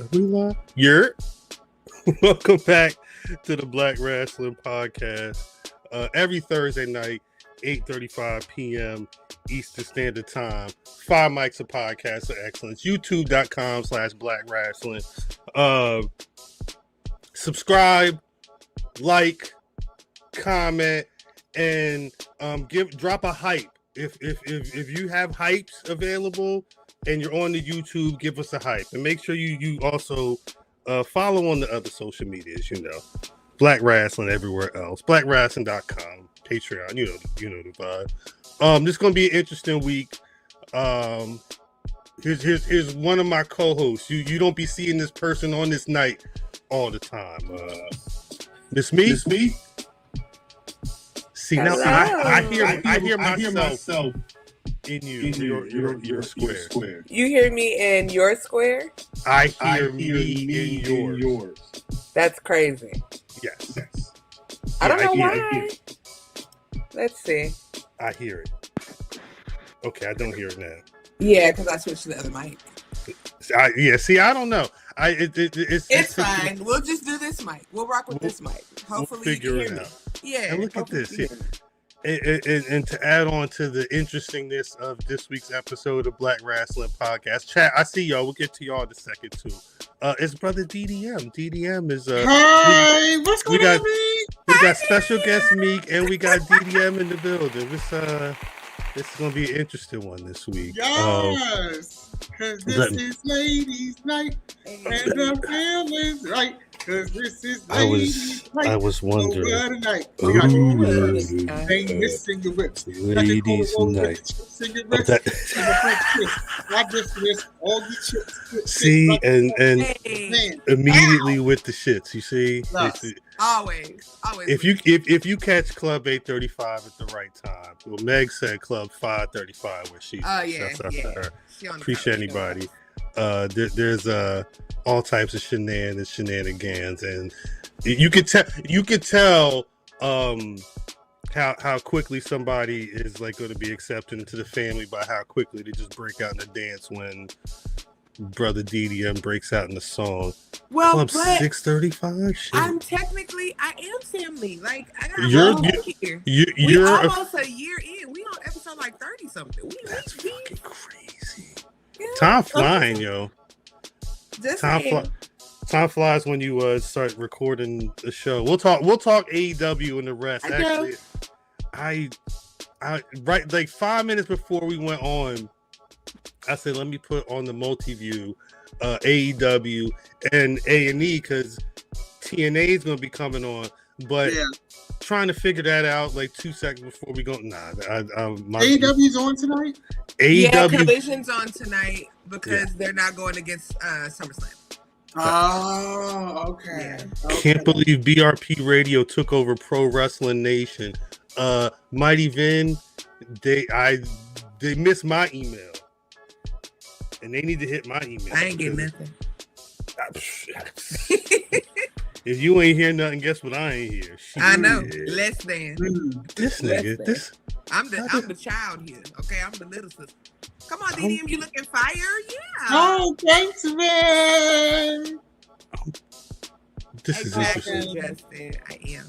Are we live? You're welcome back to the Black Rasslin Podcast. Every Thursday night, 8:35 p.m. Eastern Standard Time. 5 mics of podcast of excellence. YouTube.com/Black Rasslin. Subscribe, like, comment, and drop a hype. If you have hypes available and you're on the YouTube, give us a hype. And make sure you also follow on the other social medias, Black Rasslin everywhere else. BlackRasslin.com, Patreon, you know the vibe. This is gonna be an interesting week. Here's one of my co-hosts. You don't be seeing this person on this night all the time. Miss Me? See, now I hear myself in your square. You hear me in your square? I hear me in yours. That's crazy. Yes. I don't know why. Let's see. I hear it. Okay, I don't hear it now. Yeah, because I switched to the other mic. I don't know. It's fine. We'll just do this mic. We'll rock with this mic. Hopefully we'll figure you it can hear out. Me. Yeah. And look at this. Yeah. And to add on to the interestingness of this week's episode of Black Rasslin Podcast, chat. I see y'all. We'll get to y'all in a second too. It's brother DDM. DDM is Hi, what's going on? We got special guest Meek, and we got DDM in the building. This is gonna be an interesting one this week. Yes, because this is ladies' night, and the feeling's right. Because this is ladies' night. I was wondering. We got single whips. Ladies' night. Single whips. Not just this, all the chips. See, and immediately with the shits. You see, always. If you catch Club 835 at the right time, well, Meg said Club 535 where she's. Oh yeah, That's yeah. her. Appreciate anybody. There's all types of shenanigans, and you could tell how quickly somebody is like going to be accepted into the family by how quickly they just break out in the dance when brother DDM breaks out in the song. Well, Club 635. I am family. Like I got here. You're almost a year in. We on episode like 30 something. That's fucking crazy. Yeah, Time flying, yo. Time flies when you start recording the show. We'll talk AEW and the rest. Actually, I right like 5 minutes before we went on, I said let me put on the multi-view AEW and A&E because TNA is going to be coming on, but trying to figure that out like 2 seconds before we go. AEW's on tonight. Collision's on tonight because they're not going against SummerSlam. Oh, okay. Can't believe BRP Radio took over Pro Wrestling Nation. Mighty Vin, they missed my email, and they need to hit my email. I ain't getting nothing. If you ain't hear nothing, guess what? I ain't hear. I know. Less than this nigga. This I'm the child here. Okay, I'm the little sister. Come on, DDM, you looking fire? Yeah. Oh, thanks, man. This is interesting. Justin, I am.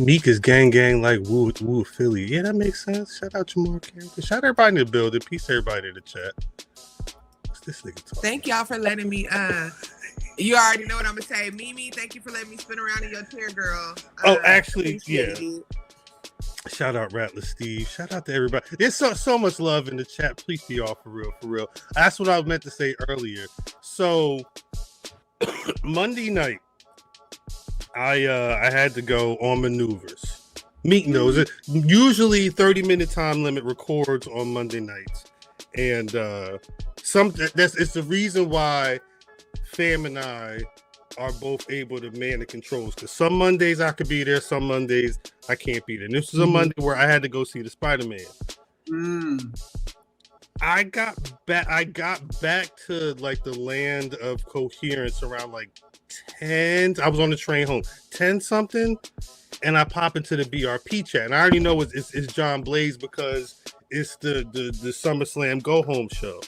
Meek is gang like woo Philly. Yeah, that makes sense. Shout out to Mark. Shout out everybody in the building. Peace to everybody in the chat. What's this nigga talking? Thank y'all for letting me. You already know what I'm gonna say. Mimi, thank you for letting me spin around in your chair, girl. Actually, yeah. Shout out Rattler Steve. Shout out to everybody. There's so much love in the chat. Please be all for real. That's what I meant to say earlier. So Monday night, I had to go on maneuvers. Meek knows it. Usually 30-minute time limit records on Monday nights, and it's the reason why Fam and I are both able to man the controls, because some Mondays I could be there, some Mondays I can't be there. And this was a Monday where I had to go see the Spider-Man. I got back to like the land of coherence around like 10. I was on the train home 10 something, and I pop into the BRP chat, and I already know it's John Blaze because it's the SummerSlam go home show.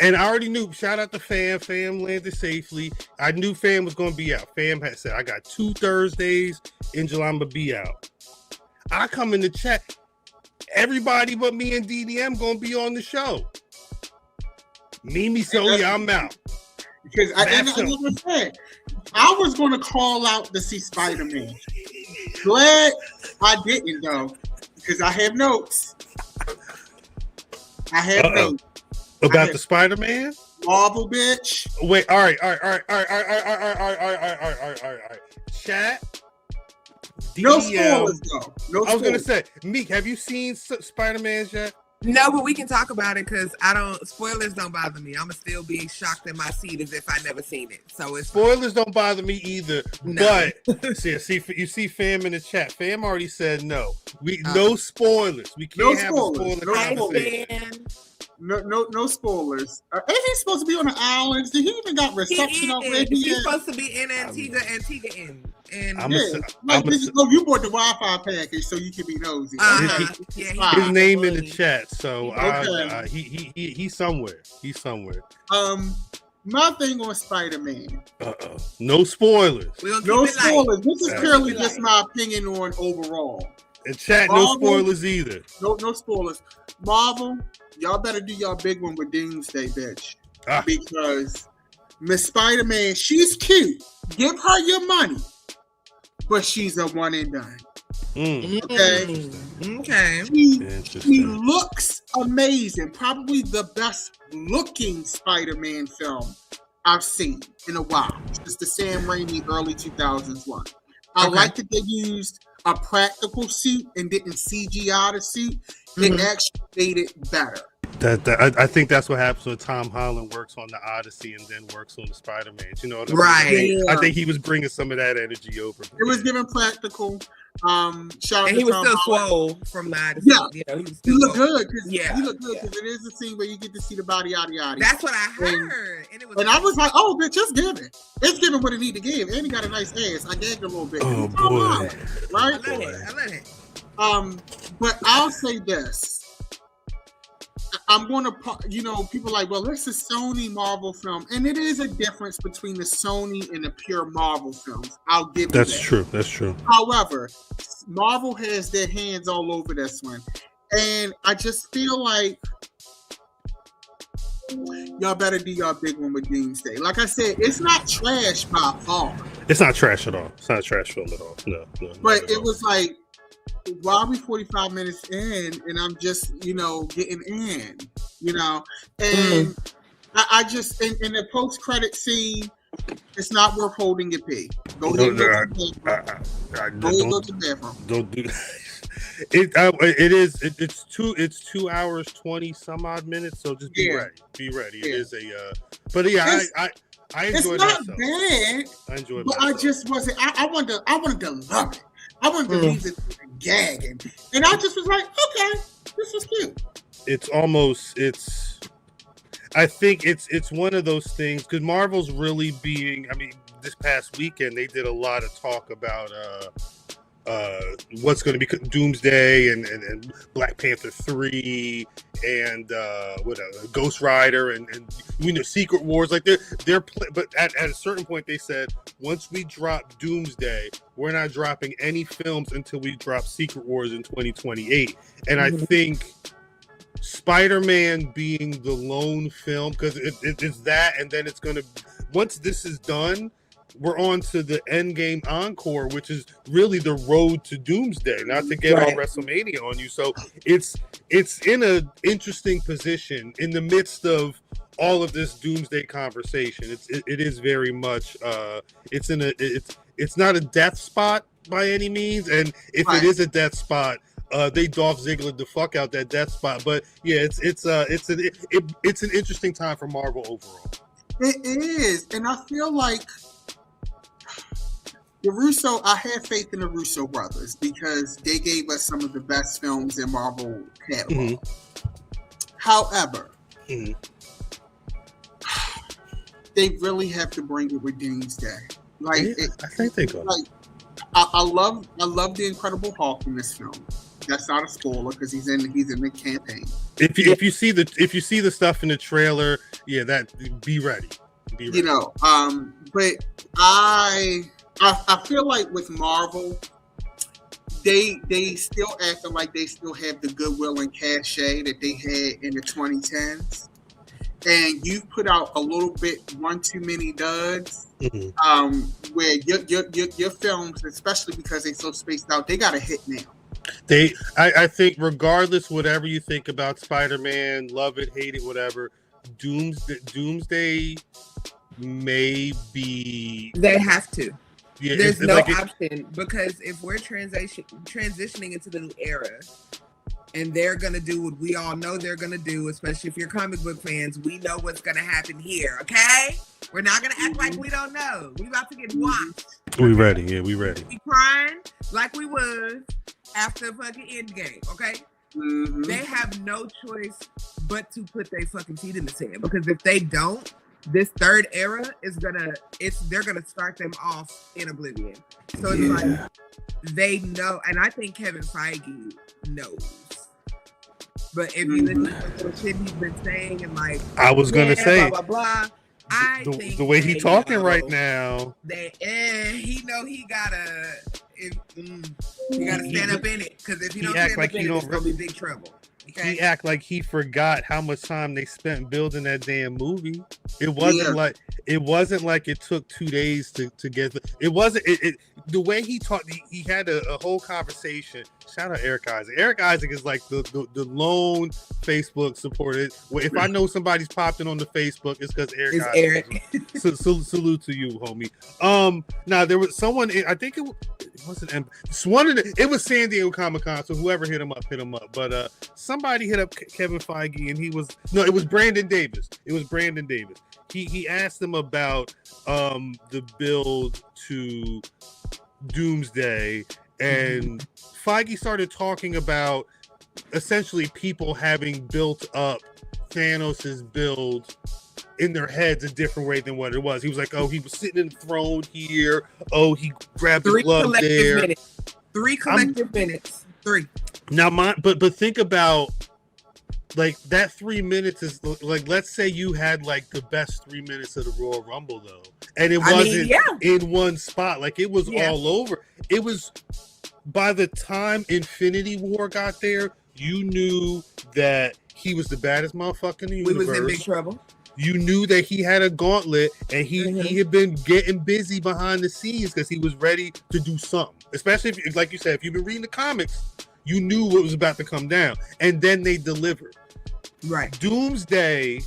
And I already knew. Shout out to Fam. Fam landed safely. I knew Fam was going to be out. Fam had said, I got 2 Thursdays in July. I'm going to be out. I come in the chat. Everybody but me and DDM going to be on the show. Mimi said, yeah, I'm out. Because I was going to call out to see Spider-Man. Glad I didn't, though, because I have notes. Notes. About the Spider-Man? Marvel, bitch. Wait, all right. Chat. No spoilers, though. I was going to say, Meek, have you seen Spider-Man yet? No, but we can talk about it because spoilers don't bother me. I'm gonna still be shocked in my seat as if I never seen it. So it's spoilers don't bother me either. No. But you see Fam in the chat. Fam already said no. No spoilers. We can't have a spoiler conversation. No spoilers. Ain't he supposed to be on the islands? Did he even got reception up where he He's supposed to be in Antigua in. And you bought the Wi-Fi package so you can be nosy. His name in the chat, so he's somewhere. He's somewhere. My thing on Spider-Man. No spoilers. No spoilers. This is purely just my opinion on overall. And chat, Marvel, no spoilers either. No spoilers. Marvel, y'all better do y'all big one with Doomsday, bitch. Because Miss Spider-Man, she's cute. Give her your money. But she's a one and done. Okay. She looks amazing. Probably the best looking Spider-Man film I've seen in a while. It's the Sam Raimi early 2000s one. I like that they used a practical suit and didn't CGI the suit. It actually made it better. I think that's what happens when Tom Holland works on the Odyssey and then works on the Spider-Man. You know what I mean? Right. I think he was bringing some of that energy over. It was given practical. And he was still swole from the Odyssey. Yeah, he looked good. He looked good because it is a scene where you get to see the body, yada yada. That's what I heard. And I was like, oh, bitch, it's giving. It's giving what it need to give. And he got a nice ass. I gagged a little bit. Oh, boy. Right? I let it. But I'll say this. I'm going to, people are like, well, this is Sony Marvel film. And it is a difference between the Sony and the pure Marvel films. I'll give you that. That's true. However, Marvel has their hands all over this one. And I just feel like y'all better do y'all big one with Doomsday. Like I said, it's not trash by far. It's not trash at all. It's not a trash film at all. No. But it was like, why are we 45 minutes in and I'm just, getting in, and I just, in the post-credit scene, it's not worth holding your pee. Go to the bathroom. Don't do that. It's 2 hours, 20 some odd minutes. So just be ready. Be ready. It is I enjoyed it. It's not bad. I enjoyed it. But I just wasn't, I wanted to love it. I wanted to leave it gagging. And I just was like, okay, this was cute. I think it's one of those things because Marvel's really being, this past weekend they did a lot of talk about what's going to be Doomsday and Black Panther 3 and Ghost Rider and Secret Wars, like but at a certain point they said once we drop Doomsday we're not dropping any films until we drop Secret Wars in 2028. And I think Spider-Man being the lone film, because it's that, and then it's going to, once this is done, we're on to the Endgame Encore, which is really the road to Doomsday, not to get on WrestleMania on you. So it's in an interesting position in the midst of all of this Doomsday conversation. It is very much it's not a death spot by any means, and if it is a death spot, they Dolph Ziggler the fuck out that death spot. But yeah, it's an interesting time for Marvel overall. It is, and I feel like I have faith in the Russo brothers because they gave us some of the best films in Marvel catalog. However, they really have to bring it with Doomsday. I think they go. I love the Incredible Hulk in this film. That's not a spoiler because he's in the campaign. If you see the stuff in the trailer, yeah, that be ready. Be ready. You know, but I feel like with Marvel, they still acting like they still have the goodwill and cachet that they had in the 2010s. And you put out a little bit one too many duds, where your films, especially because they're so spaced out, they got a hit now. I think regardless, whatever you think about Spider-Man, love it, hate it, whatever, Doomsday may be. They have to. Yeah, there's no option, because if we're transitioning into the new era, and they're gonna do what we all know they're gonna do, especially if you're comic book fans, we know what's gonna happen here. Okay, we're not gonna act like we don't know. We about to get watched. We ready? Yeah, we ready. We crying like we was after fucking Endgame. Okay, they have no choice but to put their fucking feet in the sand, because if they don't, this third era is they're gonna start them off in oblivion. So it's like they know, and I think Kevin Feige knows. But if you listen to the shit he's been saying, and like I was gonna say, blah blah blah, I think the way he talking right now, he know he gotta stand up in it, because if he don't stand up in it, it's gonna be big trouble. Okay? He act like he forgot how much time they spent building that damn movie. It wasn't like it took 2 days to get it wasn't the way he talked. He had a whole conversation. Shout out Eric Isaac. Eric Isaac is like the lone Facebook supporter. If I know somebody's popped in on the Facebook, it's because Eric Isaac. Salute to you, homie. Now there was someone. I think it wasn't. It was San Diego Comic-Con. So whoever hit him up. But somebody hit up Kevin Feige, and it was Brandon Davis. He asked him about the build to Doomsday, and Feige started talking about essentially people having built up Thanos' build in their heads a different way than what it was. He was like, oh, he was sitting enthroned here. Oh, he grabbed the glove there. Minutes. 3 collective minutes. 3. Now, but think about, like, that 3 minutes is like, let's say you had like the best 3 minutes of the Royal Rumble though, and it wasn't in one spot. Like, it was all over. It was, by the time Infinity War got there, you knew that he was the baddest motherfucker in the universe. We was in big trouble. You knew that he had a gauntlet, and he had been getting busy behind the scenes because he was ready to do something. Especially if, like you said, if you've been reading the comics, you knew what was about to come down, and then they delivered. Right. Doomsday,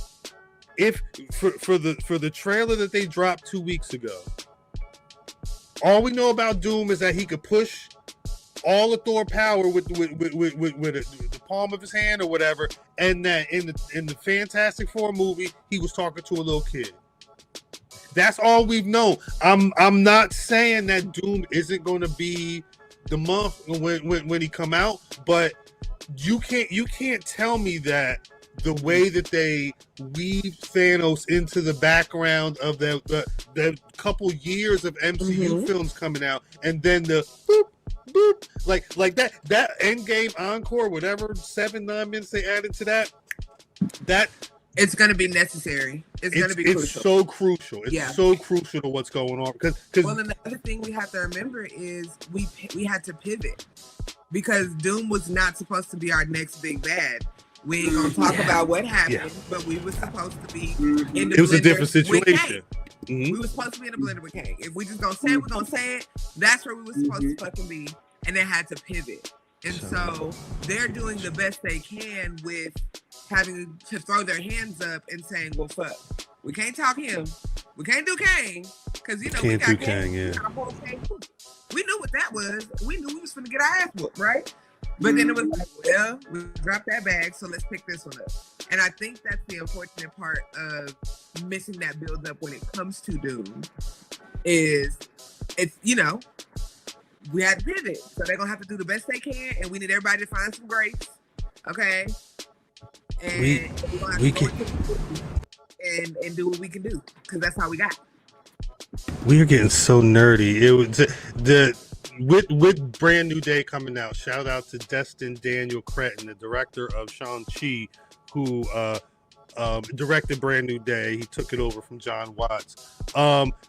if for the trailer that they dropped 2 weeks ago, all we know about Doom is that he could push all of Thor power with the palm of his hand or whatever, and that in the Fantastic Four movie, he was talking to a little kid. That's all we've known. I'm not saying that Doom isn't going to be the month when he come out, but you can't tell me that the way that they weaved Thanos into the background of the couple years of MCU films coming out, and then the boop, boop, like that Endgame encore, whatever 7-9 minutes they added to that it's going to be necessary. It's going to be crucial. It's so crucial. It's so crucial to what's going on. Because another thing we have to remember is we had to pivot, because Doom was not supposed to be our next big bad. We ain't gonna talk about what happened, but we were supposed to be in the It was a different situation. We were supposed to be in the blender with Kang. If we just gonna say it, we're gonna say it. That's where we were supposed to fucking be, and they had to pivot. And so they're doing the best they can with having to throw their hands up and saying, well, fuck, we can't talk him. We can't do Kang, because, you know, we got Kang. We knew what that was. We knew we was finna get our ass whooped, right? But then it was like, well, we dropped that bag, so let's pick this one up. And I think that's the unfortunate part of missing that build up when it comes to Doom, is it's, you know, we had to pivot. So they're going to have to do the best they can, and we need everybody to find some grace, okay? And we can and do what we can do, because that's how we got. We are getting so nerdy. It was with Brand New Day coming out. Shout out to Destin Daniel Cretton, the director of Shang-Chi, who directed Brand New Day. He took it over from John Watts.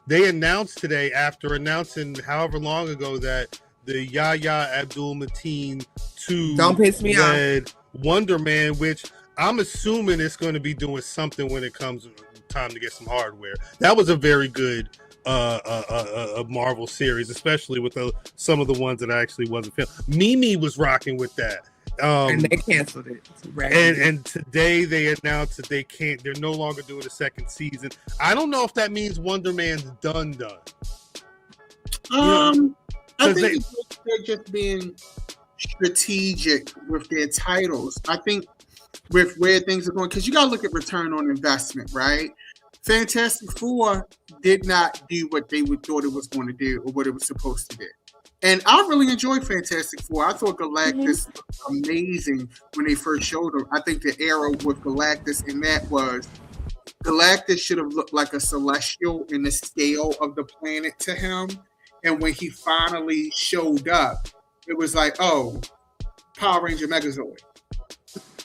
They announced today, after announcing however long ago, that the Yahya Abdul-Mateen 2 Don't piss me led Wonder Man, which I'm assuming it's going to be doing something when it comes time to get some hardware. That was a very good a Marvel series, especially with some of the ones that I actually wasn't feeling. Mimi was rocking with that. And they canceled it. Right. And today they announced that they're no longer doing a second season. I don't know if that means Wonder Man's done. I think they're just being strategic with their titles. I think with where things are going, because you got to look at return on investment, right? Fantastic Four did not do what they thought it was going to do or what it was supposed to do. And I really enjoyed Fantastic Four. I thought Galactus looked amazing when they first showed him. I think the era with Galactus in that was Galactus should have looked like a celestial in the scale of the planet to him. And when he finally showed up, it was like, oh, Power Ranger Megazord.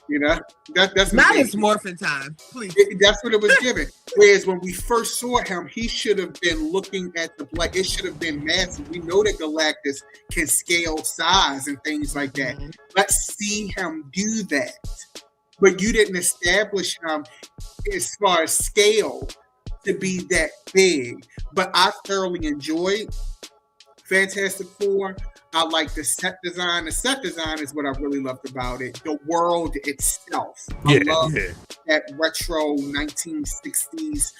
You know, that's not his morphin time, please. That's what it was given. Whereas when we first saw him, he should have been looking at it should have been massive. We know that Galactus can scale size and things like that. Mm-hmm. Let's see him do that. But you didn't establish him as far as scale to be that big. But I thoroughly enjoyed Fantastic Four. I like the set design. The set design is what I really loved about it. The world itself. I love that retro 1960s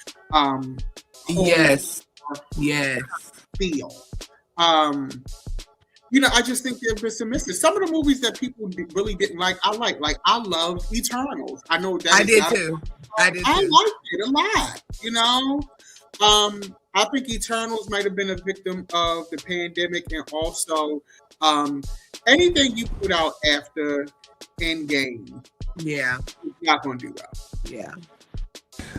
yes feel. I just think there was some misses. Some of the movies that people really didn't like, I like. Like, I love Eternals. I know that I did too. I liked it a lot, I think Eternals might have been a victim of the pandemic, and also anything you put out after Endgame, it's not going to do well. Yeah,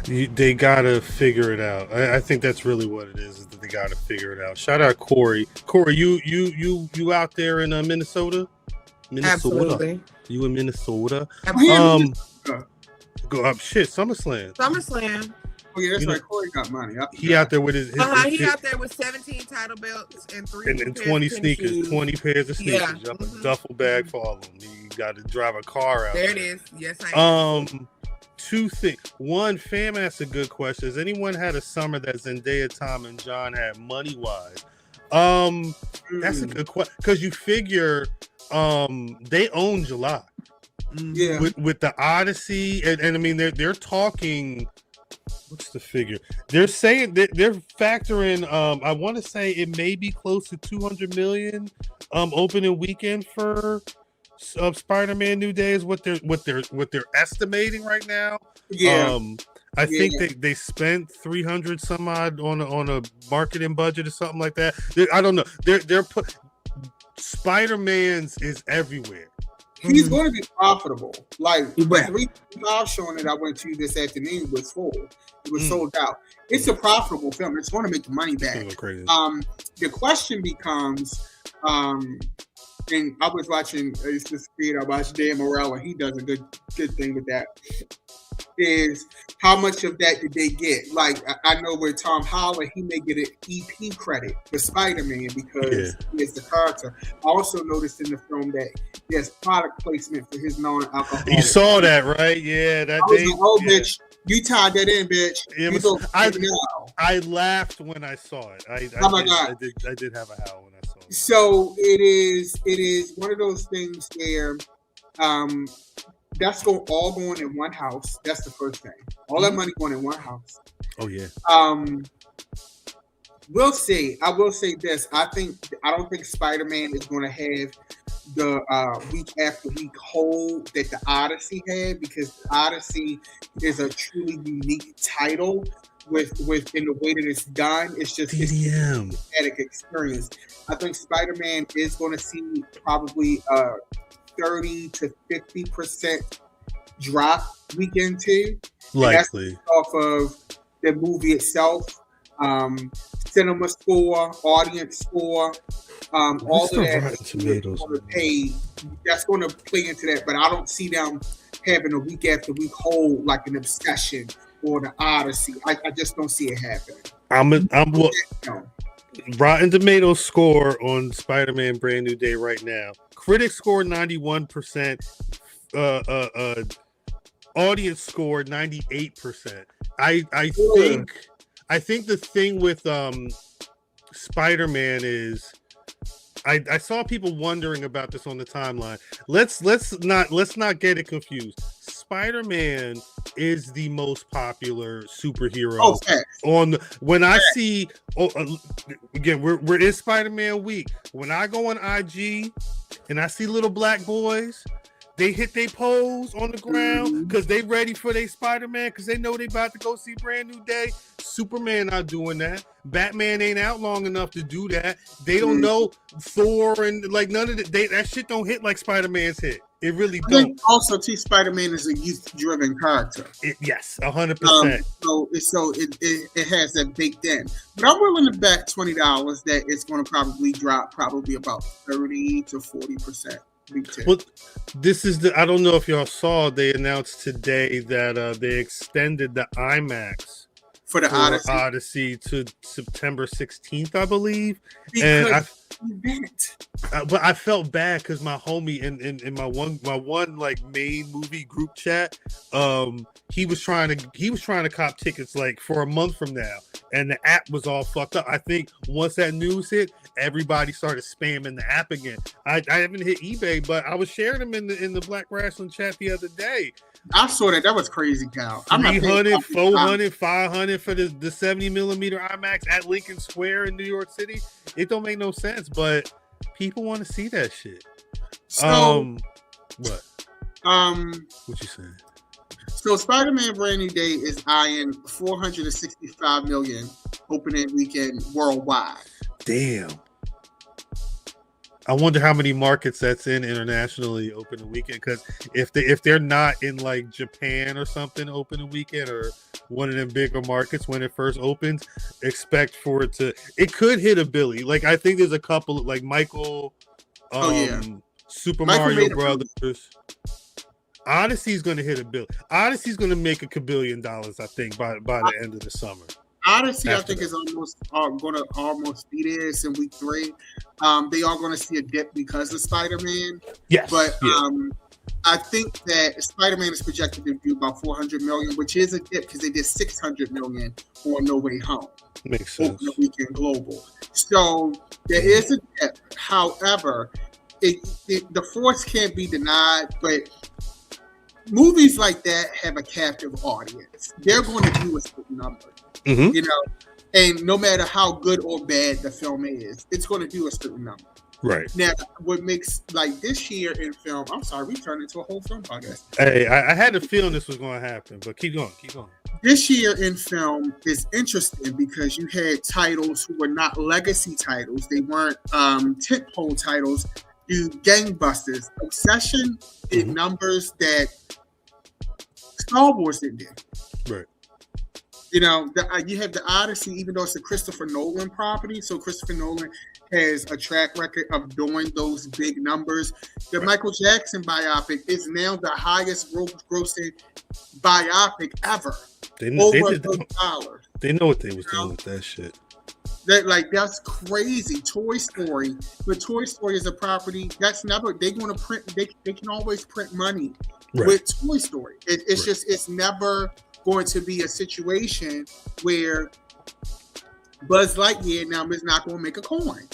they gotta figure it out. I think that's really what it is that they gotta figure it out. Shout out Corey. Corey, you out there in Minnesota? Absolutely. You in Minnesota? Go up. Shit, SummerSlam. Oh yeah, that's right. Corey got money. He out there with his he out there with 17 title belts and 20 sneakers, 20 pairs of sneakers. Yeah. A duffel bag for all of them. You got to drive a car out. There it is. Yes, I am. Two things. One, fam asked a good question. Has anyone had a summer that Zendaya, Tom, and John had money wise? That's a good question, because you figure they own July. Yeah. With the Odyssey, and I mean they're talking. What's the figure? They're saying that they're factoring. I want to say it may be close to 200 million. Opening weekend for Spider-Man New Day is what they're estimating right now. Yeah. I think they spent 300 some odd on a marketing budget or something like that. I don't know. They're put Spider-Man's is everywhere. He's going to be profitable. Like the 3 showing that I went to this afternoon was full. It was sold out. It's a profitable film. It's going to make the money back. The question becomes, and I was watching this creator. I watched Dan Morello. He does a good thing with that. Is how much of that did they get? Like, I know with Tom Holland, he may get an EP credit for Spider-Man because he is the character. I also noticed in the film that there's product placement for his non-alcoholic. You saw that, right? Yeah, that day. Bitch, you tied that in, bitch. I laughed when I saw it. I did have a howl when I saw it. So it is one of those things where that's all going in one house. That's the first thing. All that money going in one house. Oh yeah. We'll see. I will say this. I don't think Spider-Man is going to have the week after week hold that the Odyssey had, because the Odyssey is a truly unique title with in the way that it's done. It's just it's a static experience. I think Spider-Man is going to see probably 30 to 50% drop weekend 2. Likely. Off of the movie itself, cinema score, audience score, all of that. Tomatoes. That's going to play into that, but I don't see them having a week after week hold like an Obsession or the Odyssey. I just don't see it happening. Rotten Tomatoes score on Spider-Man Brand New Day right now. Critics score 91%. Audience score 98%. I think the thing with Spider-Man is I saw people wondering about this on the timeline. Let's not get it confused. Spider-Man is the most popular superhero. See again, we're in Spider-Man week. When I go on IG and I see little black boys, they hit their pose on the ground because they ready for their Spider-Man because they know they about to go see Brand New Day. Superman not doing that. Batman ain't out long enough to do that. They don't know Thor and like none of that shit don't hit like Spider-Man's hit. It really don't. Also, Spider-Man is a youth-driven character. Yes, 100%. So it has that baked in. But I'm willing to bet $20 that it's going to probably drop about 30 to 40%. Well, this is I don't know if y'all saw, they announced today that they extended the IMAX for the Odyssey to September 16th, I believe. But I felt bad because my homie in my one like main movie group chat, he was trying to cop tickets like for a month from now, and the app was all fucked up. I think once that news hit, everybody started spamming the app again. I haven't hit eBay, but I was sharing them in the Black Rasslin chat the other day. I saw that. That was crazy, Cal. 300, 400, 500 for the 70 millimeter IMAX at Lincoln Square in New York City. It don't make no sense, but people want to see that shit. So, what? What you saying? So Spider-Man Brand New Day is eyeing 465 million opening weekend worldwide. Damn. I wonder how many markets that's in internationally opening weekend, because if they're not in like Japan or something opening weekend or one of them bigger markets when it first opens, expect for it could hit $1 billion. Like I think there's a couple like Michael, Super Mario Brothers. Odyssey's going to hit $1 billion. Odyssey's going to make $1 billion, I think, by the end of the summer. Odyssey, I think, is going to almost be there. It's in week 3. They are going to see a dip because of Spider-Man. Yes. But I think that Spider-Man is projected to do about 400 million, which is a dip because they did 600 million on No Way Home. Makes sense. Opening weekend global. So there is a dip. However, the force can't be denied, but movies like that have a captive audience. They're going to do a certain number. Mm-hmm. You know, and no matter how good or bad the film is, it's going to do a certain number. Right. Now, what makes like this year in film, I'm sorry, we turned into a whole film podcast. Hey, I had a feeling this was going to happen, but keep going. This year in film is interesting because you had titles who were not legacy titles. They weren't tentpole titles. Do gangbusters. Obsession did numbers that Star Wars didn't do. Right. You know, you have the Odyssey, even though it's a Christopher Nolan property. So Christopher Nolan has a track record of doing those big numbers. The Michael Jackson biopic is now the highest grossing biopic ever. They know what they was doing with that shit. That's crazy. Toy Story, but Toy Story is a property that's never. They're going to print. They can always print money with Toy Story. It's just it's never going to be a situation where Buzz Lightyear now is not going to make a coin.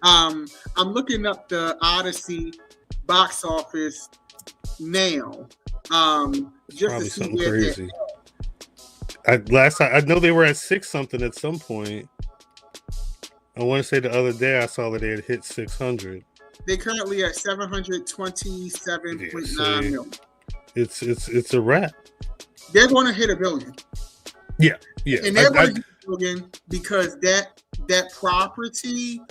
I'm looking up the Odyssey box office now, just probably to see something where crazy. I know they were at 6 something at some point. I want to say the other day I saw that they had hit 600. They're currently at 727.9 million. It's a wrap. They're going to hit $1 billion. Yeah. And they're going to hit $1 billion because that property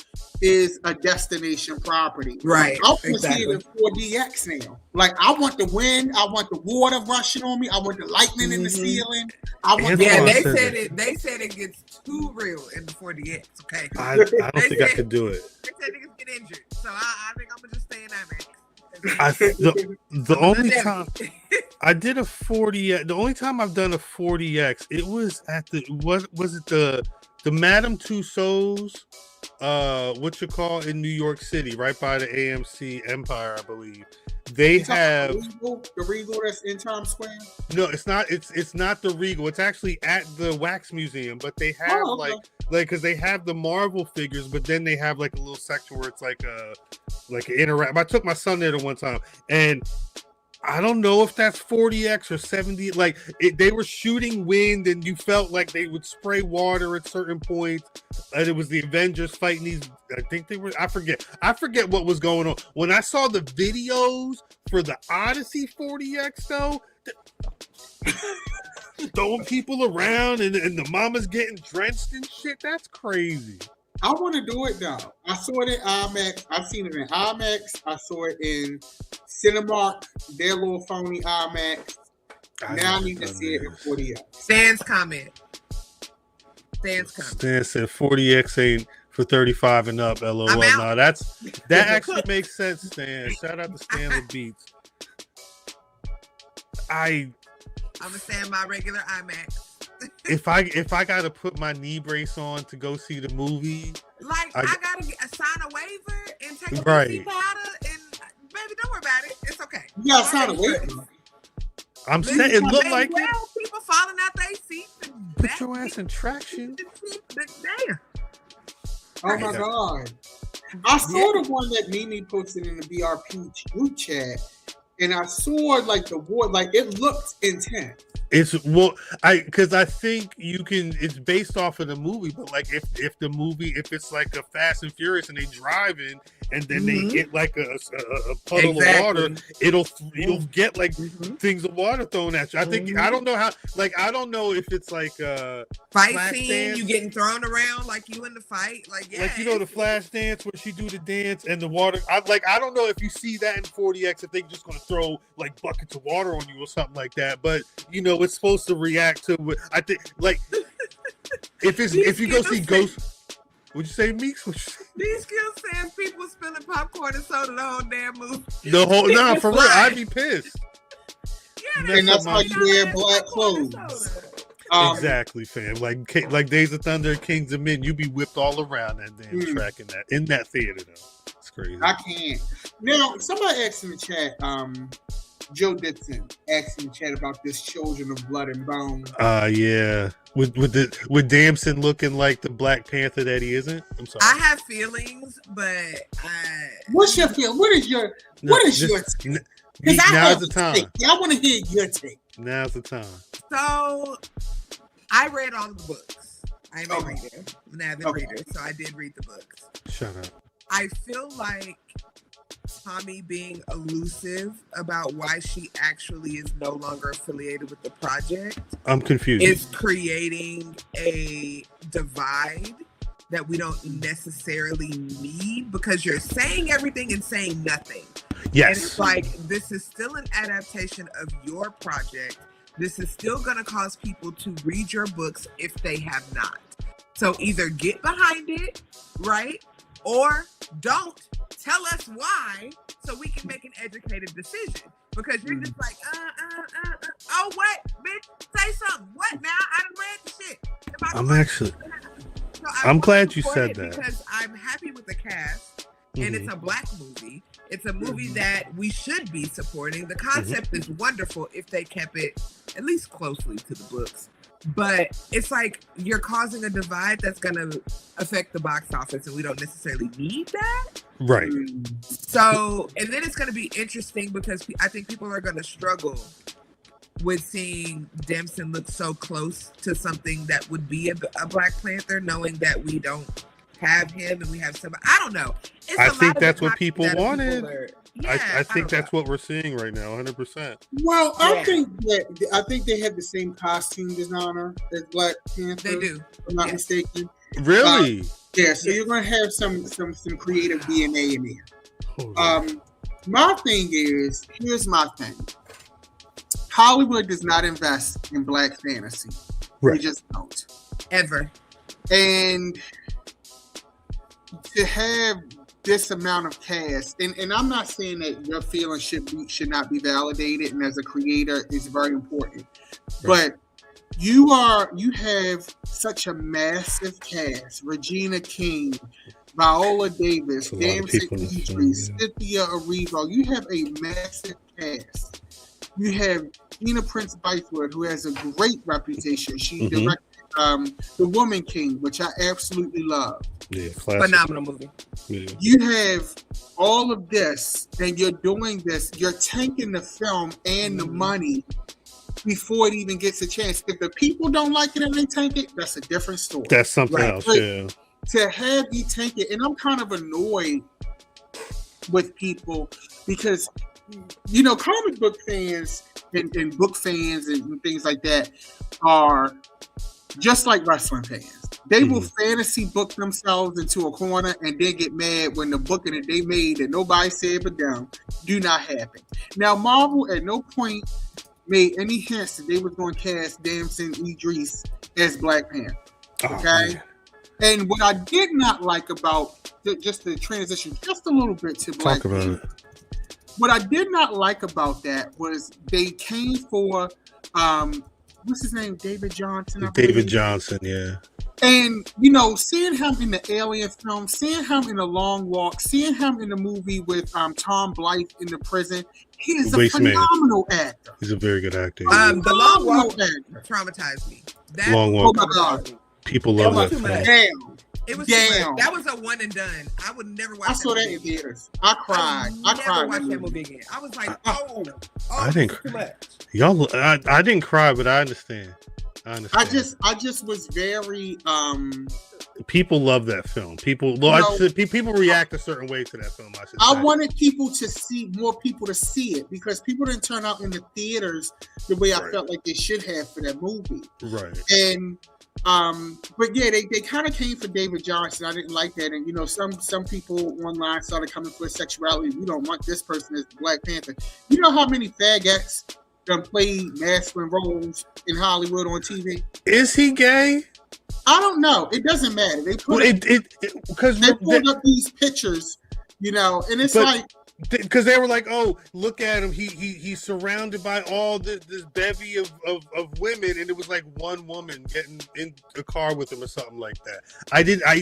is a destination property. Right. I want to see it in 4DX now. Like, I want the wind. I want the water rushing on me. I want the lightning in the ceiling. They said it gets too real in the 4DX. Okay. I don't think I could do it. They said niggas get injured. So I think I'm going to just stay in IMAX. The only time I did a 40, the only time I've done a 40X, it was at the was it the Madame Tussauds, in New York City, right by the AMC Empire, I believe. They have the Regal that's in Times Square. No, it's not. It's not the Regal. It's actually at the Wax Museum, but they have like because they have the Marvel figures, but then they have like a little section where it's like an interact. I took my son there the one time, and I don't know if that's 40X or 70. Like they were shooting wind, and you felt like they would spray water at certain points. And it was the Avengers fighting these. I think they were. I forget what was going on. When I saw the videos for the Odyssey 40X, though, throwing people around and the mama's getting drenched and shit. That's crazy. I want to do it though. I saw it in IMAX. I've seen it in IMAX. I saw it in Cinemark, their little phony IMAX. Now I need to see it in 40X. Stan's comment. Stan said 40X ain't for 35 and up. LOL. Nah, that actually makes sense, Stan. Shout out to Stanley Beats. I'm gonna stand my regular IMAX. If I gotta put my knee brace on to go see the movie, like I gotta sign a waiver and take a right. powder, and baby, don't worry about it. It's okay. Yeah, sign a waiver. I'm saying it looked like people falling out their seats. Put your ass in traction. Damn. Oh my God. I saw the one that Mimi posted in the BRP group chat, and I saw like the war, like it looked intense. Because I think you can. It's based off of the movie, but like if it's like a Fast and Furious and they driving and then they get like a puddle of water, it'll get like things of water thrown at you. I think I don't know how. Like I don't know if it's like a fight scene, you getting thrown around like you in the fight, like the flash dance where she do the dance and the water. I don't know if you see that in 40X if they just gonna throw like buckets of water on you or something like that, but it's supposed to react to. I think like if you go see Ghost, would you say Meeks? These skills saying people spilling popcorn and soda the whole damn movie. For real, I'd be pissed. Yeah, and that's why you wear black clothes. Exactly, fam. Like Days of Thunder, Kings of Men, you be whipped all around that damn track in that theater though. It's crazy. I can't. Now somebody asked in the chat. Joe Dixon asked in the chat about this Children of Blood and Bone. Yeah. With Damson looking like the Black Panther that he isn't. I'm sorry. I have feelings, but what's your feeling? What is your take? Now's the time. I want to hear your take. Now's the time. So I read all of the books. I'm a reader. I'm an avid reader, so I did read the books. Shut up. I feel like Tommy being elusive about why she actually is no longer affiliated with the project. I'm confused. Is creating a divide that we don't necessarily need because you're saying everything and saying nothing. Yes. And it's like, this is still an adaptation of your project. This is still going to cause people to read your books if they have not. So either get behind it, right? Or don't. Tell us why so we can make an educated decision. Because you're just like, oh, what? Bitch, say something. What now? I done read the shit. I'm glad you said that. Because I'm happy with the cast, and it's a Black movie. It's a movie that we should be supporting. The concept is wonderful if they kept it at least closely to the books. But it's like you're causing a divide that's going to affect the box office, and we don't necessarily need that. Right. So, and then it's going to be interesting because I think people are going to struggle with seeing Dempson look so close to something that would be a Black Panther, knowing that we don't have him and we have somebody. I don't know. I think that's what people wanted. I think that's what we're seeing right now, 100%. Well, I think they have the same costume designer as Black Panther. They do. If I'm not mistaken. Really? Yeah. So you're gonna have some creative DNA in there. My thing is, here's my thing. Hollywood does not invest in Black fantasy. Right. They just don't. Ever. And to have this amount of cast, and I'm not saying that your feelings should not be validated, and as a creator, it's very important. Right. But you have such a massive cast: Regina King, Viola Davis, Damson Idris, Cynthia Erivo. You have a massive cast. You have Tina Prince Bythewood, who has a great reputation. She directed The Woman King, which I absolutely love. Yeah, phenomenal movie. Yeah. You have all of this, and you're doing this. You're tanking the film and the money before it even gets a chance. If the people don't like it and they tank it, that's a different story. That's something else. But yeah. To have you tank it, and I'm kind of annoyed with people because, you know, comic book fans and book fans and things like that are just like wrestling fans. They will fantasy book themselves into a corner and then get mad when the booking that they made that nobody said but them do not happen. Now, Marvel at no point made any hints that they was going to cast Damson Idris as Black Panther. Okay? And what I did not like about just the transition just a little bit to Black Panther. What I did not like about that was they came for what's his name? David Johnson. David Johnson, yeah. And, you know, seeing him in the Alien film, seeing him in The Long Walk, seeing him in the movie with Tom Blythe in the prison, he is a phenomenal actor. He's a very good actor. The Long Walk traumatized me. Long Walk. Oh, my God. People love that film. Damn. It was that was a one and done. I would never watch. I saw that in theaters. I cried. I cried. Watch that movie again. I was like, I didn't. Y'all, I didn't cry, but I understand. I just was very. People love that film. People react a certain way to that film. I wanted more people to see it because people didn't turn out in the theaters the way I felt like they should have for that movie. Right. And. But yeah, they kind of came for David Johnson. I didn't like that, and you know, some people online started coming for sexuality. We don't want this person as the Black Panther. You know how many faggots done played masculine roles in Hollywood on TV? Is he gay? I don't know. It doesn't matter. They put because they pulled up these pictures, you know, and it's like. Because they were like, "Oh, look at him! He's surrounded by all this bevy of women," and it was like one woman getting in a car with him or something like that.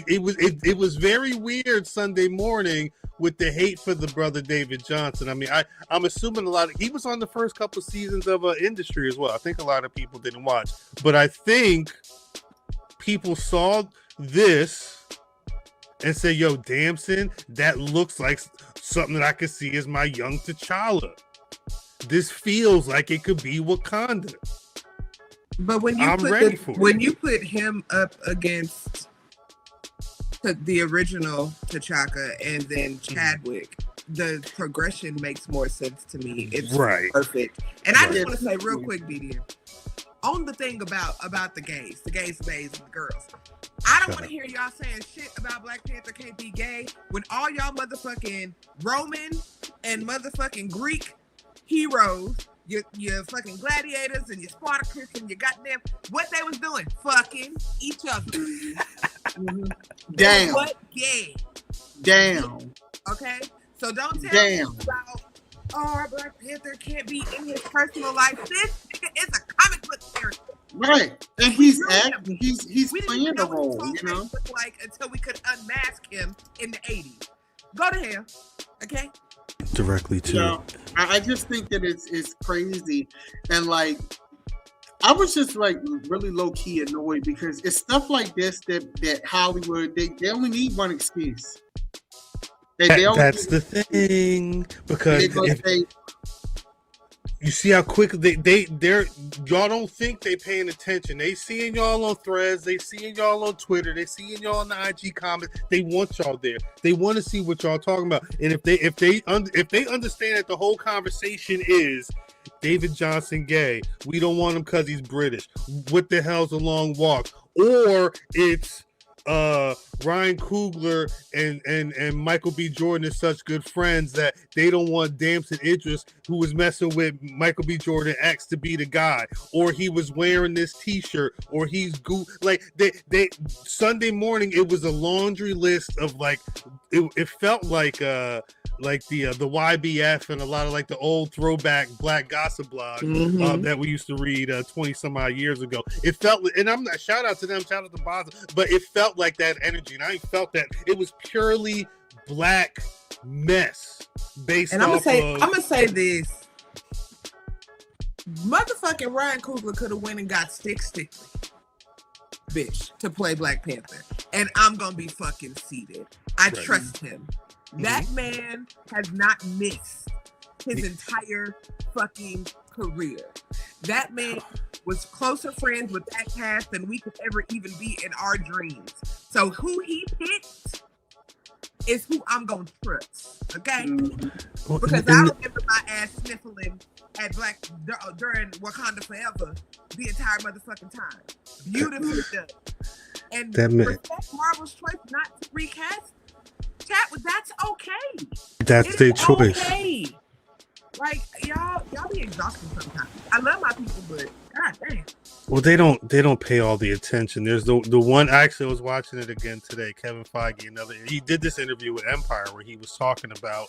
It was very weird Sunday morning with the hate for the brother David Johnson. I mean, I'm assuming he was on the first couple seasons of Industry as well. I think a lot of people didn't watch, but I think people saw this and said, "Yo, Damson, that looks like something that I could see as my young T'Challa. This feels like it could be Wakanda." But when you put him up against the original T'Chaka and then Chadwick, the progression makes more sense to me. It's perfect. And I just want to say real quick, BDM, on the thing about the gays, the bays, and the girls. I don't want to hear y'all saying shit about Black Panther can't be gay when all y'all motherfucking Roman and motherfucking Greek heroes, your fucking gladiators and your Spartacus and your goddamn what they was doing, fucking each other. Damn. What gay? Damn. Okay? So don't tell me about Black Panther can't be in his personal life. This nigga is a comic book character. Right, and he's acting. He's playing the role, you know. Like until we could unmask him in the 80s. Go to hell, okay? Directly to. You know, I just think that it's crazy, and like I was just like really low key annoyed because it's stuff like this that Hollywood they only need one excuse. That's the thing because you see how quick they're y'all don't think they paying attention. They seeing y'all on Threads, they seeing y'all on Twitter, they seeing y'all in the IG comments. They want y'all there. They want to see what y'all talking about. And if they understand that the whole conversation is David Johnson gay, we don't want him because he's British. What the hell's a long walk? Or it's Ryan Coogler and Michael B. Jordan are such good friends that they don't want Damson Idris, who was messing with Michael B. Jordan X, to be the guy, or he was wearing this T-shirt, or he's like they Sunday morning. It was a laundry list of like it felt like the YBF and a lot of like the old throwback black gossip blog that we used to read 20 some odd years ago. It felt, and I'm not, shout out to them, shout out to Boz, but it felt like that energy, and I felt that it was purely black mess based and off I'm gonna say this. Motherfucking Ryan Coogler could have went and got Stickly, bitch, to play Black Panther, and I'm gonna be fucking seated. I trust him. That man has not missed his entire fucking career. That man was closer friends with that cast than we could ever even be in our dreams. So who he picked is who I'm going to trust, okay? Because I remember my ass sniffling at during Wakanda Forever the entire motherfucking time. Beautifully done. And respect Marvel's choice not to recast. That's okay. That's their choice. Okay. Like y'all be exhausted sometimes. I love my people, but god damn. Well, they don't pay all the attention. There's the one, actually I was watching it again today. Kevin Feige, he did this interview with Empire where he was talking about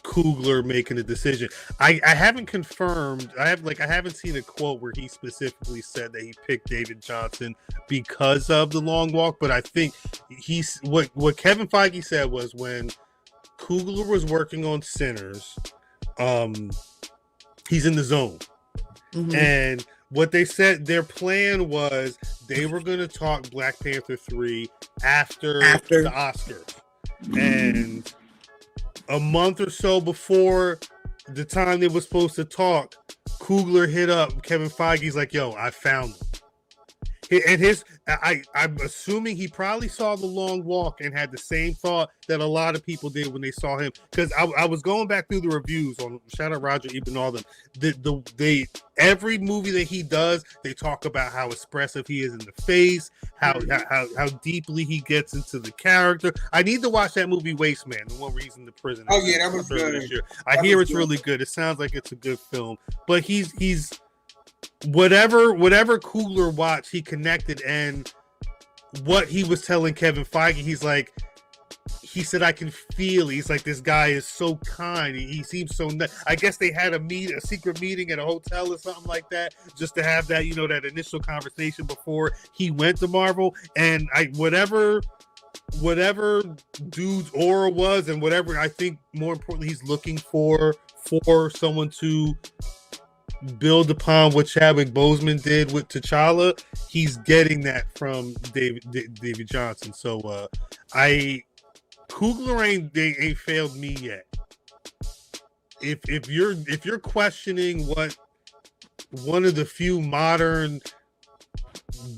Coogler making a decision. I haven't confirmed. I haven't seen a quote where he specifically said that he picked David Johnson because of the long walk, but I think what Kevin Feige said was when Coogler was working on Sinners, he's in the zone. And what they said their plan was they were going to talk Black Panther 3 after the Oscars. And a month or so before the time they were supposed to talk, Coogler hit up Kevin Feige. He's like, yo, I found him. And I'm assuming he probably saw The Long Walk and had the same thought that a lot of people did when they saw him. Because I was going back through the reviews on, shout out Roger Ebert, all them. Every movie that he does, they talk about how expressive he is in the face, how deeply he gets into the character. I need to watch that movie Wasteman, the one where he's in the prison. Oh yeah, that was good. I hear it's really good. It sounds like it's a good film. But he's whatever Coogler watched, he connected, and what he was telling Kevin Feige, he said, I can feel it. He's like, this guy is so kind. He seems so nice. I guess they had a secret meeting at a hotel or something like that, just to have that, that initial conversation before he went to Marvel. And whatever dude's aura was, and whatever, I think more importantly, he's looking for someone to build upon what Chadwick Boseman did with T'Challa. He's getting that from David Johnson. So Coogler ain't failed me yet. If you're questioning what one of the few modern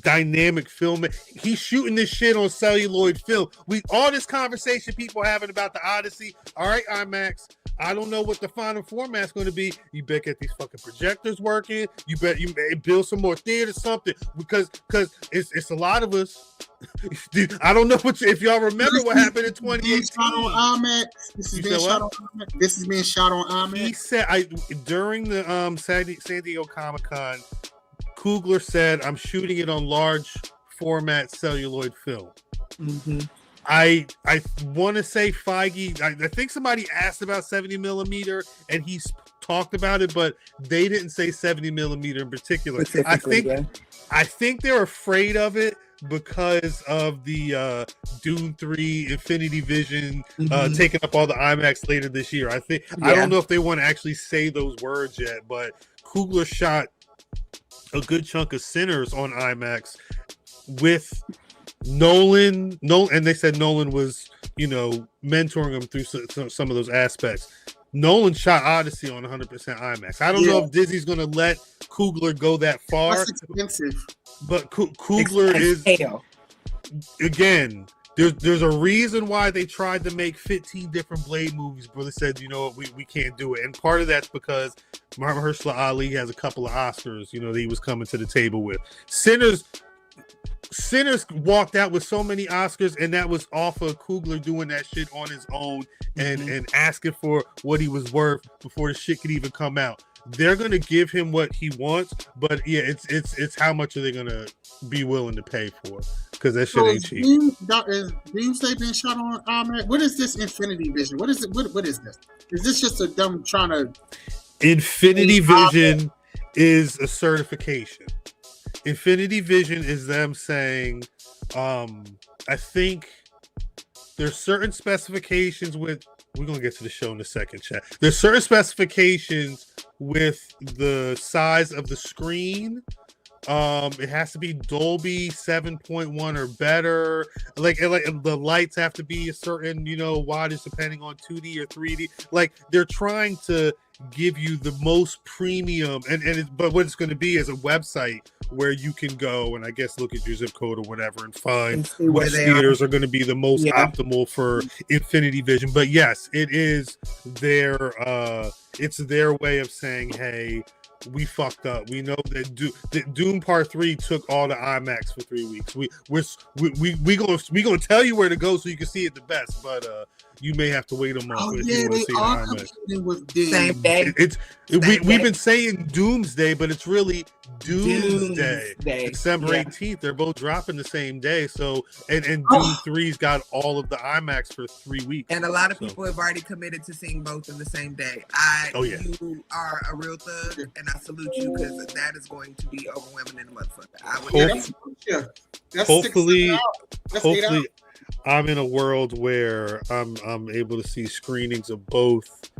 dynamic film, he's shooting this shit on celluloid film. All this conversation people are having about the Odyssey. All right, IMAX, I don't know what the final format's going to be. You better get these fucking projectors working. You may build some more theater, something, because it's a lot of us. Dude, I don't know if y'all remember what happened in 2018. This is being shot on IMAX. He said during the San Diego Comic-Con, Coogler said, I'm shooting it on large format celluloid film. I want to say Feige, I think somebody asked about 70 millimeter and he's talked about it, but they didn't say 70 millimeter in particular. I think they're afraid of it because of the Dune 3 Infinity Vision taking up all the IMAX later this year. I don't know if they want to actually say those words yet, but Coogler shot a good chunk of Sinners on IMAX with Nolan, and they said Nolan was, mentoring him through some of those aspects. Nolan shot Odyssey on 100% IMAX. I don't know if Disney's going to let Coogler go that far. That's expensive. But Coogler is, again, there's a reason why they tried to make 15 different Blade movies, but they said, we can't do it. And part of that's because Mahershala Ali has a couple of Oscars, that he was coming to the table with. Sinners, Sinners walked out with so many Oscars, and that was off of Coogler doing that shit on his own and asking for what he was worth before the shit could even come out. They're gonna give him what he wants, but yeah, it's how much are they gonna be willing to pay for? Because that shit ain't cheap. Is Doomsday being shot on IMAX? What is this Infinity Vision? What is it? What is this? Is this just a dumb trying to? Infinity Vision is a certification. Infinity Vision is them saying, I think there's certain specifications with. We're gonna get to the show in a second, chat. There's certain specifications with the size of the screen. It has to be Dolby 7.1 or better. Like the lights have to be a certain, wattage depending on 2D or 3D. Like they're trying to give you the most premium, but what it's going to be is a website where you can go and I guess look at your zip code or whatever and find which theaters are going to be the most optimal for Infinity Vision. But yes, it is it's their way of saying, hey, we fucked up. We know that Doom Part 3 took all the IMAX for 3 weeks. We gonna tell you where to go so you can see it the best, but you may have to wait a month if you want to see the IMAX. With Doom. Same day. We've been saying Doomsday, but it's really Doomsday. December 18th. They're both dropping the same day. So and Doom 3's got all of the IMAX for 3 weeks. And a lot of people have already committed to seeing both in the same day. You are a real thug, and I salute you because that is going to be overwhelming in the motherfucker. Hopefully, I'm in a world where I'm able to see screenings of both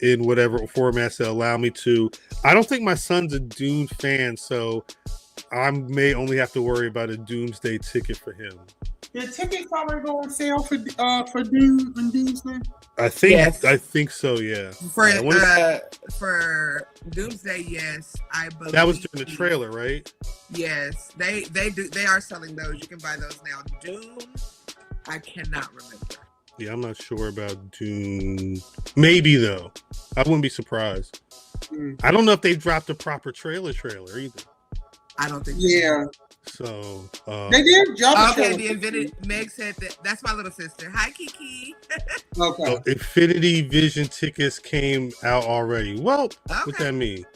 in whatever formats they allow me to. I don't think my son's a Dune fan, so I may only have to worry about a Doomsday ticket for him. The tickets probably go on sale for Doom and Doomsday. I think so. Yeah. For Doomsday, yes, I believe that was during the trailer, right? Yes, they are selling those. You can buy those now. Doom, I cannot remember. Yeah, I'm not sure about Doom. Maybe though, I wouldn't be surprised. I don't know if they dropped a proper trailer either. I don't think. Yeah. So they did drop. Okay, the Infinity Meg said that's my little sister. Hi, Kiki. Okay. So Infinity Vision tickets came out already. Well, what that mean?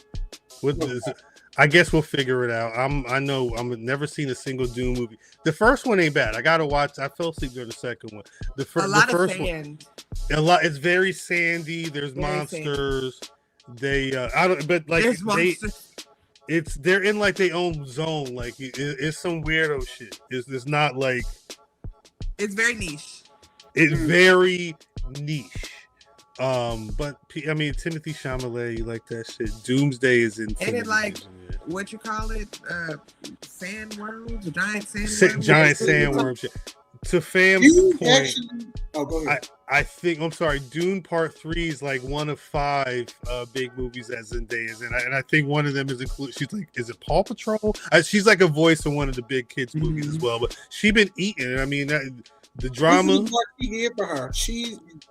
I guess we'll figure it out. I know I've never seen a single Doom movie. The first one ain't bad. I gotta watch. I fell asleep during the second one. The first one, it's very sandy. There's very monsters. Sandy. There's monsters. They're in like their own zone. Like it's some weirdo shit. It's not like. It's very niche. It's very niche. But I mean, Timothy Chalamet, you like that shit. Doomsday is in. And it like what you call it, sandworms, giant sandworms. Shit. To Fam's point, go ahead. I think I'm sorry. Dune Part 3 is like one of 5 big movies that Zendaya is in, and I think one of them is included. She's like, is it Paw Patrol? She's like a voice in one of the big kids movies as well. But she's been eating. I mean, the drama. This is what she did for her.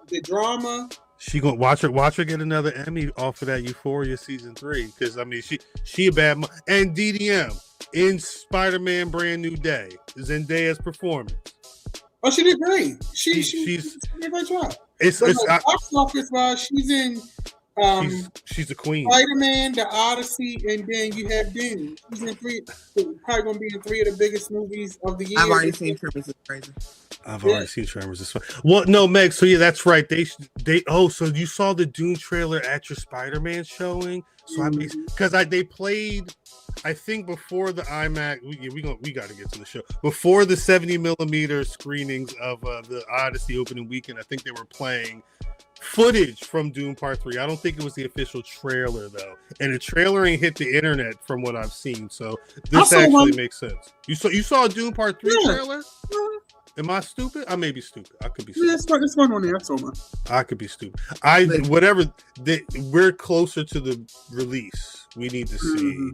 The drama. She gonna watch her get another Emmy off of that Euphoria season 3 because I mean she a bad and DDM in Spider-Man Brand New Day, Zendaya's performance. Oh, she did great. She's did a great job. Box office wise, she's in. She's a queen. Spider-Man, The Odyssey, and then you have Doom. She's in 3. Probably gonna be in 3 of the biggest movies of the year. I've already seen Tremors. It's crazy. I've already seen Tremors. It's fun. Well, no, Meg. So yeah, that's right. They. Oh, so you saw the Doom trailer at your Spider-Man showing? So because they played. I think before the IMAX, we got to get to the show. Before the 70mm screenings of the Odyssey opening weekend, I think they were playing footage from Doom Part 3. I don't think it was the official trailer though, and the trailer ain't hit the internet from what I've seen. So this actually makes sense. You saw a Doom Part 3 trailer? Am I stupid? I may be stupid. I could be stupid. Yeah, it's fun on there. That's all, man. I could be stupid. We're closer to the release. We need to see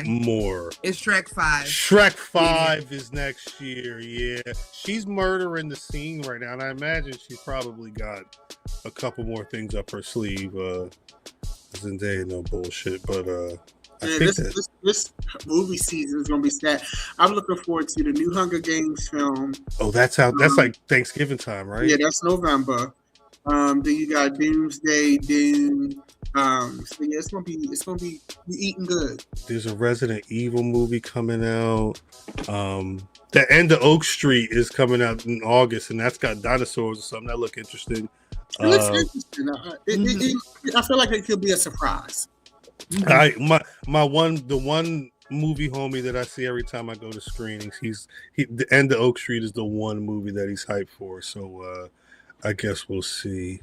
more. It's Shrek 5. Shrek 5 is next year. Yeah. She's murdering the scene right now, and I imagine she's probably got a couple more things up her sleeve. Zendaya, no bullshit, but This movie season is going to be sad. I'm looking forward to the new Hunger Games film. Oh, that's out. That's like Thanksgiving time, right? Yeah, that's November. Then you got Doomsday, Doom. So yeah, it's gonna be eating good. There's a Resident Evil movie coming out. The End of Oak Street is coming out in August, and that's got dinosaurs or something that look interesting. It looks interesting. I feel like it could be a surprise. The one movie homie that I see every time I go to screenings, the End of Oak Street is the one movie that he's hyped for. So I guess we'll see.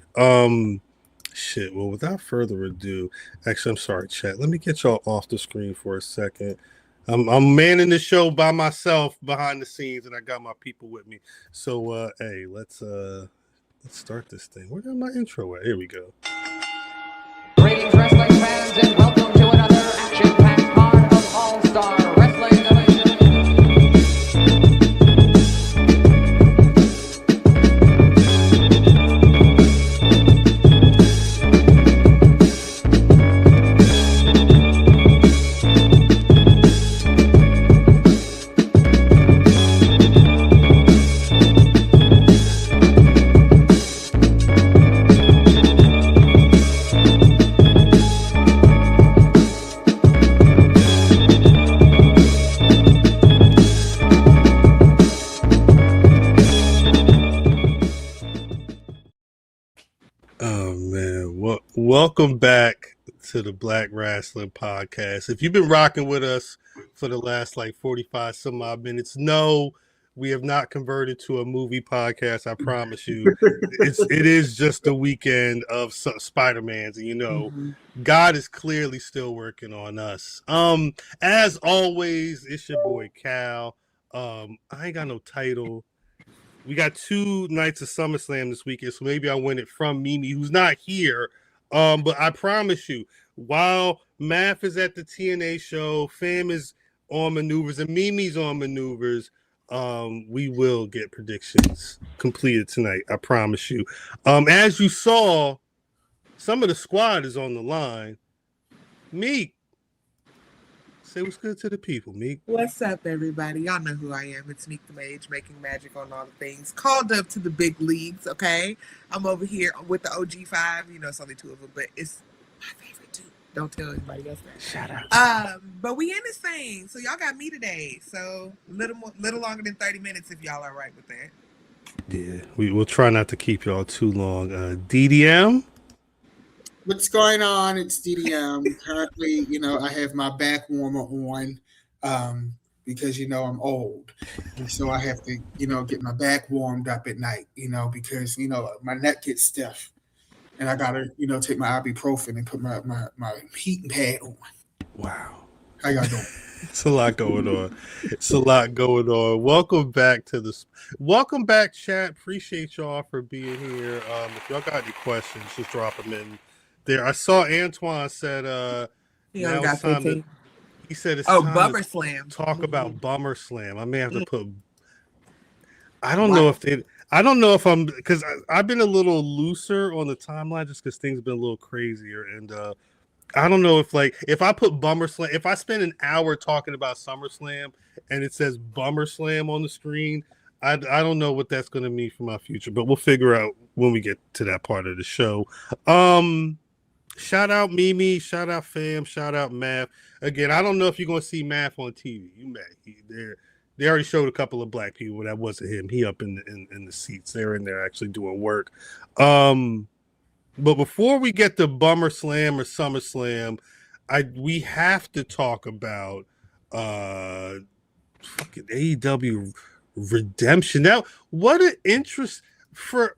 Shit. Well, without further ado, actually, I'm sorry, chat. Let me get y'all off the screen for a second. I'm manning the show by myself behind the scenes, and I got my people with me. So, hey, let's start this thing. Where got my intro at? Here we go. Greetings, wrestling fans, and welcome to another action-packed part of All-Star Wrestling. Welcome back to the Black Rasslin Podcast. If you've been rocking with us for the last 45 some odd minutes, no, we have not converted to a movie podcast. I promise you, it is just the weekend of Spider-Man's, and God is clearly still working on us. As always, it's your boy Cal. I ain't got no title. We got 2 nights of SummerSlam this weekend, so maybe I win it from Mimi, who's not here. But I promise you, while Math is at the TNA show, Fam is on maneuvers, and Mimi's on maneuvers, we will get predictions completed tonight. I promise you. As you saw, some of the squad is on the line. Meek, say what's good to the people, Meek. What's up, everybody? Y'all know who I am. It's MeekthaMage, making magic on all the things. Called up to the big leagues, okay? I'm over here with the OG5. It's only 2 of them, but it's my favorite 2. Don't tell anybody else that. Shout out. But we in this thing, so y'all got me today. So little longer than 30 minutes if y'all are right with that. Yeah, we will try not to keep y'all too long. DDM? What's going on? It's DDM. Currently, I have my back warmer on because, I'm old. And so I have to, get my back warmed up at night, because, my neck gets stiff. And I got to, take my ibuprofen and put my heating pad on. Wow. How y'all doing? It's a lot going on. Welcome back, chat. Appreciate y'all for being here. If y'all got any questions, just drop them in there. I saw Antoine said he only got 15. He said it's time Bummer to Slam. talk about Bummer Slam. I may have to put I don't know if I'm, because I've been a little looser on the timeline just because things have been a little crazier, and I don't know if I put Bummer Slam, if I spend an hour talking about SummerSlam and it says Bummer Slam on the screen, I don't know what that's going to mean for my future, but we'll figure out when we get to that part of the show. Shout out Mimi, shout out Fam, shout out Math. Again, I don't know if you're going to see Math on TV. You may. They already showed a couple of black people. That wasn't him. He up in the seats. They're in there actually doing work. But before we get to Bummer Slam or SummerSlam, we have to talk about fucking AEW Redemption. Now, what an interest for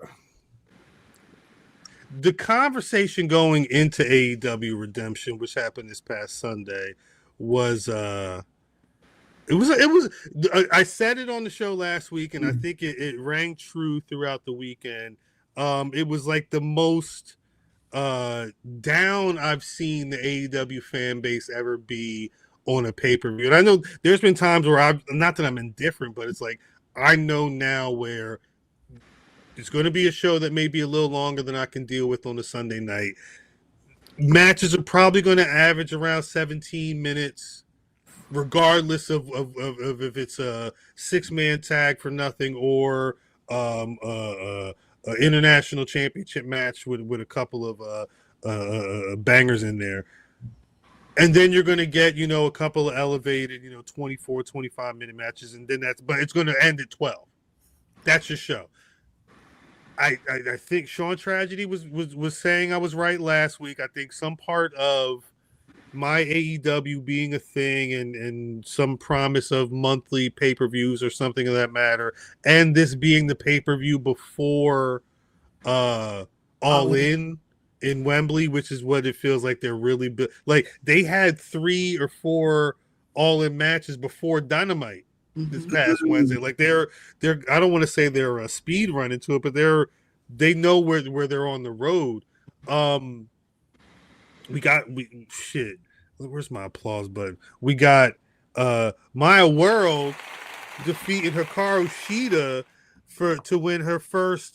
the conversation going into AEW Redemption, which happened this past Sunday, was it was I said it on the show last week, and I think it rang true throughout the weekend. It was like the most down I've seen the AEW fan base ever be on a pay-per-view. And I know there's been times where not that I'm indifferent, but it's like I know now where it's going to be a show that may be a little longer than I can deal with on a Sunday night. matches are probably going to average around 17 minutes, regardless of if it's a 6-man tag for nothing or an international championship match with a couple of bangers in there. And then you're going to get, a couple of elevated, 24, 25-minute matches, and then but it's going to end at 12. That's your show. I think Sean Tragedy was saying I was right last week. I think some part of my AEW being a thing and some promise of monthly pay-per-views or something of that matter, and this being the pay-per-view before All In Wembley, which is what it feels like they're really like they had 3 or 4 All In matches before Dynamite this past Wednesday. Like they're I don't want to say they're a speed run into it, but they know where they're on the road. Where's my applause button? We got Maya World defeating Hikaru Shida to win her first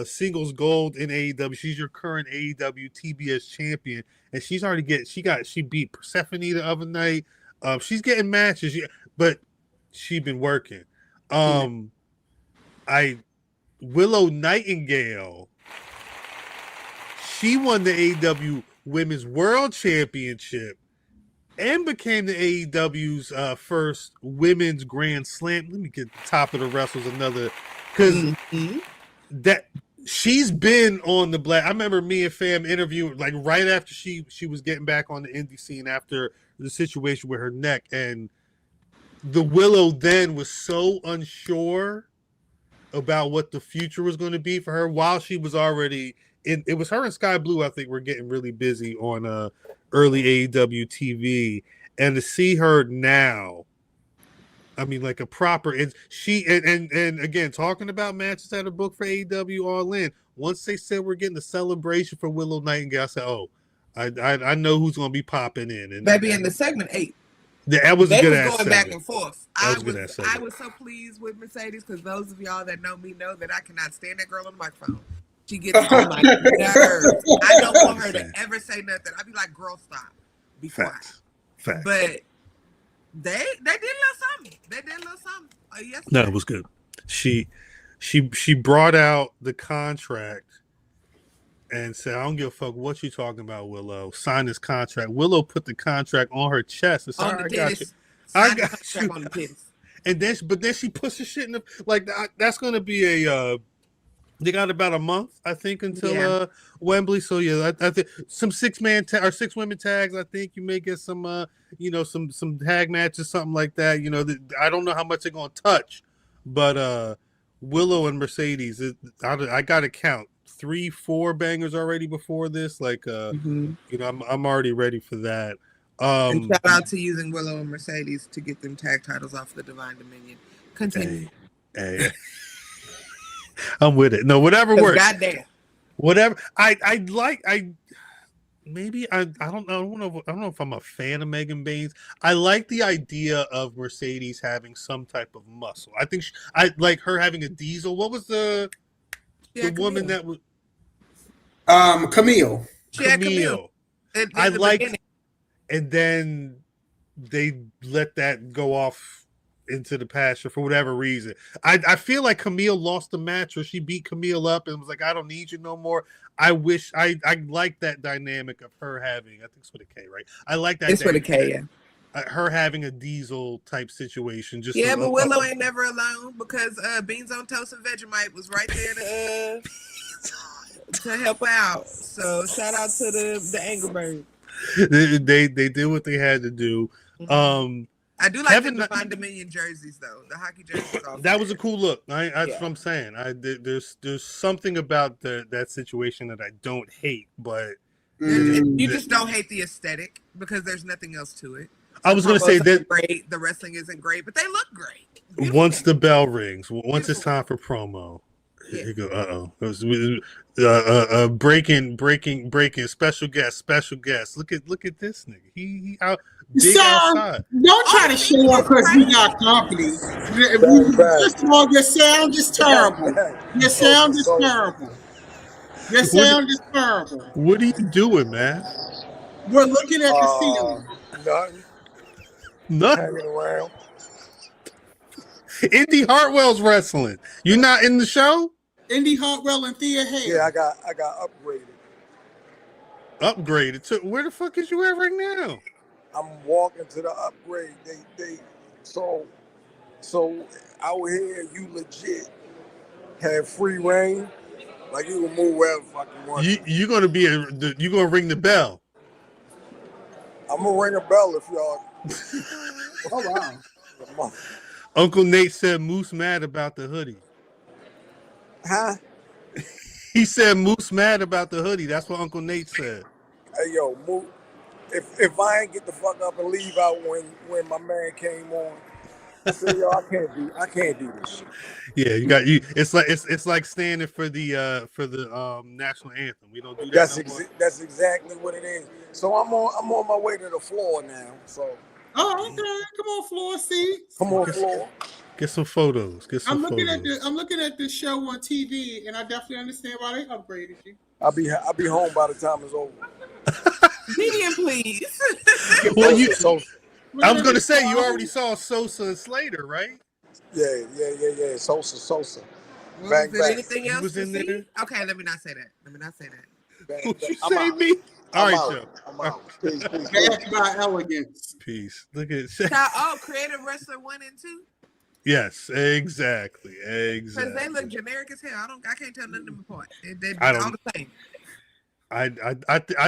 singles gold in AEW. She's your current AEW TBS champion, and she beat Persephone the other night. She's getting matches, but she's been working. Willow Nightingale, she won the AEW Women's World Championship and became the AEW's first Women's Grand Slam. Let me get the top of the wrestles another, because that she's been on the Black. I remember me and Fam interviewed like right after she was getting back on the indie scene after the situation with her neck, and the Willow then was so unsure about what the future was going to be for her while she was already in. It was her and Sky Blue, I think, were getting really busy on early AEW TV, and to see her now, I mean, like a proper, and again, talking about matches that are booked for AEW All In. Once they said we're getting a celebration for Willow Nightingale, I said, "Oh, I know who's going to be popping in." And baby, in the segment 8, that was a good ass going segment. back and forth. I was was so pleased with Mercedes, because those of y'all that know me know that I cannot stand that girl on the microphone. She gets on my nerves. I don't want her to ever say nothing. I'd be like, "Girl, stop." Facts. But they did a little something. Yes. No, it was good. She brought out the contract and said, "I don't give a fuck what you talking about, Willow. Sign this contract." Willow put the contract on her chest and said, "I got you. I got you." On the titties. And then she puts the shit in the like. That's going to be a. They got about a month, I think, until Wembley. So yeah, I think some 6-man or 6-women tags. I think you may get some, some tag matches, something like that. I don't know how much they're going to touch, but Willow and Mercedes, I got to count 3-4 bangers already before this. Like, I'm already ready for that. And shout out to using Willow and Mercedes to get them tag titles off the Divine Dominion. Continue. Hey. I'm with it. No, whatever works. Goddamn. Whatever. I don't know if I'm a fan of Megan Baines. I like the idea of Mercedes having some type of muscle. I think I like her having a diesel. What was the woman that was Camille. Camille. I like, and then they let that go off into the pasture for whatever reason. I feel like Camille lost the match, or she beat Camille up and was like, "I don't need you no more." I wish I like that dynamic of her having, I think it's with a K, right? I like that. It's with a K, yeah. Her having a diesel type situation. Just but Willow ain't never alone, because Beans on Toast and Vegemite was right there to help out. So shout out to the Angry Bird. They did what they had to do. I do like the Divine Dominion jerseys, though. The hockey jerseys. That was a cool look. That's what I'm saying. There's something about that situation that I don't hate, but you just don't hate the aesthetic, because there's nothing else to it. I was going to say that great. The wrestling isn't great, but they look great. Beautiful. Once the bell rings, once it's time for promo, here you go. Breaking special guest. Look at this nigga. He out big outside. Don't try to show up because we got company. First of all, your sound is terrible. Your sound is terrible. What are you doing, man? We're looking at the ceiling. Nothing. Hanging around. Indy Hartwell's wrestling. You not in the show? Indy Hartwell and Thea Hale. Yeah, I got upgraded. Upgraded to where the fuck is you at right now? I'm walking to the upgrade. They so out here you legit have free reign. Like you can move wherever the fuck you want. You gonna be you gonna ring the bell? I'm gonna ring a bell if y'all. Oh wow. Uncle Nate said Moose mad about the hoodie. Huh? He said Moose mad about the hoodie. That's what Uncle Nate said. Hey yo, Moose. If I ain't get the fuck up and leave out when my man came on, I said yo, I can't do this shit. Yeah, you. It's like standing for the national anthem. We don't do that. That's exactly what it is. So I'm on my way to the floor now. So. Oh, okay. Come on, floor seats. Come on, floor. Get some photos. I'm looking at this show on TV, and I definitely understand why they upgraded you. I'll be home by the time it's over. Medium, please. Well, I was gonna say you already saw Sosa and Slater, right? Yeah. Sosa. Was Bang, there bang. anything else was to in see? there? Okay, let me not say that. Bang, What bang. you I'm say, out. me? All I'm right, out. Joe. I'm out. Peace. Backed by elegance. Peace. Look at Creative Wrestler 1 and 2? yes, exactly. Because they look generic as hell. I can't tell none of them apart. They're all the same. I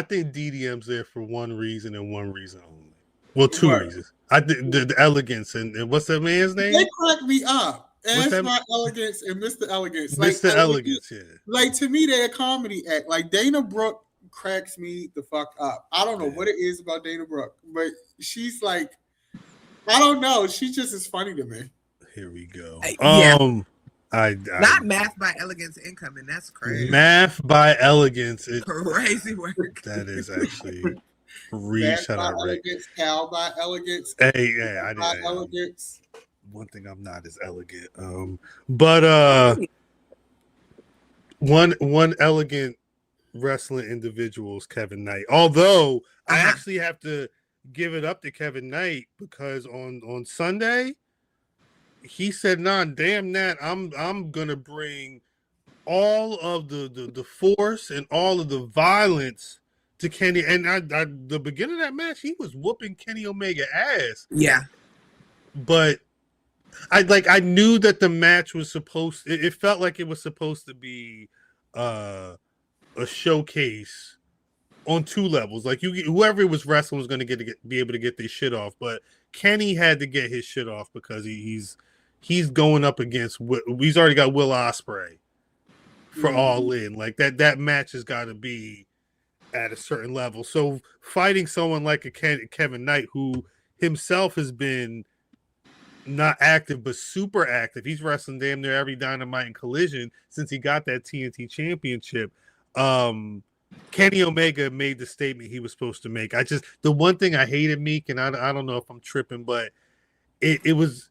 think DDM's there for one reason and one reason only. Well, two reasons. I think the elegance and what's that man's name? They crack me up. That's my elegance and Mr. Elegance. Mr. Elegance, yeah. Like to me, they're a comedy act. Like Dana Brooke cracks me the fuck up. I don't know what it is about Dana Brooke, but she's like, I don't know. She just is funny to me. Here we go. Not Math by Elegance Incoming. That's crazy. Math by Elegance. Crazy work. That is actually shout out Rick. Elegance, Cal by Elegance. Hey, I by didn't. Elegance. One thing I'm not as elegant. But one elegant wrestling individual is Kevin Knight. Although I actually have to give it up to Kevin Knight because on Sunday he said, "Nah, damn that, I'm gonna bring all of the force and all of the violence to Kenny." And the beginning of that match, he was whooping Kenny Omega ass. Yeah, but I knew that the match was it felt like it was supposed to be a showcase on two levels. Like whoever was wrestling was going to be able to get their shit off, but Kenny had to get his shit off because he's going up against he's already got Will Ospreay for All In. Like that match has got to be at a certain level. So fighting someone like a Kevin Knight, who himself has been not active but super active. He's wrestling damn near every Dynamite and Collision since he got that TNT championship. Kenny Omega made the statement he was supposed to make. The one thing I hated, Meek, and I don't know if I'm tripping, but it was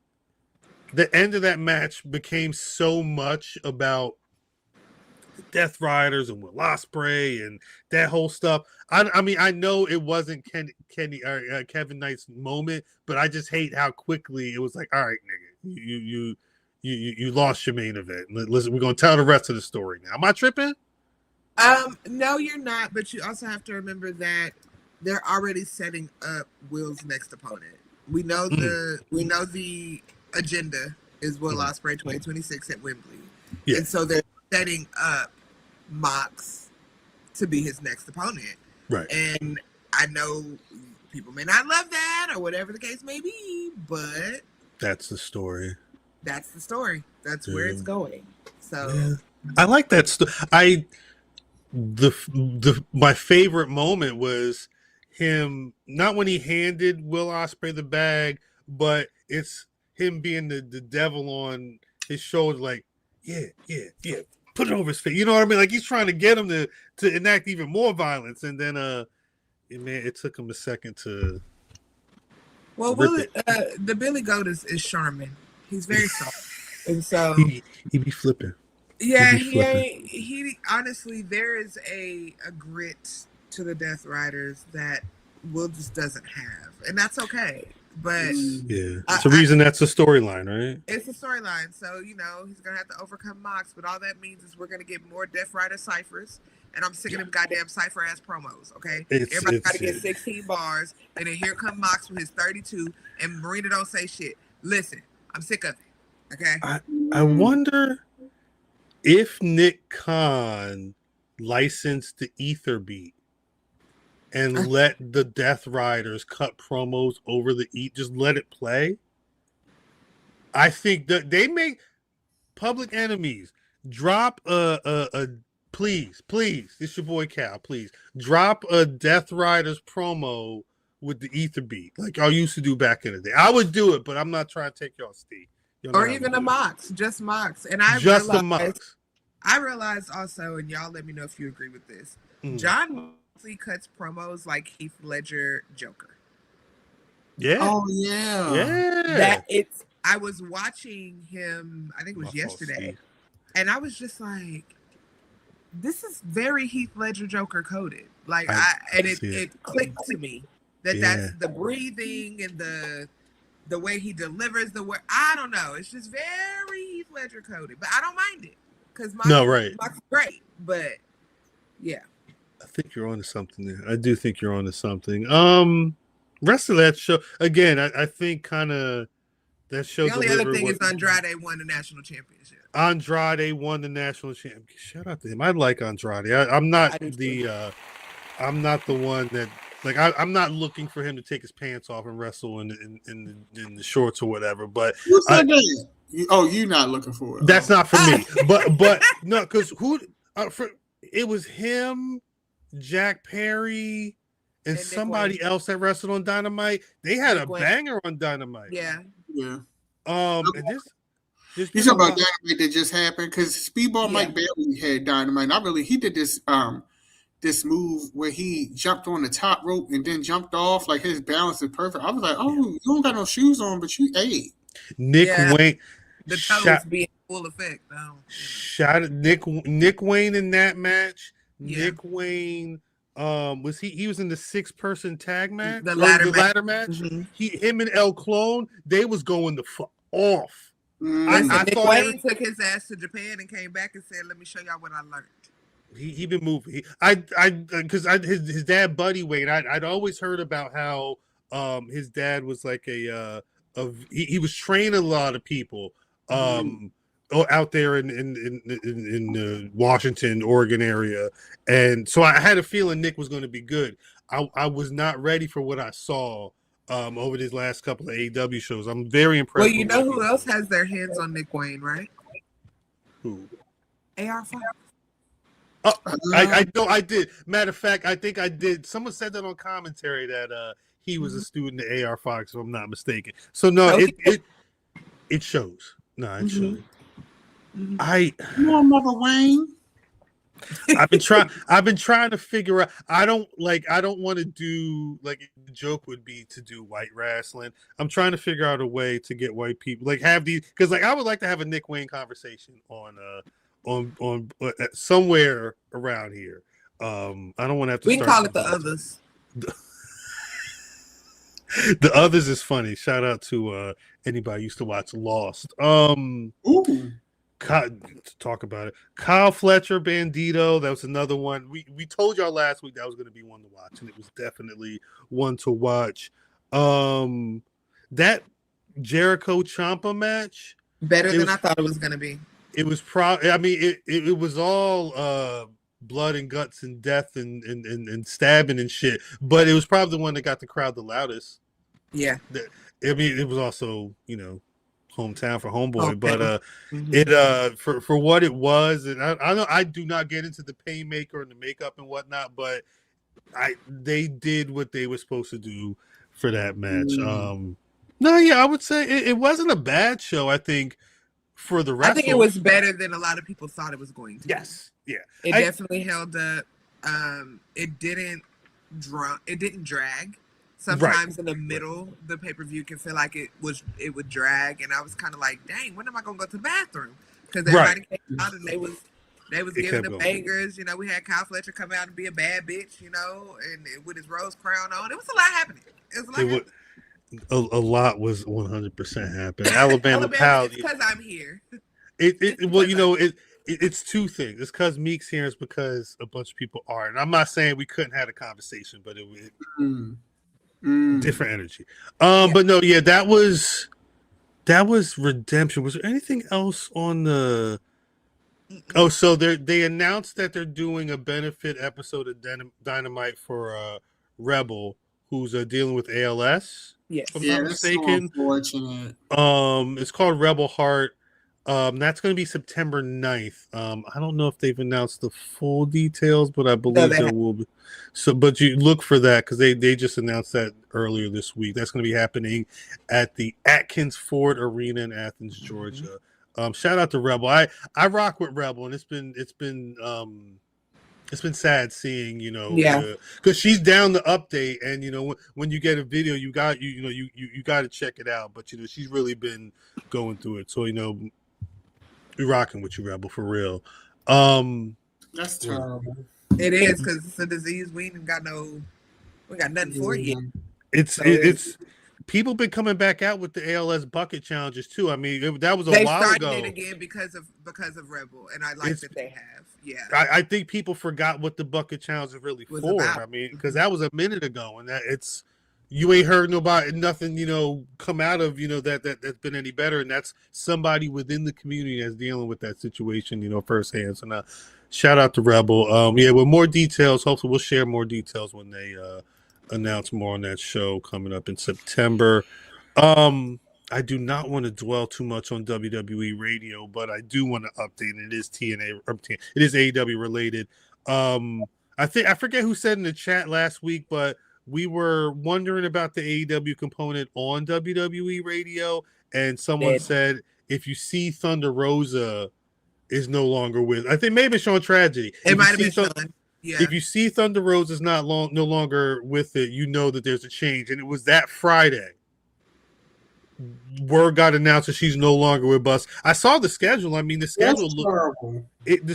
the end of that match became so much about the Death Riders and Will Ospreay and that whole stuff. I mean, I know it wasn't Kevin Knight's moment, but I just hate how quickly it was like, all right, nigga, you lost your main event. Listen, we're gonna tell the rest of the story now. Am I tripping? No, you're not. But you also have to remember that they're already setting up Will's next opponent. We know the agenda is Will Ospreay 2026 at Wembley, and so they're setting up Mox to be his next opponent. Right. And I know people may not love that or whatever the case may be, but that's the story. That's the story. That's where it's going. So I like that. My favorite moment was him, not when he handed Will Ospreay the bag, but it's him being the devil on his shoulder, like, yeah, put it over his face. You know what I mean? Like he's trying to get him to enact even more violence, and then it took him a second to. Well, the Billy Goat is charming. He's very soft, and so he be flipping. Yeah, We'll be he flipping. ain't. He honestly, there is a grit to the Death Riders that Will just doesn't have, and that's okay. But Yeah, it's a reason that's a storyline, right? it's a storyline, so he's gonna have to overcome Mox. But all that means is we're gonna get more Death Rider ciphers, and I'm sick of them goddamn cipher ass promos. Okay, everybody got to get 16 bars, and then here come Mox with his 32, and Marina don't say shit. Listen, I'm sick of it. Okay, I wonder if Nick Khan licensed the Ether beat and let the Death Riders cut promos over the just let it play. I think that they make Public Enemies drop a please, it's your boy Cal, please drop a Death Riders promo with the Ether beat like y'all used to do back in the day. I would do it, but I'm not trying to take y'all Steve. Or even a Mox, just Mox. And I realized also, and y'all let me know if you agree with this. John Moxley cuts promos like Heath Ledger Joker. Yeah. Oh yeah. I was watching him, I think it was yesterday, and I was just like, this is very Heath Ledger Joker coded. Like it clicked to me that's the breathing and the way he delivers the word. I don't know. It's just very Heath Ledger coded, but I don't mind it because Mox is great. But yeah, I think you're onto something there. I do think you're onto something. Rest of that show again. I think kind of that show. The only other thing is Andrade won the national championship. Andrade won the national championship. Shout out to him. I like Andrade. I'm not the one that. Like I'm not looking for him to take his pants off and wrestle in the shorts or whatever. But you said that. You're not looking for it. That's not for me. But no, because it was him, Jack Perry, and somebody else that wrestled on Dynamite. They had a banger on Dynamite. Yeah. And this you talking about Dynamite that just happened? Because Speedball Mike Bailey had Dynamite. He did this move where he jumped on the top rope and then jumped off. Like his balance is perfect. I was like, you don't got no shoes on, but you ate. Nick Wayne, the toes being full effect. Shout out Nick Wayne in that match. Yeah. Nick Wayne, was he was in the 6-person tag match? The ladder match. Mm-hmm. Him and El Clone, they was going the fuck off. Nick Wayne took his ass to Japan and came back and said, "Let me show y'all what I learned." He been moving. Because his dad Buddy Wayne. I'd always heard about how his dad was like he was training a lot of people out there in the Washington, Oregon area, and so I had a feeling Nick was going to be good. I was not ready for what I saw over these last couple of AEW shows. I'm very impressed. Well, you know who else has their hands on Nick Wayne, right? Who? AR5. I know I did. Matter of fact, I think I did. Someone said that on commentary that he was a student at AR Fox, if I'm not mistaken. So no, it shows. No, it shows. Mother Wayne. I've been trying to figure out. I don't want to do like the joke would be to do white wrestling. I'm trying to figure out a way to get white people have these, because I would like to have a Nick Wayne conversation on somewhere around here. I don't want to have to. We can call it the others. The others is funny. Shout out to anybody who used to watch Lost. Talk about it. Kyle Fletcher, Bandito. That was another one. We told y'all last week that was going to be one to watch, and it was definitely one to watch. That Jericho Ciampa match, better than I thought it was going to be. It was it was all blood and guts and death and stabbing and shit, but it was probably the one that got the crowd the loudest. Yeah. It was also, hometown for homeboy, but it for what it was, and I know I do not get into the painmaker and the makeup and whatnot, but they did what they were supposed to do for that match. I would say it wasn't a bad show. I think for the wrestlers, I think it was better than a lot of people thought it was going to. Yes, yeah, it definitely held up. It didn't drag. sometimes in the middle, the pay-per-view can feel like it would drag, and I was kind of like, dang, when am I gonna go to the bathroom? Because everybody came out and they was giving the bangers. You know, we had Kyle Fletcher come out and be a bad bitch, you know, and with his rose crown on. It was a lot happening. A lot was 100% happening. Alabama Pal. It's because I'm here. It's two things. It's because Meek's here. It's because a bunch of people are. And I'm not saying we couldn't have a conversation, but it different energy. But no, yeah, that was Redemption. Was there anything else on the? Oh, so they announced that they're doing a benefit episode of Dynamite for Rebel, who's dealing with ALS. Yes. If I'm not mistaken. So unfortunate. It's called Rebel Heart. That's going to be September 9th. I don't know if they've announced the full details, but I believe there will be. So, but you look for that because they just announced that earlier this week. That's going to be happening at the Atkins Ford Arena in Athens, Georgia. Shout out to Rebel. I rock with Rebel, and it's been sad seeing, because she's down the update, and when you get a video, you got to check it out. But she's really been going through it, so we rocking with you, Rebel, for real. That's terrible. It is, because it's a disease we got nothing for you. It's people been coming back out with the ALS bucket challenges too. I mean, that was a while ago. They started it again because of Rebel, and I like that they have. Yeah, I think people forgot what the bucket challenge is really for. About. I mean, because that was a minute ago, and you ain't heard nothing, come out of that's been any better, and that's somebody within the community that's dealing with that situation, firsthand. So now, shout out to Rebel. With more details, hopefully we'll share more details when they announce more on that show coming up in September. I do not want to dwell too much on WWE radio, but I do want to update. It is it is AEW related. I forget who said in the chat last week, but we were wondering about the AEW component on WWE radio, and someone said if you see Thunder Rosa is no longer with, I think maybe it's Sean Tragedy. It might have been Sean. Yeah. If you see Thunder Rosa is no longer with it, you know that there's a change, and it was that Friday. Word got announced that she's no longer with us. I saw the schedule. I mean, the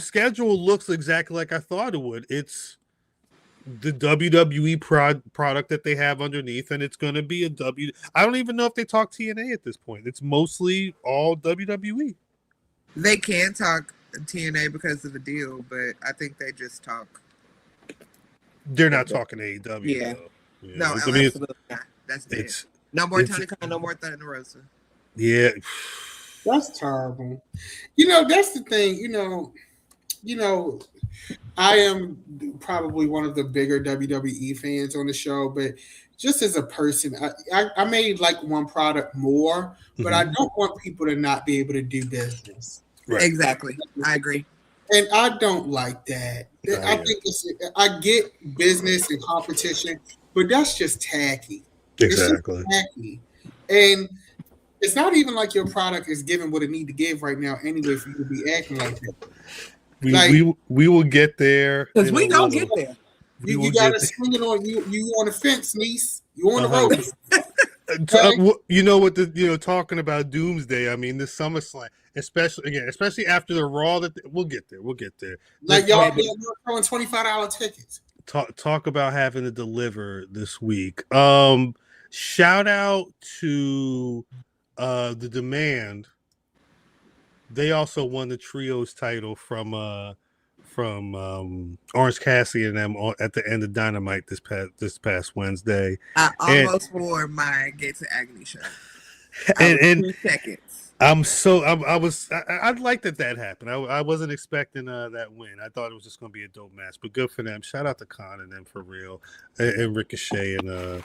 schedule looks exactly like I thought it would. It's the WWE product that they have underneath, and it's going to be I don't even know if they talk TNA at this point. It's mostly all WWE. They can talk TNA because of the deal, but I think they just talk. They're not talking AEW. Yeah. No, absolutely not. That's dead. No more Tony Khan, no more Thunder Rosa. Yeah. That's terrible. That's the thing. I am probably one of the bigger WWE fans on the show, but just as a person, I may like one product more, but I don't want people to not be able to do business. Right. Exactly. I agree. And I don't like that. I think I get business and competition, but that's just tacky. Exactly. It's just tacky. And it's not even like your product is giving what it need to give right now anyway for you to be acting like that. We will get there. Because we don't get there. You gotta swing it on you on the fence, niece. You on the road. You know what talking about Doomsday. I mean, this SummerSlam, especially after the Raw. We'll get there. Like y'all throwing $25 tickets. Talk about having to deliver this week. Shout out to the Demand. They also won the trios title from Orange Cassidy and them at the end of Dynamite this past Wednesday. I almost wore my Gates of Agony shirt. And 2 seconds. I'd like that happened. I wasn't expecting that win. I thought it was just going to be a dope match, but good for them. Shout out to Khan and them for real, and Ricochet and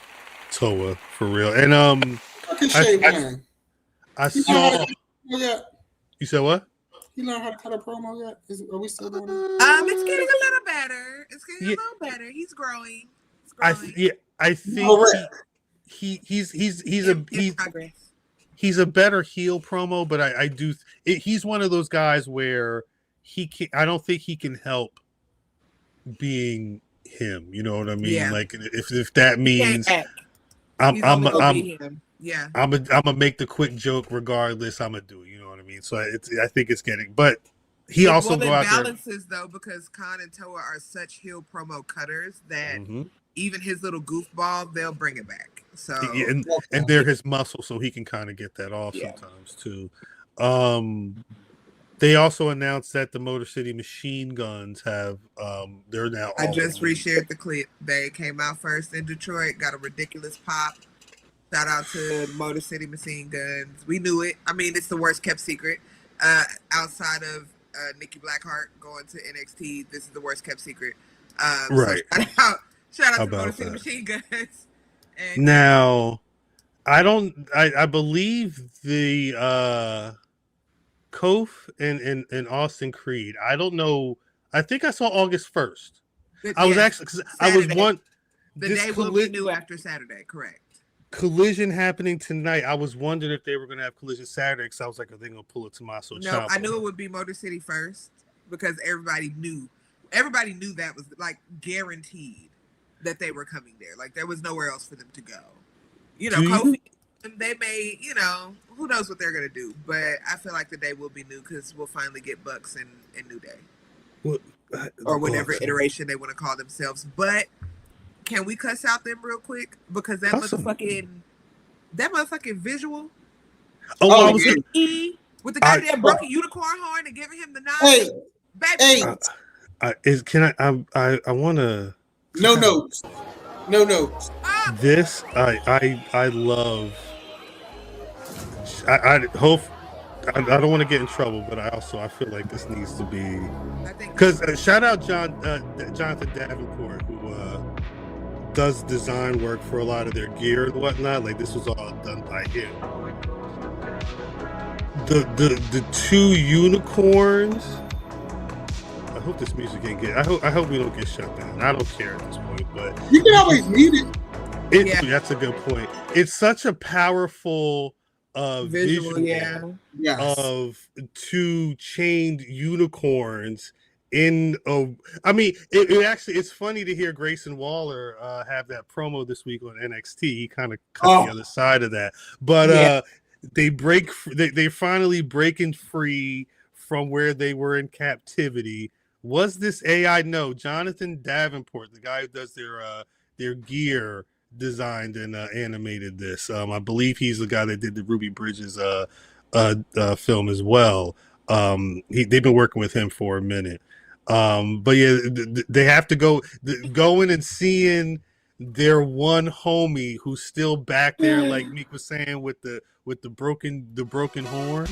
Toa for real. And I saw. You said what? You know how to cut a promo yet? Are we still doing it? It's getting a little better. It's getting a little better. He's growing. I think he's a better heel promo, but he's one of those guys where I don't think he can help being him. You know what I mean? Yeah. Like if that means He's only gonna be him. Yeah. I'm gonna make the quick joke regardless. I'm gonna do it. You know what I mean? So I think it's getting, but he also go out there. Balances though, because Khan and Toa are such heel promo cutters that even his little goofball, they'll bring it back. So and they're his muscle, so he can kind of get that off sometimes too. They also announced that the Motor City Machine Guns have they're now. I just reshared the clip. They came out first in Detroit, got a ridiculous pop. Shout out to Motor City Machine Guns. We knew it. I mean, it's the worst kept secret. Outside of Nikki Blackheart going to NXT, this is the worst kept secret. Right. So shout out to Motor City Machine Guns. And, now, I believe the Kof and Austin Creed. I don't know. I think I saw August 1st. I was actually because I was one. The day will be new after Saturday. Correct. Collision happening tonight. I was wondering if they were going to have Collision Saturday because I was like, are they going to pull a Tommaso Ciampa? No, I knew it would be Motor City first because everybody knew that was like guaranteed that they were coming there. Like there was nowhere else for them to go. You know, Kofi, they may, you know, who knows what they're going to do. But I feel like the day will be new because we'll finally get Bucks and New Day. Or whatever iteration they want to call themselves. But can we cuss out them real quick? Because that motherfucking visual. Oh, I was with the goddamn broken unicorn horn and giving him the nod. Hey, I want to. No notes. This I love. I hope. I don't want to get in trouble, but I feel like this needs to be because shout out Jonathan Davenport who does design work for a lot of their gear and whatnot. Like this was all done by him. The two unicorns. I hope this music ain't get. I hope we don't get shut down. I don't care at this point, but you can always mute it. That's a good point. It's such a powerful visual of two chained unicorns in I mean it actually it's funny to hear Grayson Waller have that promo this week on NXT. He kind of cut the other side of that, but they finally breaking free from where they were in captivity. Was this AI? No, Jonathan Davenport, the guy who does their gear, designed and animated this. I believe he's the guy that did the Ruby Bridges film as well. They've been working with him for a minute. But yeah, they have to go in and seeing their one homie who's still back there, like Meek was saying, with the broken horn.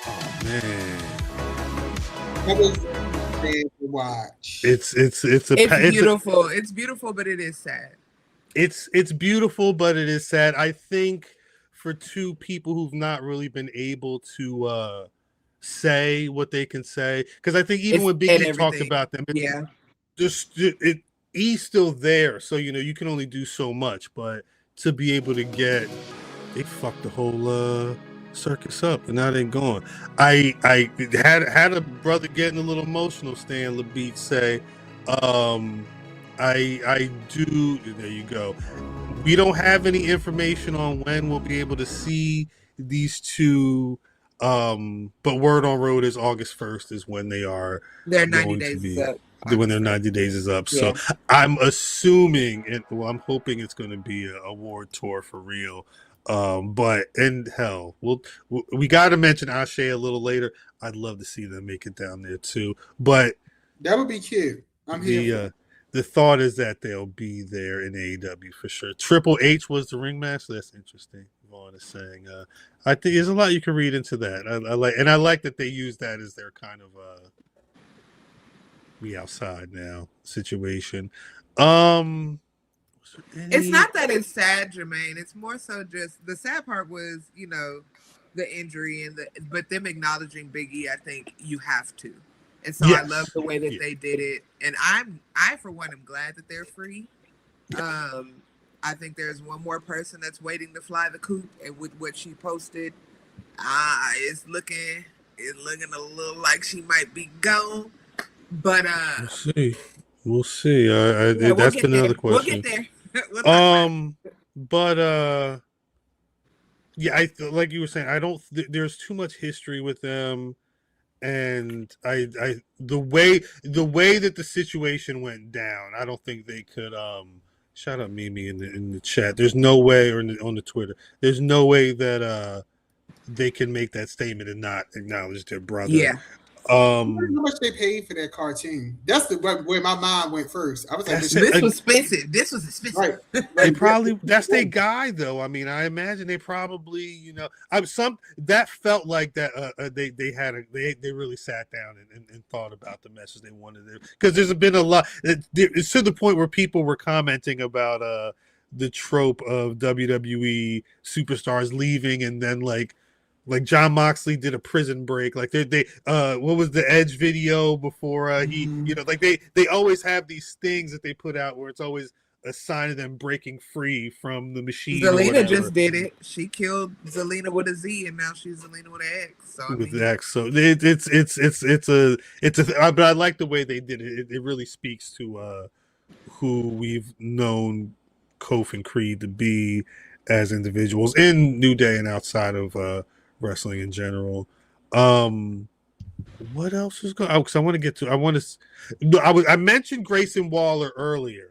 Oh man, that was bad to watch. It's beautiful. It's beautiful, but it is sad. It's beautiful, but it is sad. I think for two people who've not really been able to say what they can say, because I think even when Big E talked about them, he's still there, so you know you can only do so much. But to be able to they fucked the whole circus up, and now they're gone. I had a brother getting a little emotional. Stan LaBeach say, I do. There you go. We don't have any information on when we'll be able to see these two. But word on road is August 1st is when they are. Their 90 days is up. When their 90 days is up. Yeah. So I'm assuming, I'm hoping it's going to be a award tour for real. But in hell, we got to mention ASÉ a little later. I'd love to see them make it down there too. But that would be cute. I'm here. The thought is that they'll be there in AEW for sure. Triple H was the ringmaster. That's interesting. Vaughn is saying. I think there's a lot you can read into that. I like that they use that as their kind of we outside now situation. It's not that it's sad, Jermaine. It's more so just the sad part was, you know, the injury but them acknowledging Big E. I think you have to. And so I love the way that they did it. And I for one am glad that they're free. I think there's one more person that's waiting to fly the coop, and with what she posted, it's looking a little like she might be gone. But we'll see. That's been another question. We'll get there. But yeah, like you were saying, I don't. There's too much history with them, and the way that the situation went down, I don't think they could. Shout out Mimi in the chat. There's no way, or on the Twitter, there's no way that they can make that statement and not acknowledge their brother. Yeah. How much they paid for that cartoon? That's where my mind went first. I was like, this was expensive. This was expensive. Right. They probably that's their guy though. I mean, I imagine they probably that felt like that they really sat down and thought about the message they wanted to, because there's been a lot. It's to the point where people were commenting about the trope of WWE superstars leaving and then like John Moxley did a prison break. Like they what was the Edge video before he, like they always have these things that they put out where it's always a sign of them breaking free from the machine. Zelina just did it. She killed Zelina with a Z, and now she's Zelina with an X. So with the X, so it's a. But I like the way they did it. It really speaks to who we've known Kofi and Creed to be as individuals in New Day and outside of wrestling in general. What else is going? Because I want to get to. I mentioned Grayson Waller earlier.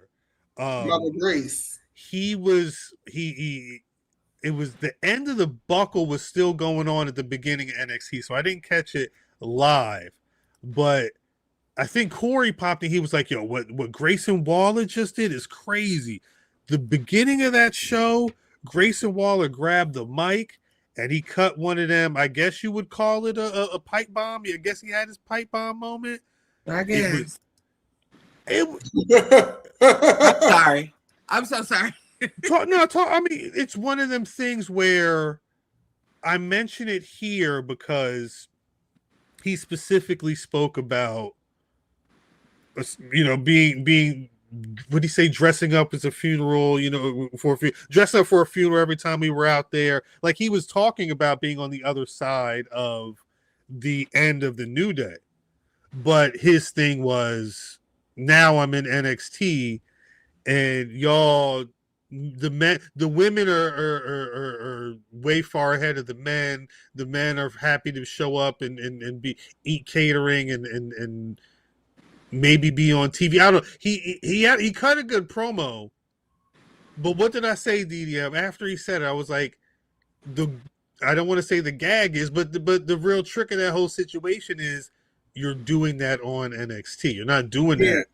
Mother Grace. He was. It was the end of the buckle was still going on at the beginning of NXT, so I didn't catch it live. But I think Corey popped in. He was like, "Yo, what Grayson Waller just did is crazy." The beginning of that show, Grayson Waller grabbed the mic and he cut one of them. I guess you would call it a pipe bomb. I guess he had his pipe bomb moment. I guess. I'm so sorry. I mean, it's one of them things where I mention it here because he specifically spoke about, being. What did he say? Dressing up as a funeral, dressing up for a funeral every time we were out there. Like he was talking about being on the other side of the end of the New Day. But his thing was, now I'm in NXT and y'all, the women are way far ahead of the men. The men are happy to show up and eat catering and maybe be on TV. I don't know. He cut a good promo, but what did I say, DDM? After he said it, I was like, I don't want to say the gag is, but the real trick of that whole situation is you're doing that on NXT. You're not doing that.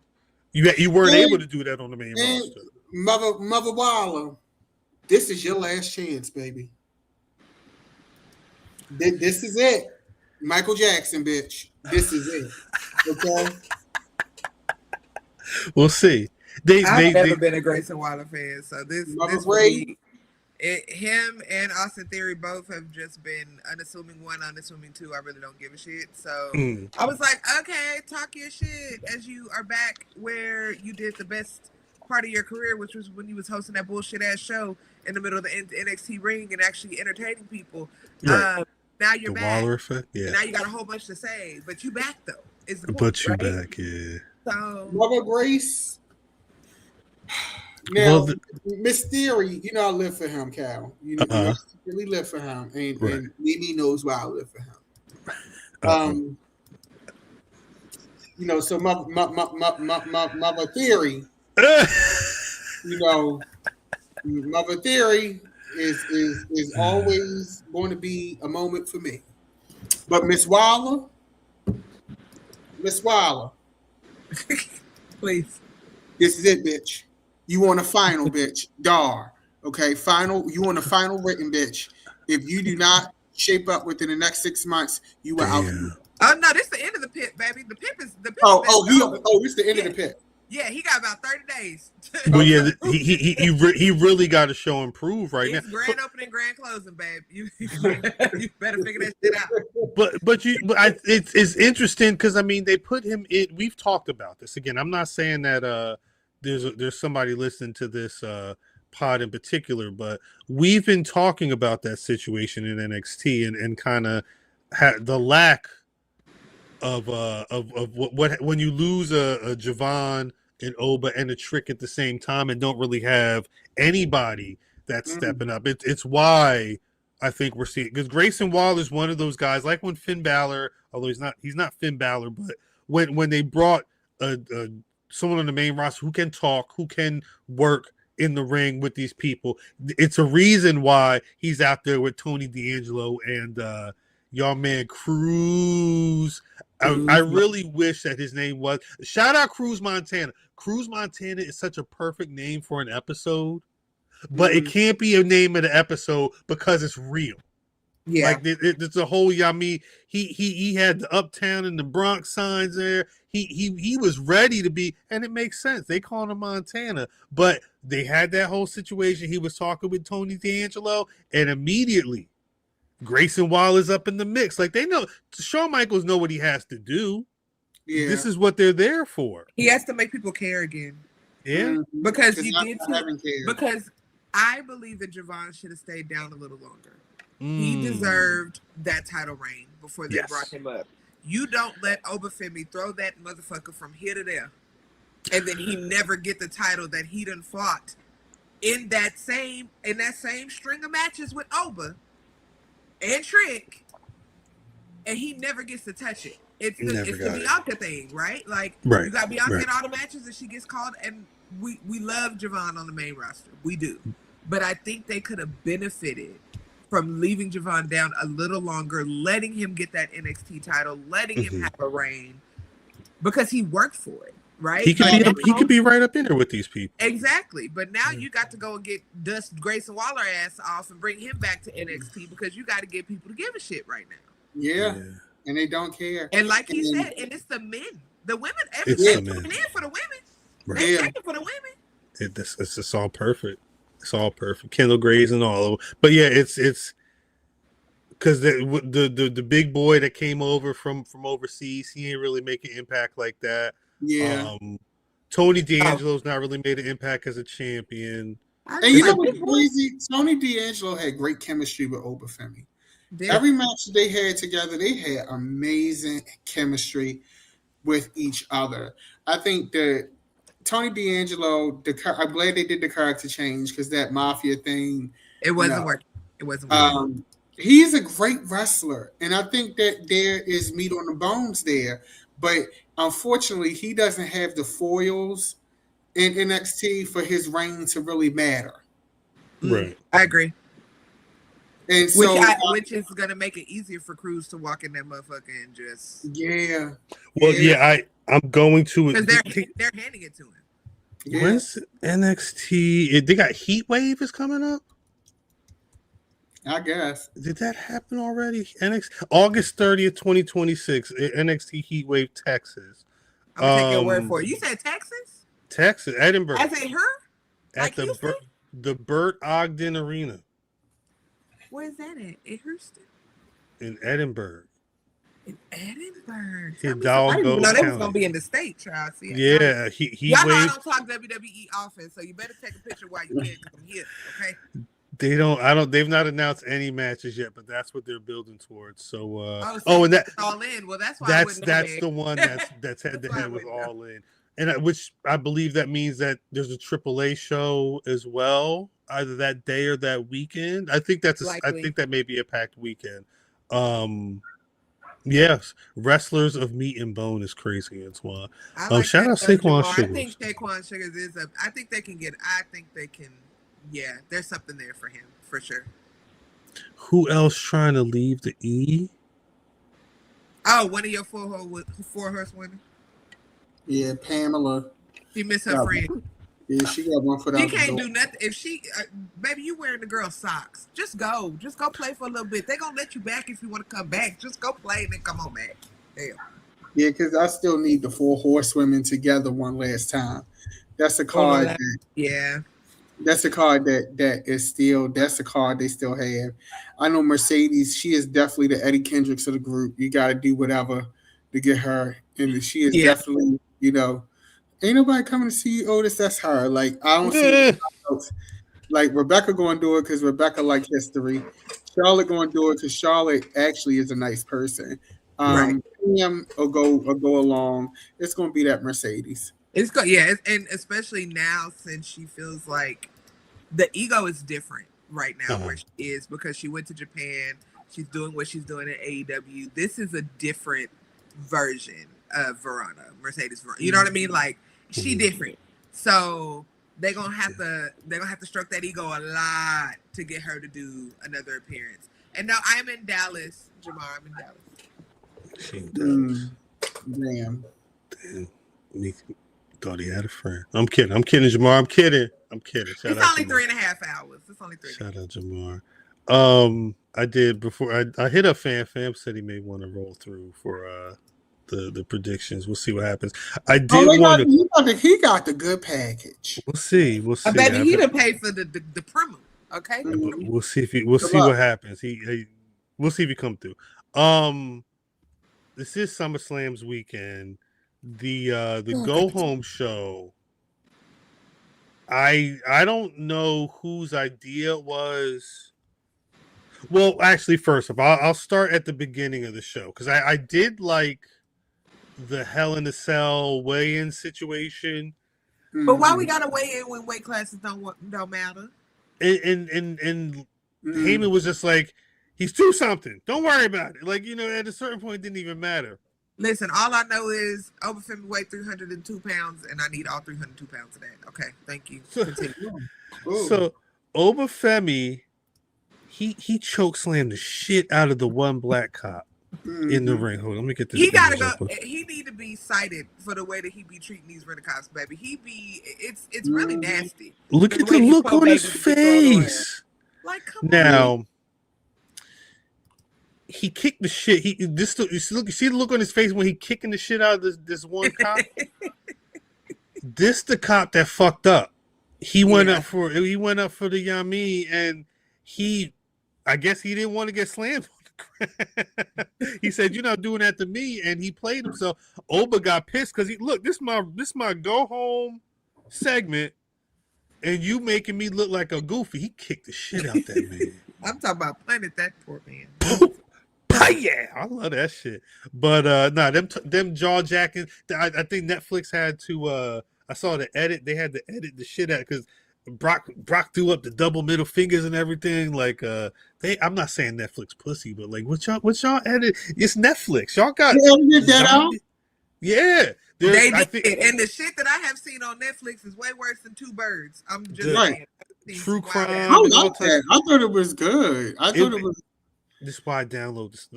You weren't able to do that on the main roster. Mother Waller, this is your last chance, baby. This is it. Michael Jackson, bitch. This is it. Okay. We'll see. I've never been a Grayson Waller fan, so this him and Austin Theory both have just been unassuming one, unassuming two. I really don't give a shit. So I was like, okay, talk your shit as you are back where you did the best part of your career, which was when you was hosting that bullshit ass show in the middle of the NXT ring and actually entertaining people. Right. Now you're back. Waller effect, yeah. And now you got a whole bunch to say, but you back though. Is the point, but you right? back, yeah. So Mother Grace. Now, Miss Theory, I live for him, Cal. I really live for him, and Mimi knows why I live for him. So Mother Theory, Mother Theory is always going to be a moment for me. But Miss Waller, please. This is it, bitch. You want a final, bitch. Dar. Okay, final. You want a final written, bitch. If you do not shape up within the next 6 months, you are out. Oh no, this is the end of the pit, baby. The pit is the pit. It's the end of the pit. Yeah, he got about 30 days. Well, yeah, he really got to show and prove right now. Grand opening, grand closing, babe. You better figure that shit out. But it's interesting because I mean they put him in. We've talked about this again. I'm not saying that there's somebody listening to this pod in particular, but we've been talking about that situation in NXT and kind of the lack of what when you lose a Javon and Oba and a Trick at the same time and don't really have anybody that's stepping up. It's why I think we're seeing, because Grayson Waller is one of those guys, like when Finn Balor, although he's not Finn Balor, but when they brought someone on the main roster who can talk, who can work in the ring with these people, it's a reason why he's out there with Tony D'Angelo and y'all man Cruz. I really wish that his name was, shout out Cruz Montana. Cruz Montana is such a perfect name for an episode, but it can't be a name of the episode because it's real. Yeah, like it's a whole Yami. He had the Uptown and the Bronx signs there. He was ready to be, and it makes sense. They call him Montana, but they had that whole situation. He was talking with Tony D'Angelo, and immediately Grayson Waller's up in the mix. Like, they know, Shawn Michaels know what he has to do. Yeah, this is what they're there for. He has to make people care again. Yeah, because you did too. Because I believe that Javon should have stayed down a little longer. He deserved that title reign before they brought him up. You don't let Obafemi throw that motherfucker from here to there, and then he never get the title that he done fought in that same string of matches with Oba and Trick, and he never gets to touch it. It's the Bianca thing, right? Like, you got Bianca in all the matches, and she gets called, and we love Javon on the main roster. We do. But I think they could have benefited from leaving Javon down a little longer, letting him get that NXT title, letting him have a reign, because he worked for it, right? He could be right up in there with these people. Exactly. But now you got to go and get Dust Grayson Waller ass off and bring him back to NXT, because you got to get people to give a shit right now. Yeah. And they don't care. And like he said, and it's the men. The women, everything's coming in for the women. Right. They take it for the women. It's just all perfect. It's all perfect. Kendall Grays and all of them. But yeah, it's because the big boy that came over from overseas, he ain't really make an impact like that. Yeah. Tony D'Angelo's not really made an impact as a champion. And you know what's crazy? Tony D'Angelo had great chemistry with Obafemi. Every match they had together, they had amazing chemistry with each other. I think that Tony D'Angelo, I'm glad they did the character change, because that mafia thing, it wasn't working. It wasn't working. He's a great wrestler, and I think that there is meat on the bones there. But unfortunately, he doesn't have the foils in NXT for his reign to really matter. Right. I agree. And so, which is going to make it easier for Cruz to walk in that motherfucker and just... Yeah. Well, I'm going to... Because they're handing it to him. Yeah. When's NXT? They got Heat Wave is coming up? I guess. Did that happen already? August 30th, 2026, NXT Heat Wave, Texas. I'm going to take your word for it. You said Texas? Texas, Edinburgh. As in her? At the Burt Ogden Arena. Where is that at? In Houston? In Edinburgh. In Edinburgh. I didn't know they was gonna be in the state, child. See, yeah, y'all know I don't talk WWE often, so you better take a picture while you can come here, okay? They've not announced any matches yet, but that's what they're building towards. So and that All In. Well, that's why that's the one that's head to head with All In. And which I believe that means that there's a AAA show as well, either that day or that weekend. I think that may be a packed weekend. Yes, Wrestlers of Meat and Bone is crazy. It's one. Shout out Saquon Sugars. I think Saquon Sugars is up. I think they can. Yeah, there's something there for him for sure. Who else trying to leave the E? Oh, one of your four horsewomen. Yeah, Pamela. She missed her friend. Yeah, she got one foot out. She can't do nothing. If she, baby, you wearing the girl's socks. Just go play for a little bit. They're gonna let you back if you want to come back. Just go play and then come on back. Damn. Yeah, because I still need the four horsewomen together one last time. That's a card. That's a card that is still. That's a card they still have. I know Mercedes. She is definitely the Eddie Kendricks of the group. You got to do whatever to get her, and she is definitely. Ain't nobody coming to see you, Otis. That's her. Like, I don't see else. Like, Rebecca going to do it because Rebecca like history. Charlotte going to do it because Charlotte actually is a nice person. Pam will go along. It's going to be that Mercedes. And especially now since she feels like the ego is different right now Uh-huh. where she is because she went to Japan. She's doing what she's doing at AEW. This is a different version of Mercedes Verona. You know what I mean? Like she different. So they're gonna have to stroke that ego a lot to get her to do another appearance. And now I'm in Dallas, Jamar. I'm in Dallas. She does. Damn. He thought he had a friend. I'm kidding, Jamar. I'm kidding. Shout It's out only Jamar. 3.5 hours. It's only 3. Shout out Jamar. I did before I hit up Fam said he may want to roll through for the predictions. We'll see what happens. I did want to. He got the good package. We'll see. Baby, he done paid for the promo. Okay. We'll see if we'll see what happens. We'll see if he come through. This is SummerSlam's weekend. The go home show. I don't know whose idea it was. Well, actually, first of all, I'll start at the beginning of the show because I did like the Hell in a Cell weigh-in situation. But why we gotta weigh in when weight classes don't matter? And Heyman was just like, he's 2 something. Don't worry about it. Like, at a certain point, it didn't even matter. Listen, all I know is Obafemi weighed 302 pounds, and I need all 302 pounds of that. Okay, thank you. So Obafemi, he choke slammed the shit out of the one black cop in the ring. Hold on, let me get this. He gotta go. He need to be cited for the way that he be treating these rent a cops, baby. It's really nasty. Look at the look on his face. Like, come on. He kicked the shit. You see the look on his face when he kicking the shit out of this one cop. This the cop that fucked up. He went up for the Yami, and I guess he didn't want to get slammed on the ground. He said, "You're not doing that to me," and he played himself. Oba got pissed because this my go home segment, and you making me look like a goofy. He kicked the shit out that man. I'm talking about punted that poor man. Yeah, I love that shit. But them jaw jacking. I think Netflix had to. I saw the edit. They had to edit the shit out because Brock threw up the double middle fingers and everything. Like I'm not saying Netflix pussy, but like what y'all edit? It's Netflix. Y'all got that out. Yeah, they did. And the shit that I have seen on Netflix is way worse than Two Birds. I'm just saying. True crime. I like that. I thought it was good. It was. This is why I download this.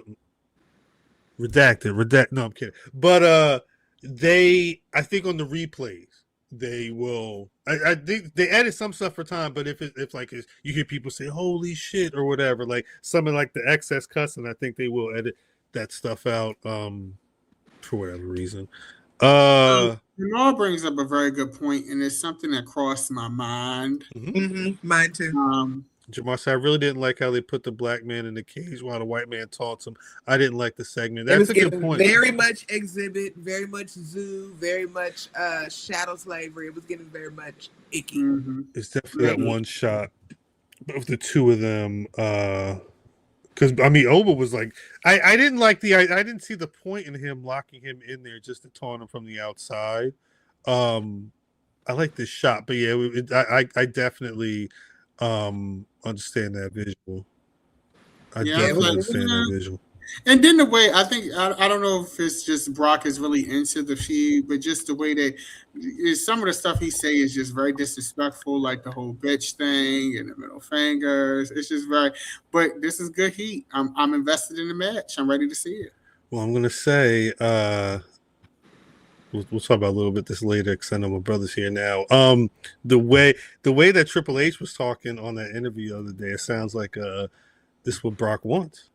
Redact. No, I'm kidding. But I think on the replays they will. I think they edit some stuff for time, but if you hear people say "holy shit" or whatever, like something like the excess cussing, I think they will edit that stuff out for whatever reason. Jamal brings up a very good point, and it's something that crossed my mind. Mine too. Jamar said, I really didn't like how they put the black man in the cage while the white man taunts him. I didn't like the segment. That's a good point. Very much exhibit, very much zoo, very much shadow slavery. It was getting very much icky. It's definitely that one shot of the two of them. Because Oba was like, I didn't like I didn't see the point in him locking him in there just to taunt him from the outside. I like this shot, but yeah, I definitely understand that visual. I definitely understand that visual. And then the way I think I don't know if it's just Brock is really into the feud, but just the way that some of the stuff he say is just very disrespectful, like the whole bitch thing and the middle fingers. It's just very. But this is good heat. I'm invested in the match. I'm ready to see it. Well, I'm gonna say we'll talk about a little bit this later because I know my brother's here now. The way that Triple H was talking on that interview the other day, it sounds like this is what Brock wants.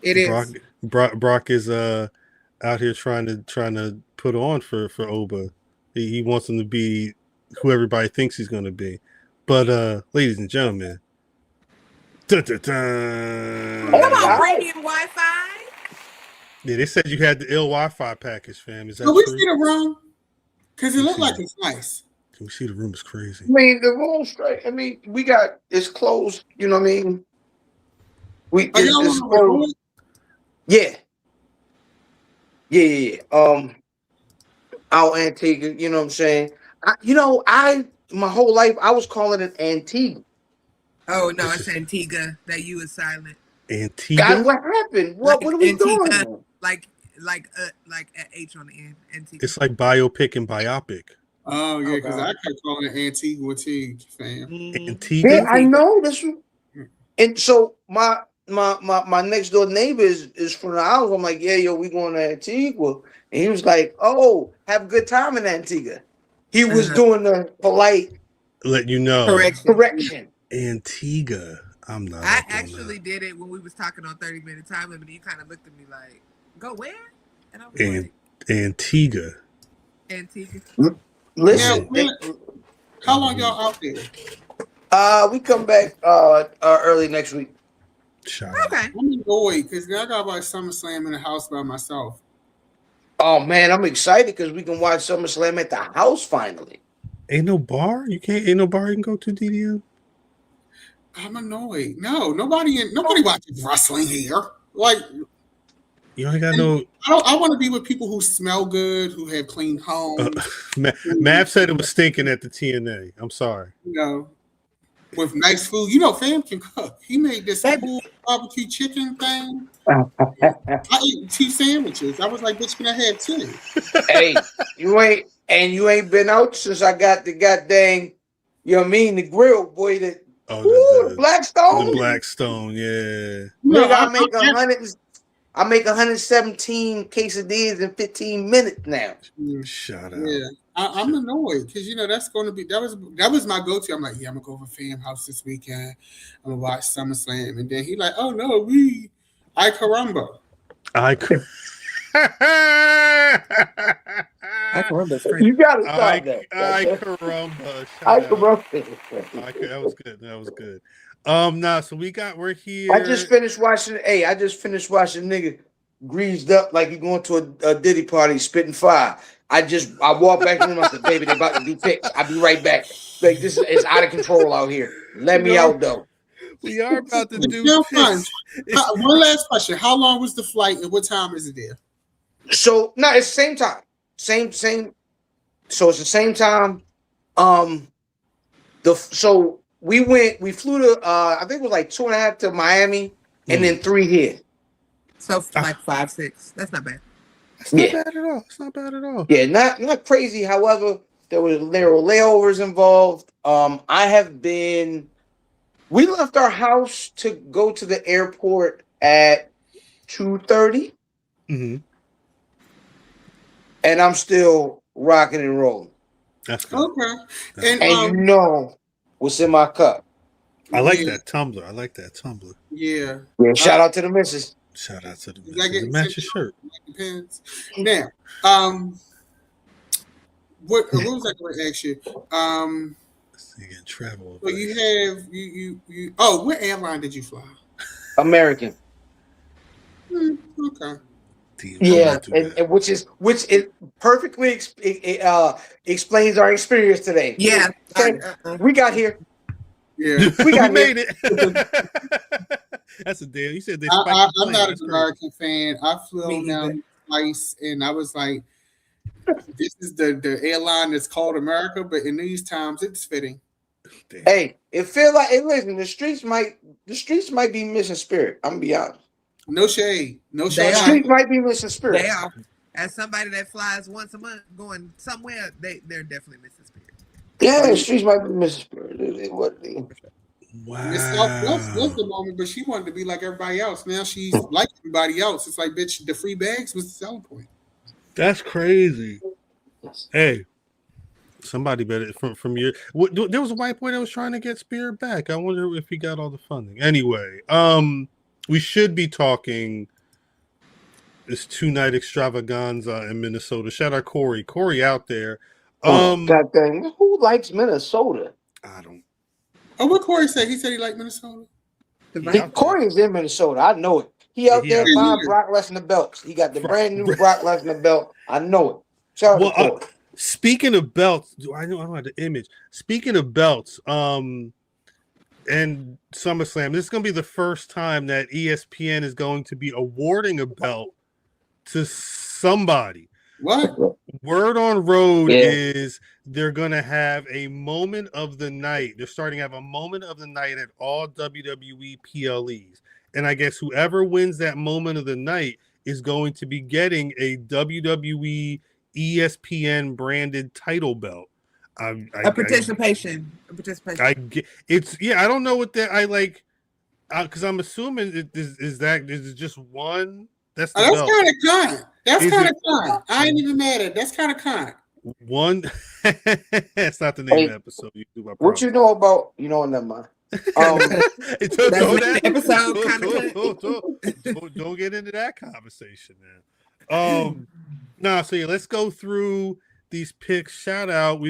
It is. Brock is out here trying to put on for Oba. He wants him to be who everybody thinks he's going to be. But ladies and gentlemen, come on, premium Wi-Fi. Yeah, they said you had the ill Wi-Fi package, fam. Is that true? We see the room because it looked like it's nice. Can we see the room is crazy? I mean, the room's straight. I mean, it's closed. You know what I mean? It's closed. Yeah. Out Antigua, you know what I'm saying? my whole life I was calling it Antigua. Oh no, it's Antigua. That U is silent. Antigua. God, what happened? What are we Antigua, doing? Like an H on the end. Antigua. It's like biopic and biopic. Oh yeah, because I kept calling it Antigua Tig, fam. Antigua. Yeah, I know this. And so my next door neighbor is from the house. I'm like, yeah, yo, we going to Antigua, and he was like, oh, have a good time in Antigua. He was doing the polite let you know correction. Antigua. I'm not. I actually did it when we was talking on 30-minute time limit. And you kind of looked at me like, "Go where?" And I was like, Antigua. Antigua. Listen, how long y'all out there? We come back early next week. Okay. I'm annoyed because now I got about SummerSlam in the house by myself. Oh man, I'm excited because we can watch SummerSlam at the house finally. Ain't no bar. Ain't no bar you can go to, DDM. I'm annoyed. No, nobody watches wrestling here. Like, you ain't got no. I want to be with people who smell good, who have clean homes. Mav said it was stinking at the TNA. I'm sorry. You know, with nice food. You know, fam can cook. He made this cool barbecue chicken thing. I ate 2 sandwiches. I was like, bitch, can I have 2? Hey, you ain't been out since I got the goddamn, you know what I mean, the grill, boy. The Blackstone. The Blackstone, yeah. Nigga, I make 117 quesadillas in 15 minutes now. Shut up. Yeah, I'm annoyed because that's going to be that was my go-to. I'm like, yeah, I'm gonna go over Fam House this weekend. I'm gonna watch SummerSlam, and then he like, oh no, I caramba. You gotta stop that. Caramba. That was good. So we're here. I just finished watching nigga greased up like he going to a Diddy party spitting fire. I walked back to him. I said, baby, they about to do picks. I'll be right back. Like, this is out of control out here. Let me out though. We are about to do picks. One last question. How long was the flight and what time is it there? So no, it's the same time. Same. So it's the same time. We flew to I think it was like 2.5 to Miami and then 3 here. So like 5, 6. That's not bad. It's not bad at all. It's not bad at all. Yeah, not crazy. However, there were layovers involved. We left our house to go to the airport at 2:30. Mm-hmm. And I'm still rocking and rolling. That's good. Okay. And what's in my cup. I like that tumbler. Yeah. Shout out to the missus. Shout out to the missus. Match your shirt. Depends. Now, what was I going to ask you? Again, travel. So you have you. Oh, what airline did you fly? American. Okay. Yeah, and which perfectly explains our experience today. Yeah, we got here. Yeah, we made it. That's a deal. You said I'm not an American fan. I flew down twice, and I was like, "This is the airline that's called America," but in these times, it's fitting. Damn. Hey, it feel like listen. The streets might be missing spirit. I'm gonna be honest. No shade. The streets might be missing spirit. They are. As somebody that flies once a month going somewhere, they're definitely missing spirit. Yeah, the streets might be missing spirit. Wow. Miss Southwest was the moment, but she wanted to be like everybody else. Now she's like everybody else. It's like, bitch, the free bags was the selling point. That's crazy. Hey, somebody better from your. There was a white boy that was trying to get Spirit back. I wonder if he got all the funding. Anyway, we should be talking this 2-night extravaganza in Minnesota. Shout out Corey out there. God dang, who likes Minnesota? I don't. Oh, what Corey said? He said he liked Minnesota. Corey is in Minnesota. I know it. He out there buying Brock Lesnar belts. He got the brand new Brock Lesnar belt. I know it. Shout out to Corey. Speaking of belts, I don't have the image. Speaking of belts, and SummerSlam, this is going to be the first time that ESPN is going to be awarding a belt to somebody. What? Word on road Yeah. is they're gonna have a moment of the night. They're starting to have a moment of the night at all WWE PLEs, and I guess whoever wins that moment of the night is going to be getting a WWE ESPN branded title belt. A participation. I get it's yeah. I don't know what that I like because I'm assuming it is it just one. That's the That's belt. kind of kind. That's Is kind it- of kind. I ain't even mad at it. That's kind of kind. One. That's not the name of the episode. You do my What you know about? You know, never mind. That's the episode. Don't get into that conversation, man. So yeah, let's go through these picks. Shout out.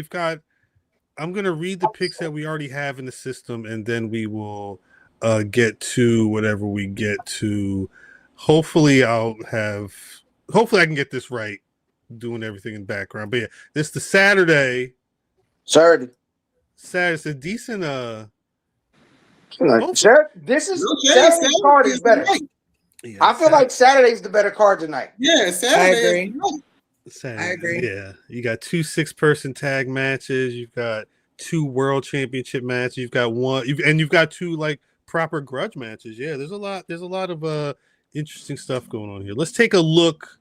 I'm gonna read the picks that we already have in the system, and then we will get to whatever we get to. Hopefully I can get this right, doing everything in the background. But yeah, this is the Saturday. Saturday. It's a decent This is Saturday's card is better. yeah, I feel like Saturday's the better card tonight. Yeah, Saturday. Saturday. I agree. Yeah, you got 2 6-person tag matches. You've got 2 world championship matches. You've got you've got 2 like proper grudge matches. Yeah, there's a lot of interesting stuff going on here. Let's take a look.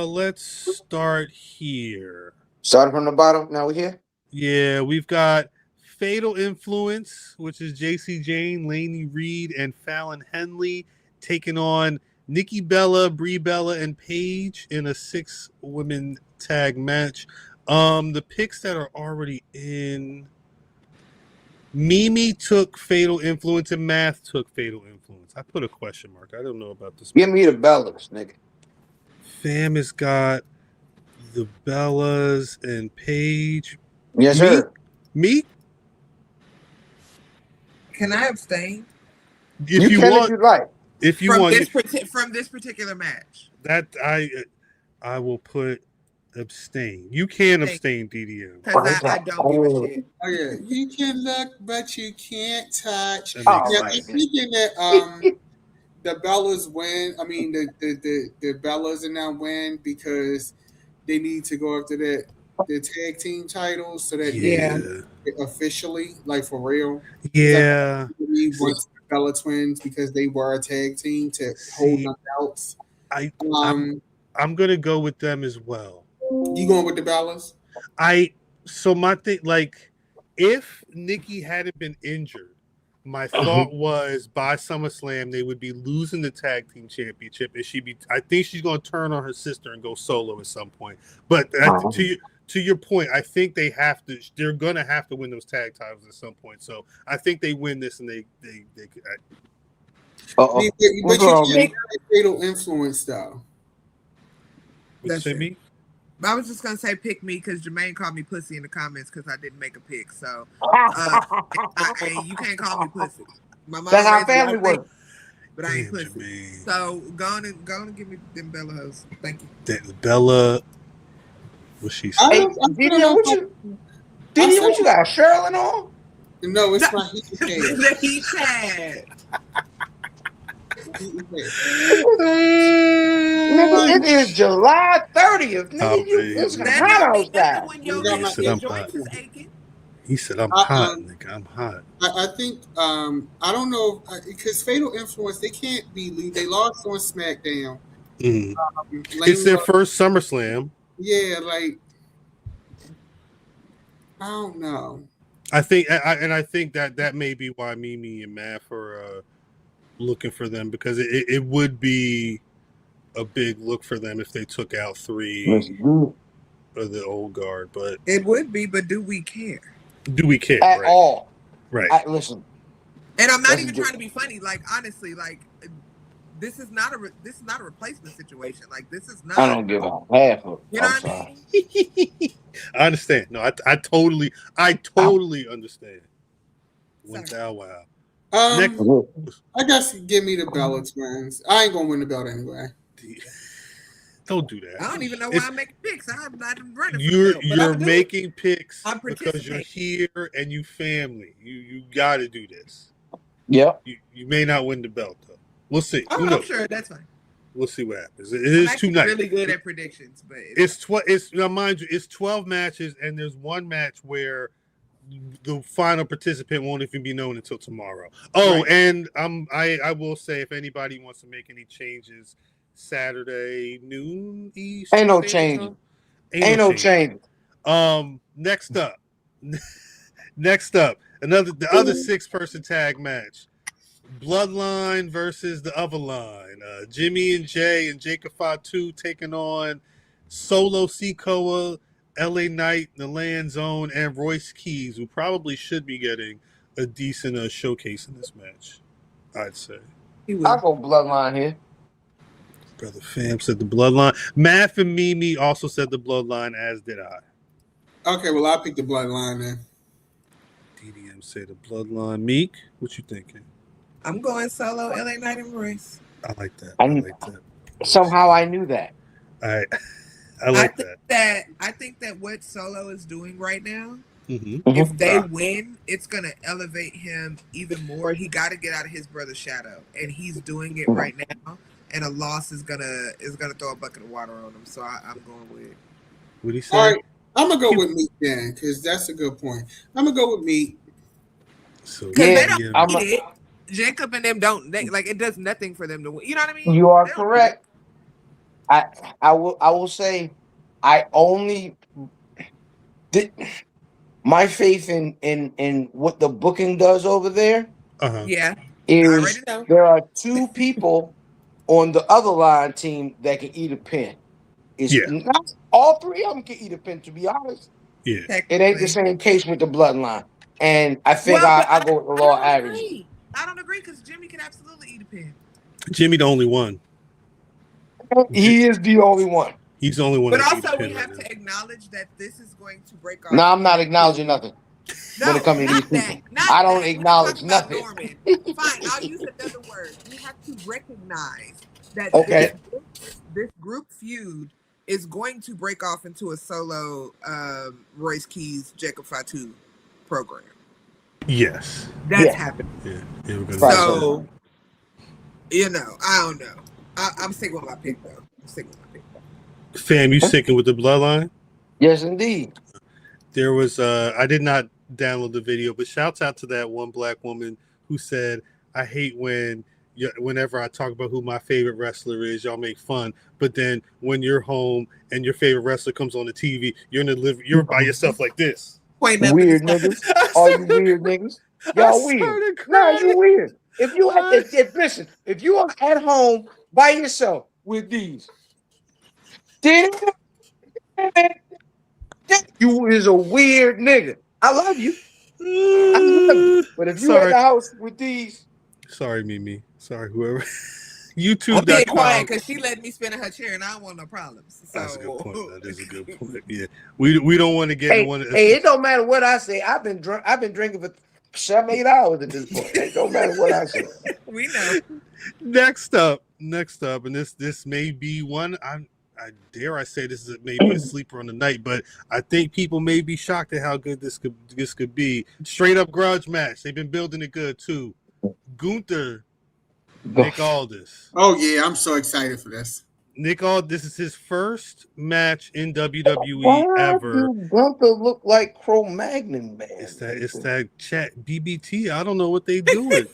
Let's start here. Starting from the bottom. Now we're here. Yeah, we've got Fatal Influence, which is JC Jane, Laney Reed, and Fallon Henley taking on Nikki Bella, Brie Bella, and Paige in a 6-women tag match. The picks that are already in. Mimi took Fatal Influence and Math took Fatal Influence. I put a question mark. I don't know about this. Give me the Bellas, nigga. Fam has got the Bellas and Paige. Yes, sir. Me? Can I abstain If you can want, if you like. if you from want, from this particular match? that I will put abstain. You can abstain, DDM. Because I don't give a shit. Oh yeah, you can look, but you can't touch. That Oh, makes Yeah, sense. I'm thinking that the Bellas win. I mean, the Bellas in that win because they need to go after the tag team titles so that Yeah. they officially, like for real. Yeah. We want the Bella Twins because they were a tag team to hold the belts. I'm gonna go with them as well. You going with the Bellas? So my thing, like, if Nikki hadn't been injured, my thought was by SummerSlam they would be losing the tag team championship, and I think she's going to turn on her sister and go solo at some point. But to your point, I think they're going to have to win those tag titles at some point. So I think they win this, and they But you can't have Fatal Influence though. What you say, me? I was just gonna say pick me because Jermaine called me pussy in the comments because I didn't make a pick. So you can't call me pussy. My mom That's how raised me family like works. but I ain't Damn, pussy. Jermaine. So go on and give me them Bella hoes. Thank you. Bella, what she said? Hey, what you got? Sherilyn on? No, it's my heat pad. The heat pad. Nigga, it is July 30th. Nigga, Oh, it's man. hot outside. When your He said I'm joints hot. is aching. He said, I'm hot, nigga. I'm hot. I think I don't know because Fatal Influence they can't be lead. They lost on SmackDown. It's their first SummerSlam. Yeah, like I don't know. I think that may be why Mimi and Math are looking for them because it would be a big look for them if they took out 3 of the old guard. But It would be, but do we care? do we care At all. Right. Listen. And I'm not That's even good. trying to be funny. Like honestly, like this is not a replacement situation. Like this is not. I don't give a half of. You know I'm what I sorry. mean? I understand. No, I totally understand. Sorry. Wow. I guess give me the Bella Twins. I ain't gonna win the belt anyway. Don't do that. I don't even know why I'm making picks. I'm not running. You're making picks I'm because you're here and you family. You got to do this. Yep. You may not win the belt though. We'll see. Who I'm knows? sure that's fine. We'll see what happens. It I'm is actually 2 nights. really good at predictions, but It's now mind you, it's 12 matches, and there's one match where the final participant won't even be known until tomorrow. Oh, Right. and I will say, if anybody wants to make any changes, Saturday noon East. Ain't no change. Ain't no change. Next up, the other 6-person tag match. Bloodline versus the other line. Jimmy and Jay and Jacob Fatu taking on Solo Sikoa, LA Knight, the Land Zone, and Royce Keys, who probably should be getting a decent showcase in this match, I'd say. I'll go Bloodline here. Brother Fam said the Bloodline. Math and Mimi also said the Bloodline, as did I. Okay, well, I'll pick the Bloodline then. DDM say the Bloodline. Meek, what you thinking? I'm going Solo, LA Knight, and Royce. I like that. Somehow I knew that. I like that. I think that what Solo is doing right now, Mm-hmm. if they win, it's gonna elevate him even more. He got to get out of his brother's shadow, and he's doing it right now. And a loss is gonna throw a bucket of water on him. So I'm going with. What do you say? All right, I'm gonna go with Meek then, because that's a good point. I'm gonna go with Meek. So Because they don't need it. Jacob and them don't. It does nothing for them to win. You know what I mean? You are correct. I will say, I only did my faith in what the booking does over there. Yeah. Is there are 2 people on the other line team that can eat a pin. It's not all 3 of them can eat a pin, to be honest. Yeah. It ain't the same case with the Bloodline. And I think I go with the raw average. I don't agree, because Jimmy can absolutely eat a pin. Jimmy the only one. He is the only one. He's the only one. But also, we have to acknowledge that this is going to break off. No, I'm not acknowledging nothing. When it comes to these people, I don't acknowledge nothing. Fine, I'll use another word. We have to recognize that this group feud is going to break off into a Solo Royce Keys, Jacob Fatu program. Yes. That's happening. Yeah. So, I don't know. I'm sticking with my pick, though. Fam, you sticking with the Bloodline? Yes, indeed. There was, I did not download the video, but shouts out to that one black woman who said, I hate whenever I talk about who my favorite wrestler is, y'all make fun. But then when you're home and your favorite wrestler comes on the TV, you're by yourself like this. Weird niggas. All you weird niggas. Y'all weird. No, you weird. If you if you are at home by yourself with these, then you is a weird nigga. I love you. But if you at the house with these, sorry, Mimi. Sorry, whoever. YouTube.com. I'm being quiet because she let me spin in her chair, and I don't want no problems. So. That's a good point. That is a good point. Yeah, we don't want to get one. Hey, it don't matter what I say. I've been drinking for 7-8 hours at this point. It don't matter what I say. We know. Next up, and this may be one. I dare I say this is maybe a sleeper on the night, but I think people may be shocked at how good this could be. Straight up grudge match. They've been building it good too. Gunther, Nick Aldis. Oh yeah, I'm so excited for this. Nick Aldis, this is his first match in WWE ever. Why Gunther look like Cro-Magnon, man? It's that chat BBT. I don't know what they doing,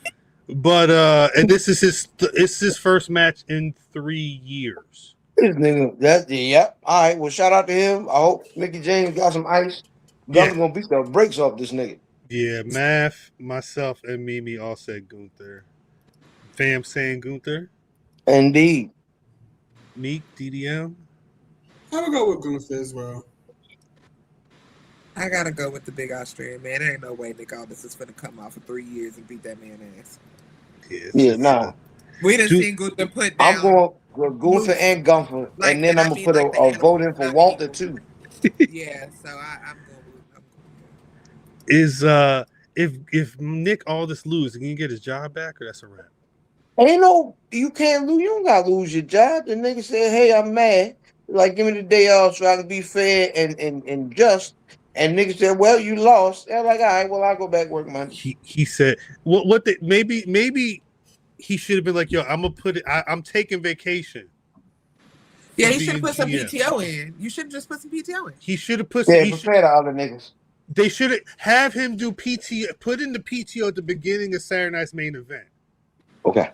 but and this is his first match in 3 years. This nigga, all right. Well, shout out to him. I hope Mickey James got some ice. Gunther gonna beat the brakes off this nigga. Yeah, Math, myself, and Mimi all said Gunther. Fam saying Gunther. Indeed. Meek, DDM. I'm gonna go with Gunther as well. I gotta go with the big Australian man. There ain't no way Nick Aldis is gonna come out for 3 years and beat that man ass. Nah. We done seen Gunther put down. I'm going with Gunther and Gunther, and then I'm gonna put a vote in for Walter too. Yeah, so I'm going. Is if Nick Aldis lose, can he get his job back, or that's a wrap? Ain't no, you can't lose. You don't gotta lose your job. The nigga said, "Hey, I'm mad. Like, give me the day off so I can be fair and just." And nigga said, "Well, you lost." They're like, "All right, well, I'll go back work Monday." He said, maybe he should have been like, "Yo, I'm gonna put it. I'm taking vacation. Yeah, for he should being have put some GM. PTO in. You should have just put some PTO in. He should have put. Yeah, prepare the other niggas. They should have him do PTO. Put in the PTO at the beginning of Saturday Night's main event. Okay.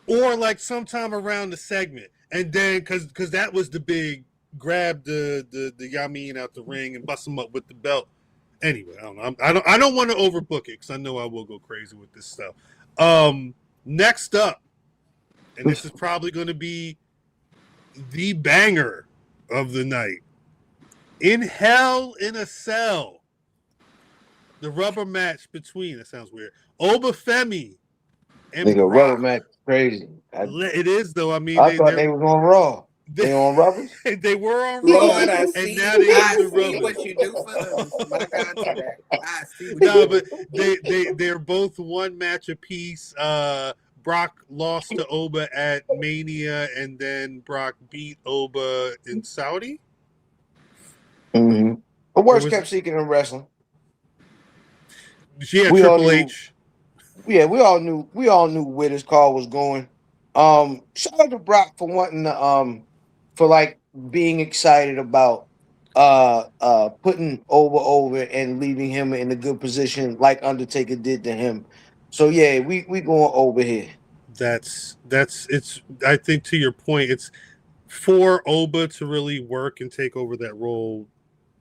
Or like sometime around the segment, and then because that was the big grab the Yamin out the ring and bust him up with the belt. Anyway, I don't know. I don't want to overbook it because I know I will go crazy with this stuff. Next up, and this is probably going to be the banger of the night. In Hell in a Cell, the rubber match between, that sounds weird, Obafemi and Nigga, Brock. rubber match crazy. It is though. I mean, I thought they was on Raw. They on rubbers? They were on Lord, Raw, I and see, now they I use the see rubber. what you do for us. My God, I see what No, you do. but they're both one match apiece. Brock lost to Oba at Mania, and then Brock beat Oba in Saudi. Mm-hmm. The worst kept secret in wrestling. Yeah, Triple H. Yeah, we all knew where this call was going. Shout out to Brock for wanting to for like being excited about putting over and leaving him in a good position like Undertaker did to him. So yeah, we going over here. That's it's. I think to your point, it's for Oba to really work and take over that role.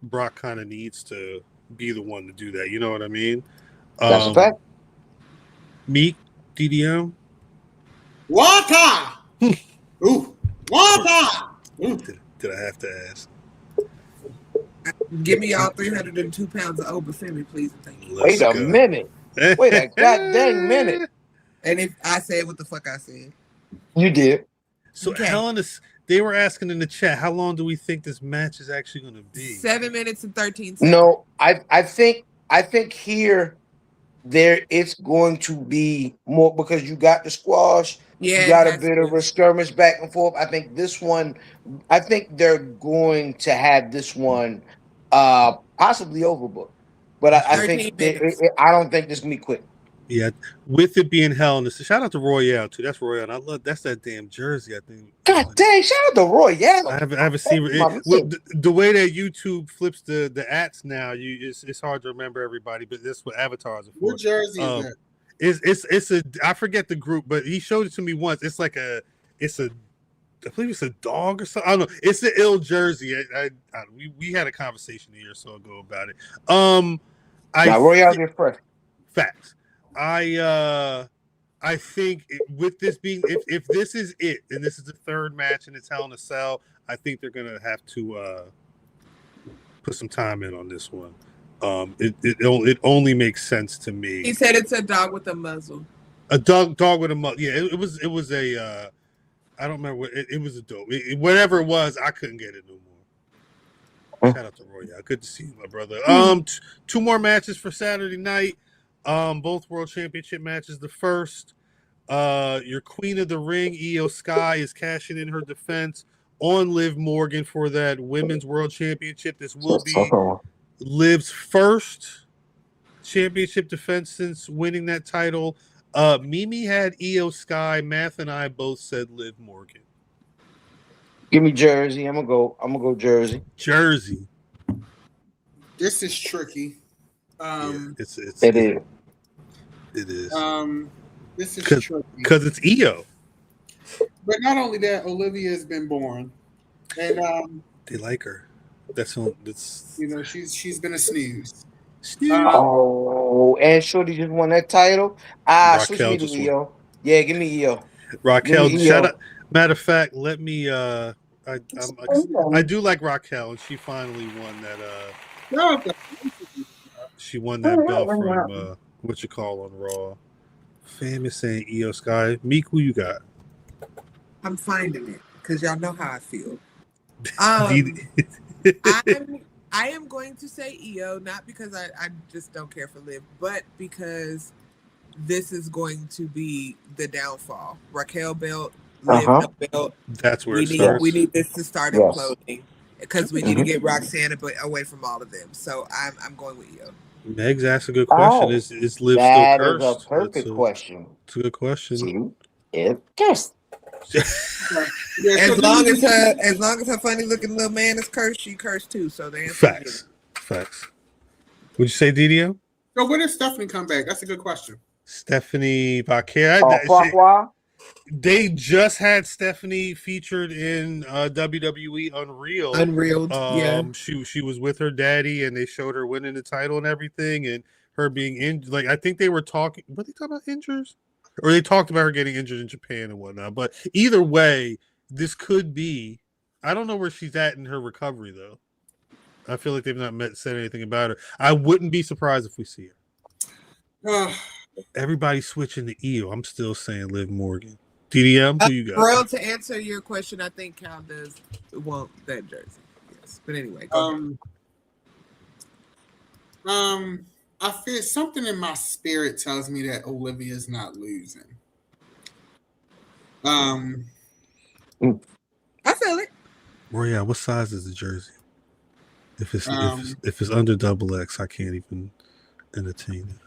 Brock kind of needs to be the one to do that. You know what I mean? That's a fact. Meek, DDM. Water. Ooh, water. Did I have to ask? Give me all 302 pounds of Obafemi, please and thank you. Wait a minute. Wait a goddamn minute. And if I said what the fuck I said. You did. So Helen, they were asking in the chat, how long do we think this match is actually going to be? 7 minutes and 13 seconds. No, I think here there it's going to be more because you got the squash. Yeah, you got a bit of a skirmish back and forth. I think this one, I think they're going to have this one possibly overbooked. But I think I don't think this is gonna be quick. Yeah, with it being Hell in a Cell. Shout out to Royale too. That's Royale. I love that's that damn jersey. I think. God dang! Shout out to Royale. I haven't seen it. The way that YouTube flips the ats now, it's hard to remember everybody. But that's what avatars are for. What jersey is that? It's a I forget the group, but he showed it to me once. It's like I believe it's a dog or something. I don't know. It's the ill jersey. We had a conversation a year or so ago about it. Royale's your first. Facts. I think with this being if this is it and this is the third match and it's Hell in a Cell, I think they're gonna have to put some time in on this one. It only makes sense to me. He said it's a dog with a muzzle. A dog with a muzzle. Yeah, it was a I don't remember what it was a dope. Whatever it was, I couldn't get it no more. Shout out to Royale. Good to see you, my brother. Two more matches for Saturday night. Both world championship matches. The first, your Queen of the Ring, Io Sky, is cashing in her defense on Liv Morgan for that women's world championship. This will be Liv's first championship defense since winning that title. Mimi had Io Sky. Math and I both said Liv Morgan. Give me Jersey. I'm gonna go Jersey. Jersey. This is tricky. It is. This is tricky because it's Io. But not only that, Olivia has been born, and they like her. That's she's been a snooze. And Shorty just won that title. Switch me to Io. Yeah, give me Io. Raquel, shout out. Matter of fact, let me. I do like Raquel, and she finally won that. She won that belt from what you call on Raw. Famous saying Io Sky. Meek, who you got? I'm finding it because y'all know how I feel. I am going to say Io, not because I just don't care for Liv, but because this is going to be the downfall. Raquel belt, Liv no belt. That's where it starts. We need this to start imploding because we need to get Roxanne away from all of them. So I'm going with Io. Meg's asked a good question. Is Liv still cursed? That is a perfect question. It's a good question. Yes. As long as her funny looking little man is cursed, she cursed too. So the answer Facts. Would you say DDO? So when does Stephanie come back? That's a good question. Stephanie Vaquer. They just had Stephanie featured in WWE Unreal. Yeah. She was with her daddy, and they showed her winning the title and everything, and her being in. Like, I think they were talking. Were they talking about injuries? Or they talked about her getting injured in Japan and whatnot. But either way, this could be. I don't know where she's at in her recovery, though. I feel like they've not said anything about her. I wouldn't be surprised if we see her. Everybody's switching to EO. I'm still saying Liv Morgan. DDM, who you got? Well, to answer your question, I think Cal does want that jersey. Yes, but anyway. I feel something in my spirit tells me that Olivia's not losing. I feel it. Well, yeah. What size is the jersey? If it's under XX, I can't even entertain it.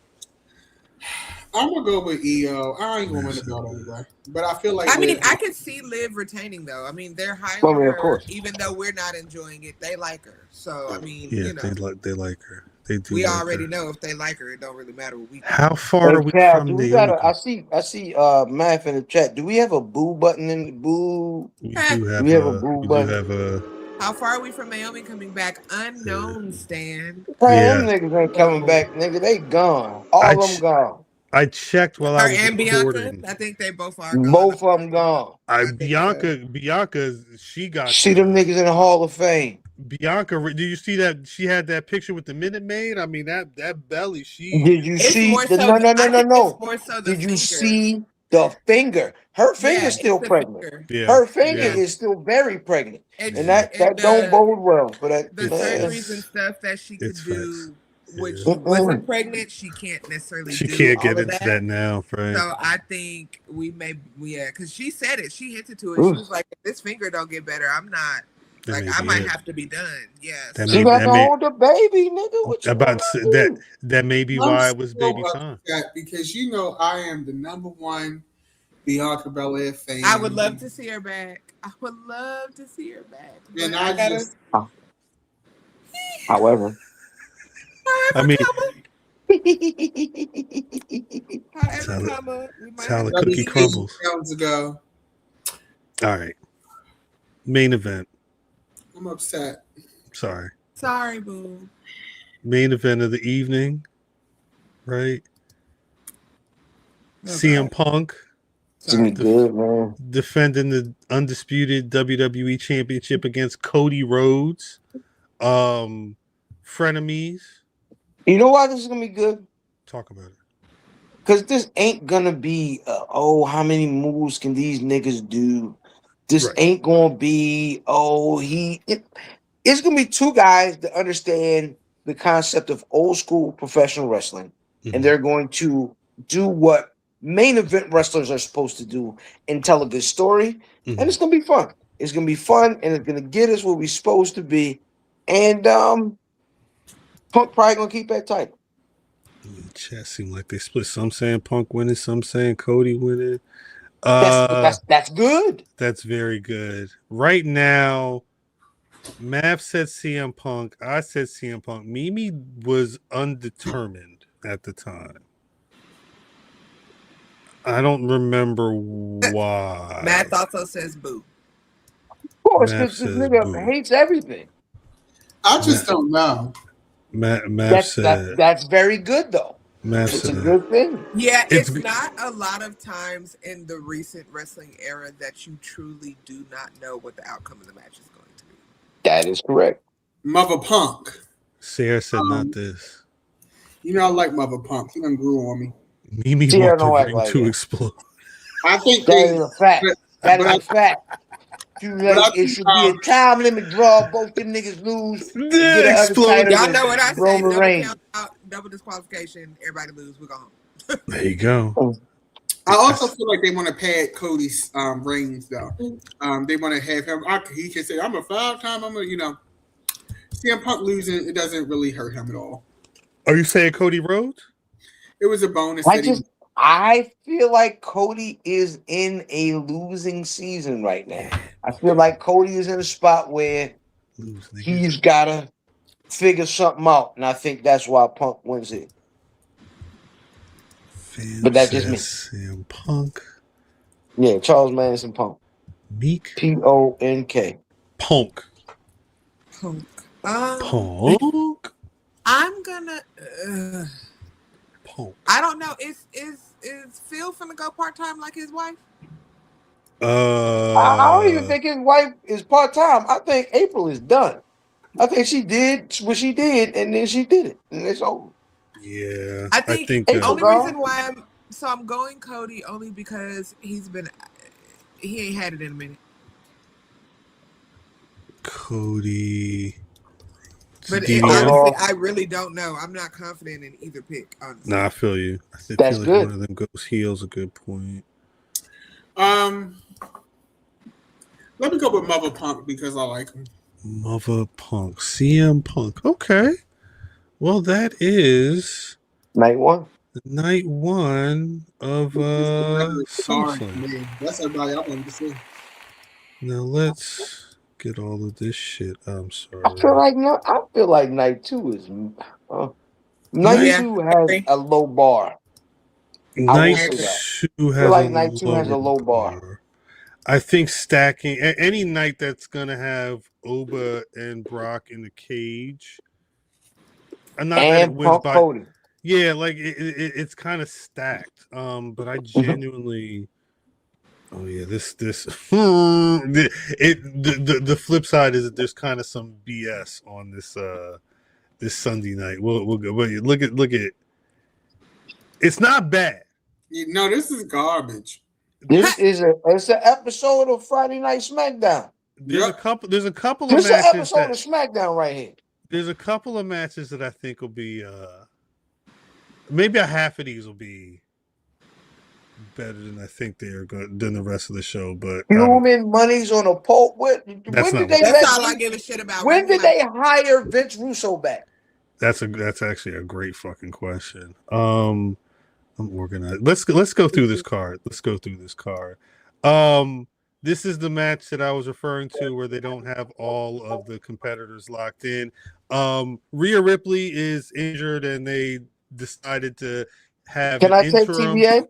I'm gonna go with EO. I ain't gonna win the belt anyway, but I feel like I can see Liv retaining though. I mean, they're hiring her, of course. Even though we're not enjoying it, they like her. So I mean, yeah, they like her. They do. We already know if they like her, it don't really matter what we think. How far are we from the? I see. Math in the chat. Do we have a boo button in the boo? We do have a boo button. How far are we from Naomi coming back? Unknown, Stan. Them niggas ain't coming back, nigga. They gone. All of them gone. I checked while I was recording. Bianca, I think they both are gone. Both of them gone. Bianca, she got. See them niggas in the Hall of Fame. Bianca, did you see that? She had that picture with the Minute Maid. I mean, that belly. Did you see? No. Did you see the finger? Her finger's still pregnant. Yeah. Her finger is still very pregnant, and that don't bode well for that. The surgeries and stuff that she could do. Which wasn't pregnant, she can't necessarily. She can't get into that now, right? So I think because she said it, she hinted to it. She was like, "If this finger don't get better, I'm not. I might have to be done." Yeah, she got to hold the baby, nigga. That may be why it was baby time. Because I am the number one Bianca Belair fan. I would love to see her back. And however. I mean, that's how the cookie crumbles. Ago. All right. Main event. I'm upset. Sorry, boo. Main event of the evening, right? CM Punk. Good, man. Defending the undisputed WWE Championship against Cody Rhodes. Frenemies. You know why this is gonna be good? Talk about it. Because this ain't gonna be how many moves can these niggas do? This ain't gonna be it's gonna be two guys that understand the concept of old school professional wrestling, and they're going to do what main event wrestlers are supposed to do and tell a good story, and it's gonna be fun. It's gonna be fun, and it's gonna get us where we're supposed to be, and Punk probably gonna keep that title. Chat seemed like they split. Some saying Punk winning, some saying Cody winning. That's good. That's very good. Right now, Mav said CM Punk. I said CM Punk. Mimi was undetermined at the time. I don't remember why. Matt also says boo. Of course, this nigga hates everything. I just don't know. Matt said that's very good though. It's a good thing. Yeah, it's not a lot of times in the recent wrestling era that you truly do not know what the outcome of the match is going to be. That is correct. Mother Punk. Sarah said not this. I like Mother Punk. He done grew on me. Mimi want the ring to explode. I think that is a fact. That is a fact. It should be a time limit draw. Both them niggas lose. Explode. Y'all know what I say. Double disqualification. Everybody lose. We're going home. There you go. I also feel like they want to pad Cody's reigns though. They want to have him. He can say, "I'm a 5-time." CM Punk losing, it doesn't really hurt him at all. Are you saying Cody Rhodes? It was a bonus. I feel like Cody is in a losing season right now. I feel like Cody is in a spot where he's gotta figure something out, and I think that's why Punk wins it. But that's just me. CM Punk. Yeah, Charles Manson Punk. Meek. P-O-N-K. Punk. Punk. Punk. I'm gonna. Punk. I don't know. Is Phil finna go part time like his wife? I don't even think his wife is part time. I think April is done. I think she did what she did, and then she did it, and it's over. Yeah, I think April, the only girl. reason why I'm going Cody only because he ain't had it in a minute. Cody. But DDM. honestly, I really don't know. I'm not confident in either pick, honestly. Nah, I feel you. I feel That's like good. one of them goes heels. A good point. Let me go with Mother Punk because I like him. Mother Punk. CM Punk. Okay. Well, that is Night one. night one of SummerSlam. That's everybody I wanted to see. Now let's get all of this shit. I'm sorry. I feel like night two is night two has a low bar. Night two has a low bar. I think stacking any night that's gonna have Oba and Brock in the cage. Not that it wins by Cody. Yeah, like it's kind of stacked. But I genuinely oh yeah, this the flip side is that there's kind of some BS on this Sunday night. We'll go. Look at it's not bad. No, this is garbage. It's an episode of Friday Night SmackDown. There's a couple of This matches. This is an episode of SmackDown right here. There's a couple of matches that I think will be maybe a half of these will be better than I think they are going than the rest of the show. But Human money's on a pole. That's all I give a shit about. When did they hire Vince Russo back? That's actually a great fucking question. I'm organized. Let's go through this card. This is the match that I was referring to where they don't have all of the competitors locked in. Rhea Ripley is injured and they decided to have Can I take interim. TBA?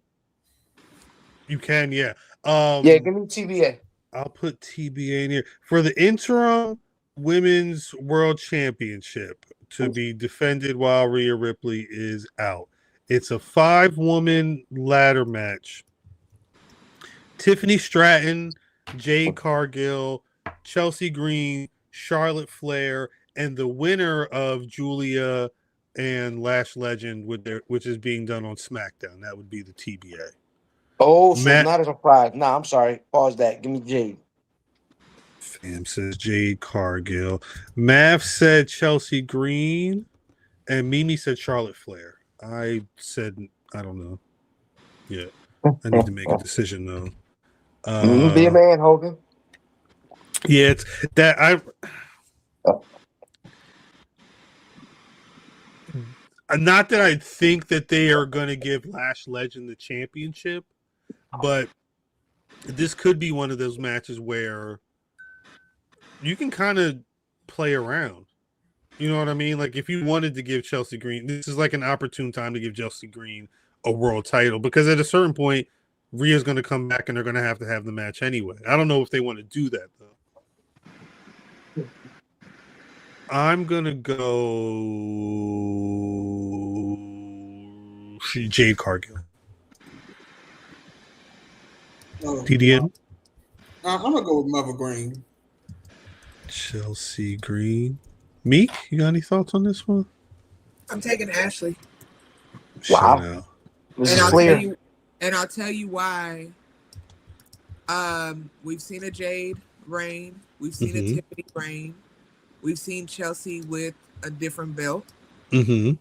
You can, yeah. Yeah, give me TBA. I'll put TBA in here for the interim women's world championship to be defended while Rhea Ripley is out. It's a 5-woman ladder match. Tiffany Stratton, Jade Cargill, Chelsea Green, Charlotte Flair, and the winner of Julia and Lash Legend, which is being done on SmackDown. That would be the TBA. Oh, so not a surprise. Nah, I'm sorry. Pause that. Give me Jade. Fam says Jade Cargill. Mav said Chelsea Green, and Mimi said Charlotte Flair. I said, I don't know. Yeah, I need to make a decision though. Be a man, Hogan. Yeah, it's that not that I think that they are going to give Lash Legend the championship, but this could be one of those matches where you can kind of play around. You know what I mean? Like if you wanted to give Chelsea Green, this is like an opportune time to give Chelsea Green a world title because at a certain point, Rhea's going to come back and they're going to have the match anyway. I don't know if they want to do that though. I'm going to go Jade Cargill. TDM? I'm going to go with Mother Green. Chelsea Green. Meek, you got any thoughts on this one? I'm taking Ashley. Wow. And I'll tell you why. We've seen a Jade reign. We've seen a Tiffany reign. We've seen Chelsea with a different belt. Mm-hmm.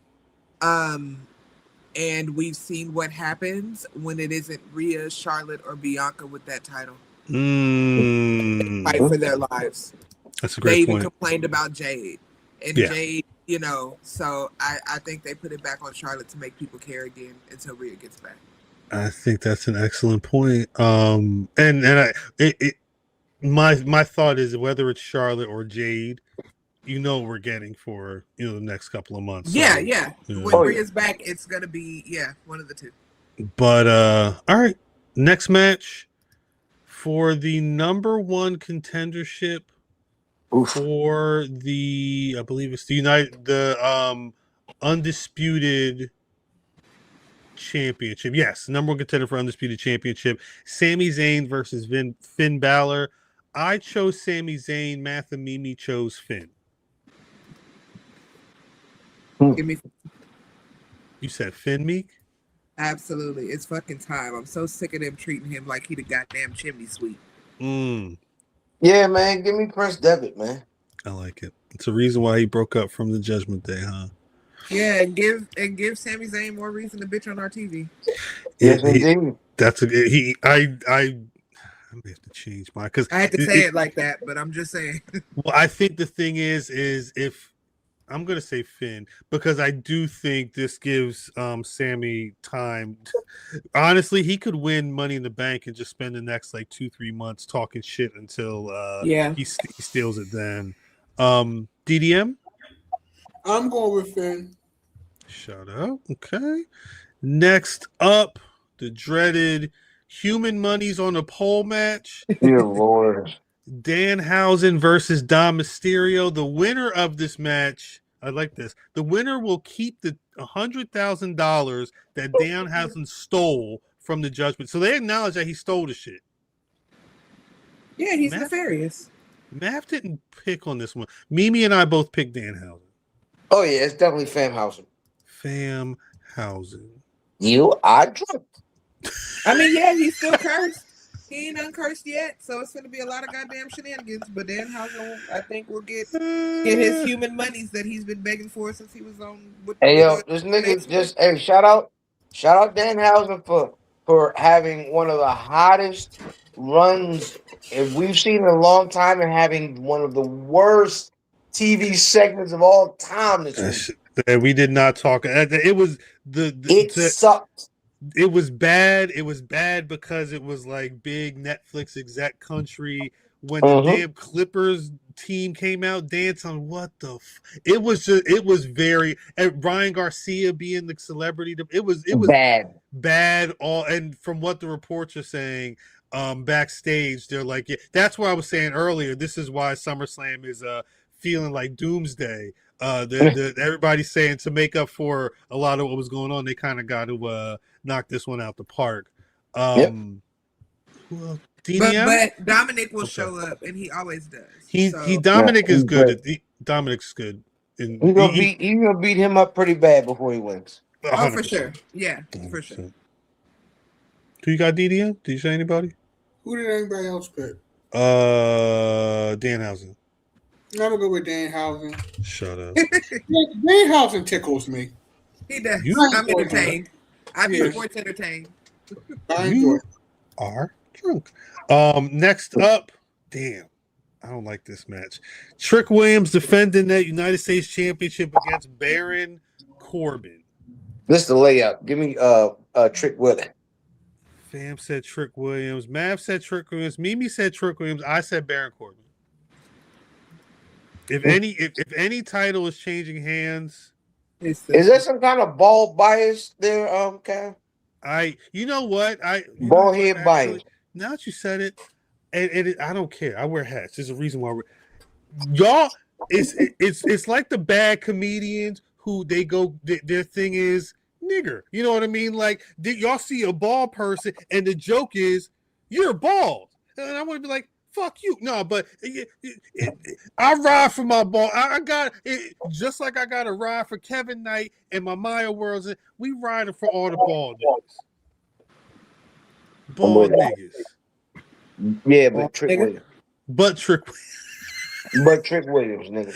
And we've seen what happens when it isn't Rhea, Charlotte, or Bianca with that title. They fight for their lives. That's a great They even point. complained about Jade. And Jade, you know, so I think they put it back on Charlotte to make people care again until Rhea gets back. I think that's an excellent point. My thought is whether it's Charlotte or Jade, we're getting for the next couple of months. Yeah, so, yeah. Yeah. When Rhea's back, it's gonna be one of the two. But all right, next match for the number one contendership for the, I believe it's the undisputed championship. Yes, number one contender for undisputed championship. Sami Zayn versus Finn Balor. I chose Sami Zayn. MeekthaMage chose Finn. Give me. You said Finn, Meek? Absolutely. It's fucking time. I'm so sick of them treating him like he the goddamn chimney sweep. Yeah, man. Give me Prince Devitt, man. I like it. It's a reason why he broke up from the Judgment Day, huh? Yeah, and give Sami Zayn more reason to bitch on our TV. Yes, indeed. I may have to change mine because I had to say it like that, but I'm just saying. Well, I think the thing is if I'm gonna say Finn because I do think this gives Sammy time. Honestly, he could win Money in the Bank and just spend the next like 2-3 months talking shit until he steals it. Then DDM. I'm going with Finn. Shout out. Okay. Next up, the dreaded Human Money's on a pole match. Dear Lord. Danhausen versus Dom Mysterio. The winner of this match, I like this. The winner will keep the $100,000 that Danhausen stole from the Judgment. So they acknowledge that he stole the shit. Yeah, he's nefarious. Mav didn't pick on this one. Mimi and I both picked Danhausen. Oh yeah, it's definitely Famhausen. Famhausen. You are drunk. I mean, yeah, he's still cursed. He ain't uncursed yet, so it's going to be a lot of goddamn shenanigans. But Danhausen, I think, will get his human monies that he's been begging for since he was on. Hey yo, this nigga just shout out Danhausen for having one of the hottest runs we've seen in a long time and having one of the worst TV segments of all time this week. We did not talk. It was it sucked. It was bad. It was bad because it was like big Netflix exec country. When the damn Clippers team came out dancing, what the? It was very. And Ryan Garcia being the celebrity. It was bad. All and from what the reports are saying, backstage, they're like, yeah, that's what I was saying earlier. This is why SummerSlam is feeling like doomsday. Everybody's saying to make up for a lot of what was going on, they kind of got to knock this one out the park. Well, but Dominic will show up, and he always does. Dominic is good. Dominic's good. He's gonna beat him up pretty bad before he wins. 100%. Oh, for sure. Yeah, 100%. For sure. Do you got DDM? Did you say anybody? Who did anybody else pick? Danhausen. I'm gonna go with Danhausen. Shut up. Danhausen tickles me. He does. I'm entertained. I'm sports entertained. You are drunk. Next up, damn, I don't like this match. Trick Williams defending that United States Championship against Baron Corbin. This is the layout. Give me Trick Williams. Fam said Trick Williams. Mav said Trick Williams. Mimi said Trick Williams. I said Baron Corbin. If any title is changing hands, is there some kind of ball bias there, Cam? You know what? Ball head bias. Now that you said it, and I don't care. I wear hats. There's a reason why y'all. It's like the bad comedians who they go. Their thing is nigger. You know what I mean? Like y'all see a bald person, and the joke is you're bald, and I want to be like, fuck you. No, but I ride for my ball. I got it, just like I got a ride for Kevin Knight and my Maya Worlds. We riding for all the bald niggas. Bald niggas. Yeah, but Trick Williams. But Trick Williams, nigga.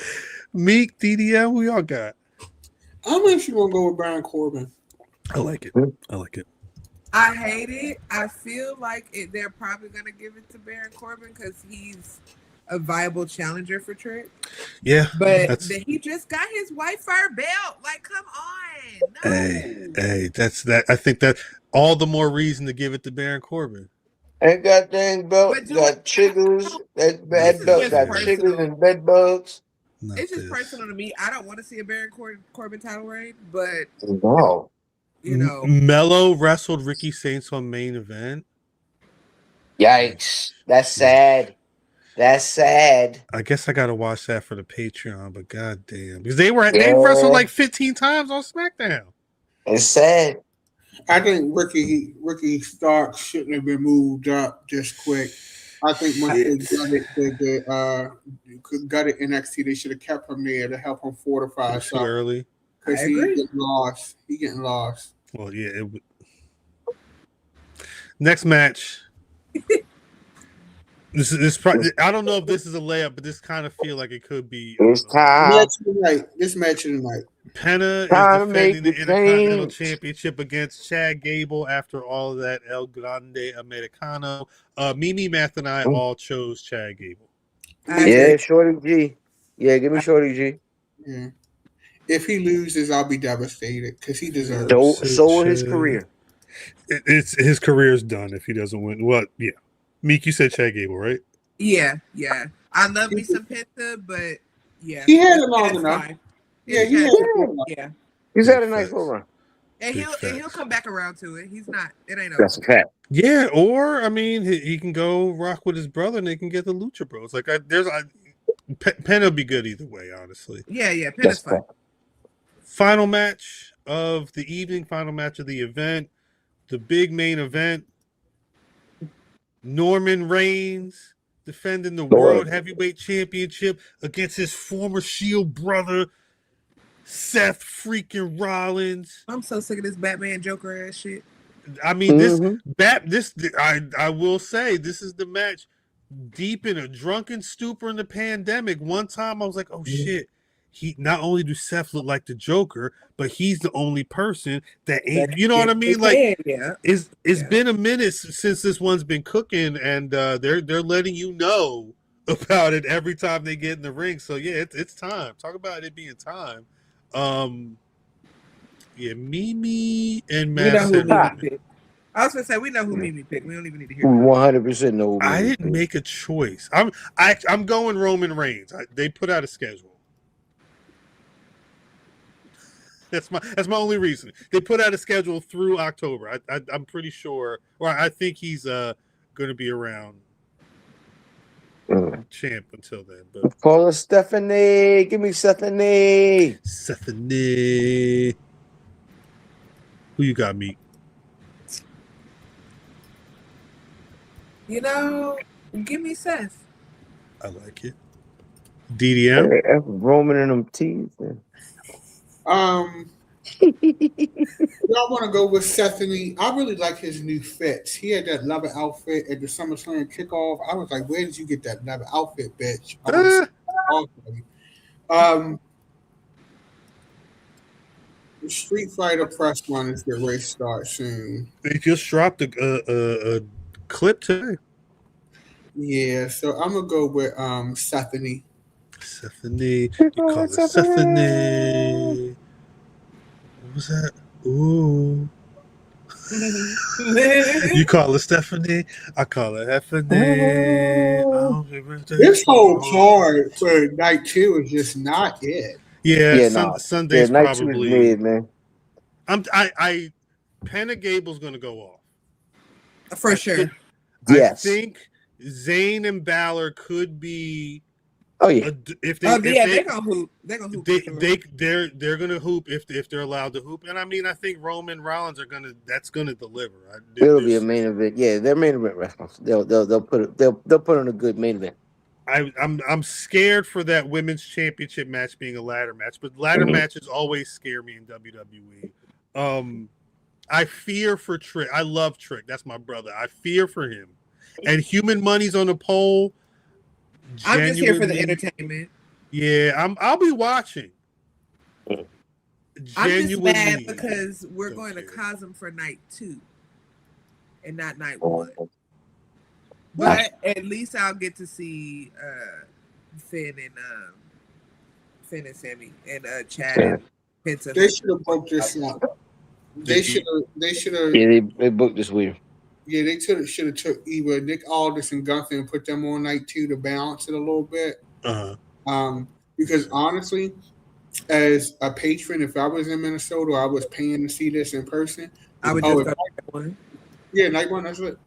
Meek, DDM, who y'all got? I'm actually gonna go with Baron Corbin. I like it. I like it. I hate it. I feel like they're probably going to give it to Baron Corbin because he's a viable challenger for Trick. Yeah. But he just got his white fire belt. Like, come on. No. Hey, that's that. I think that All the more reason to give it to Baron Corbin. Ain't got dang belt, But got chiggers, that bad This is belt, just got personal. chiggers and bed bugs. Not It's just this. personal to me. I don't want to see a Baron Corbin title reign, but No. you know, Mello wrestled Ricky Saints on main event. Yikes. That's sad. That's sad. I guess I gotta watch that for the Patreon, but goddamn, because they wrestled like 15 times on SmackDown. It's sad. I think Ricky Stark shouldn't have been moved up just quick. I think once they got it NXT, they should have kept him there to help him fortify Too himself. early. Because I he agree. getting lost. He getting lost. Well, yeah. Next match. This probably, I don't know if this is a layup, but this kind of feel like it could be. It's time. This match of the night. Penta is Time to defending the make the Intercontinental change. Championship against Chad Gable after all of that El Grande Americano. Mimi, Math, and I all chose Chad Gable. Yeah, Shorty G. Yeah, give me Shorty G. Yeah. If he loses, I'll be devastated because he deserves it. So will his career. It's his career's done if he doesn't win. What? Yeah. Meek, you said Chad Gable, right? yeah. I love me some Penta, but yeah, He had it long that's enough. fine. Yeah, he had it long enough. Yeah, He's had a nice little run. and Big he'll facts. come back around to it. He's not. It ain't over. That's a fact. Yeah, or I mean, he can go rock with his brother, and they can get the Lucha Bros. Like, Penta will be good either way, honestly. Yeah, Penta's That's fine. fact. Final match of the evening, final match of the event, the big main event. Norman Reigns defending the World Heavyweight Championship against his former Shield brother, Seth freaking Rollins. I'm so sick of this Batman Joker ass shit. I mean, I will say, this is the match deep in a drunken stupor in the pandemic. One time I was like, oh shit. He not only do Seth look like the Joker, but he's the only person that ain't. You know what I mean? Like, it's been a minute since this one's been cooking, and they're letting you know about it every time they get in the ring. So yeah, it's time. Talk about it being time. Yeah, Mimi and Matt. We know who Mimi picked. I was gonna say we know who Mimi picked. We don't even need to hear. 100% no. I didn't make a choice. I'm going Roman Reigns. They put out a schedule. That's my only reason. They put out a schedule through October. I'm pretty sure, or I think he's going to be around champ until then. But call her Stephanie. Give me Stephanie. Stephanie. Who you got, Meek? You know, give me Seth. I like it. DDM. Hey, Roman and them teeth. Y'all want to go with Stephanie? I really like his new fits. He had that leather outfit at the SummerSlam kickoff. I was like, where did you get that leather outfit, bitch? The Street Fighter press run is the race start soon. They just dropped a clip today. Yeah, so I'm gonna go with Stephanie. Stephanie, you call it Stephanie. What was that? Ooh. You call it Stephanie, I call it Stephanie. This whole card for night 2 is just not it. Sunday's probably mid, man. Penta Gable's gonna go off For sure. Yes. I think Zayn and Balor could be. Oh yeah. They're gonna hoop. They're gonna hoop. They're gonna hoop if they're allowed to hoop. And I mean, I think Roman Rollins that's gonna deliver. It'll be a main event. Yeah, they're main event wrestlers. They'll put on a good main event. I'm scared for that women's championship match being a ladder match, but ladder matches always scare me in WWE. I fear for Trick. I love Trick. That's my brother. I fear for him. And Human Money's on the pole. I'm just here for the entertainment. Yeah, I'll be watching. I'm just mad because we're going to Cosm for night 2 and not night 1. But at least I'll get to see Finn and Sammy and Chad and Penta. They should have broke this up. They should have. Yeah, they booked this weird. Yeah, they should have took either Nick Aldis and Gunther and put them on night 2 to balance it a little bit. Because honestly, as a patron, if I was in Minnesota, I was paying to see this in person. I would just go to that one. Yeah, night 1. That's it.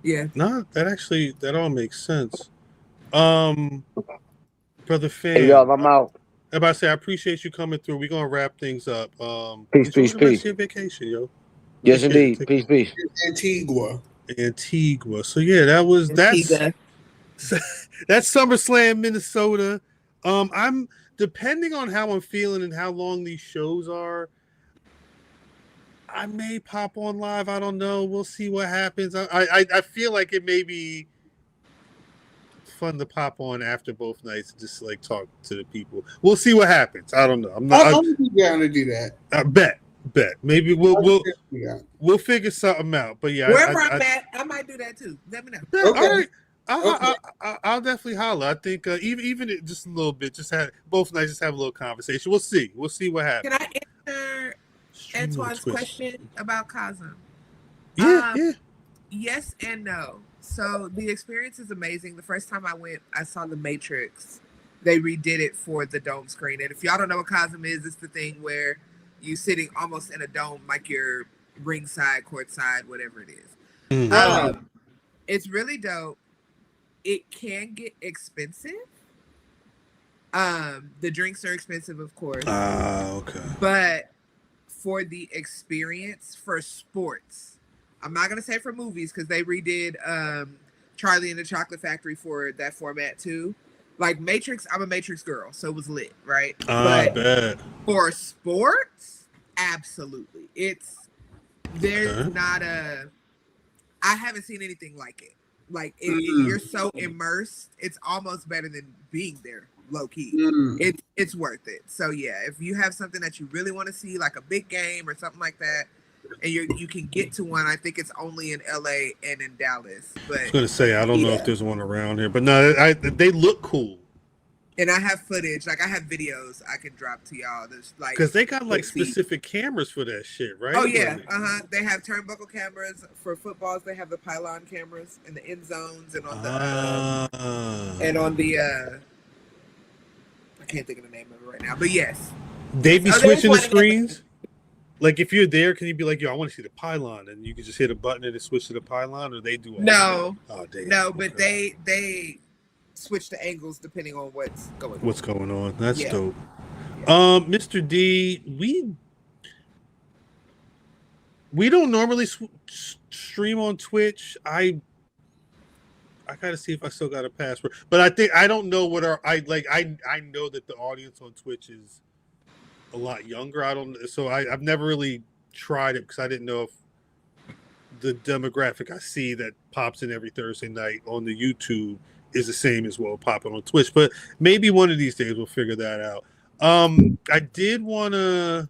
Yeah. No, that all makes sense. Brother Fan. Hey, y'all, I'm out. Everybody say I appreciate you coming through. We're gonna wrap things up. Peace. Your vacation, yo. Yes, indeed. Peace. Antigua. So yeah, that's SummerSlam, Minnesota. I'm depending on how I'm feeling and how long these shows are. I may pop on live. I don't know. We'll see what happens. I feel like it may be fun to pop on after both nights and just like talk to the people. We'll see what happens. I don't know. I'm be down to do that. I bet. Maybe we'll figure something out. But yeah, wherever I'm at, I might do that too. Let me know. Yeah, okay. All right. I'll definitely holler. I think even just a little bit, just have both nights, just have a little conversation. We'll see what happens. Can I answer Antoine's question about Cosm? Yeah. Yes and no. So the experience is amazing. The first time I went, I saw The Matrix. They redid it for the dome screen. And if y'all don't know what Cosm is, it's the thing where you sitting almost in a dome, like you're ringside, courtside, whatever it is. It's really dope. It can get expensive. The drinks are expensive, of course. Okay. But for the experience for sports, I'm not gonna say for movies because they redid Charlie and the Chocolate Factory for that format too. Like Matrix, I'm a Matrix girl, so it was lit, right? But for sports, absolutely. There's not I haven't seen anything like it. Like you're so immersed, it's almost better than being there, low key. It's worth it. So yeah, if you have something that you really want to see, like a big game or something like that, and you can get to one, I think it's only in LA and in Dallas. But I was gonna say I don't know if there's one around here, but no, they look cool. And I have footage, like I have videos I can drop to y'all. There's like because they got like specific cameras for that shit, right? Oh yeah, They have turnbuckle cameras for footballs. They have the pylon cameras in the end zones and on the I can't think of the name of it right now, but yes, they be switching the screens. Like if you're there, can you be like, yo, I want to see the pylon, and you can just hit a button and it switch to the pylon, or they do all no, that? No, but they switch the angles depending on what's going on. That's dope. Yeah. Mr. D, we don't normally stream on Twitch. I gotta see if I still got a password, but I don't know what I know that the audience on Twitch is a lot younger. I've never really tried it because I didn't know if the demographic I see that pops in every Thursday night on the YouTube is the same as well popping on Twitch, but maybe one of these days we'll figure that out. I did want to.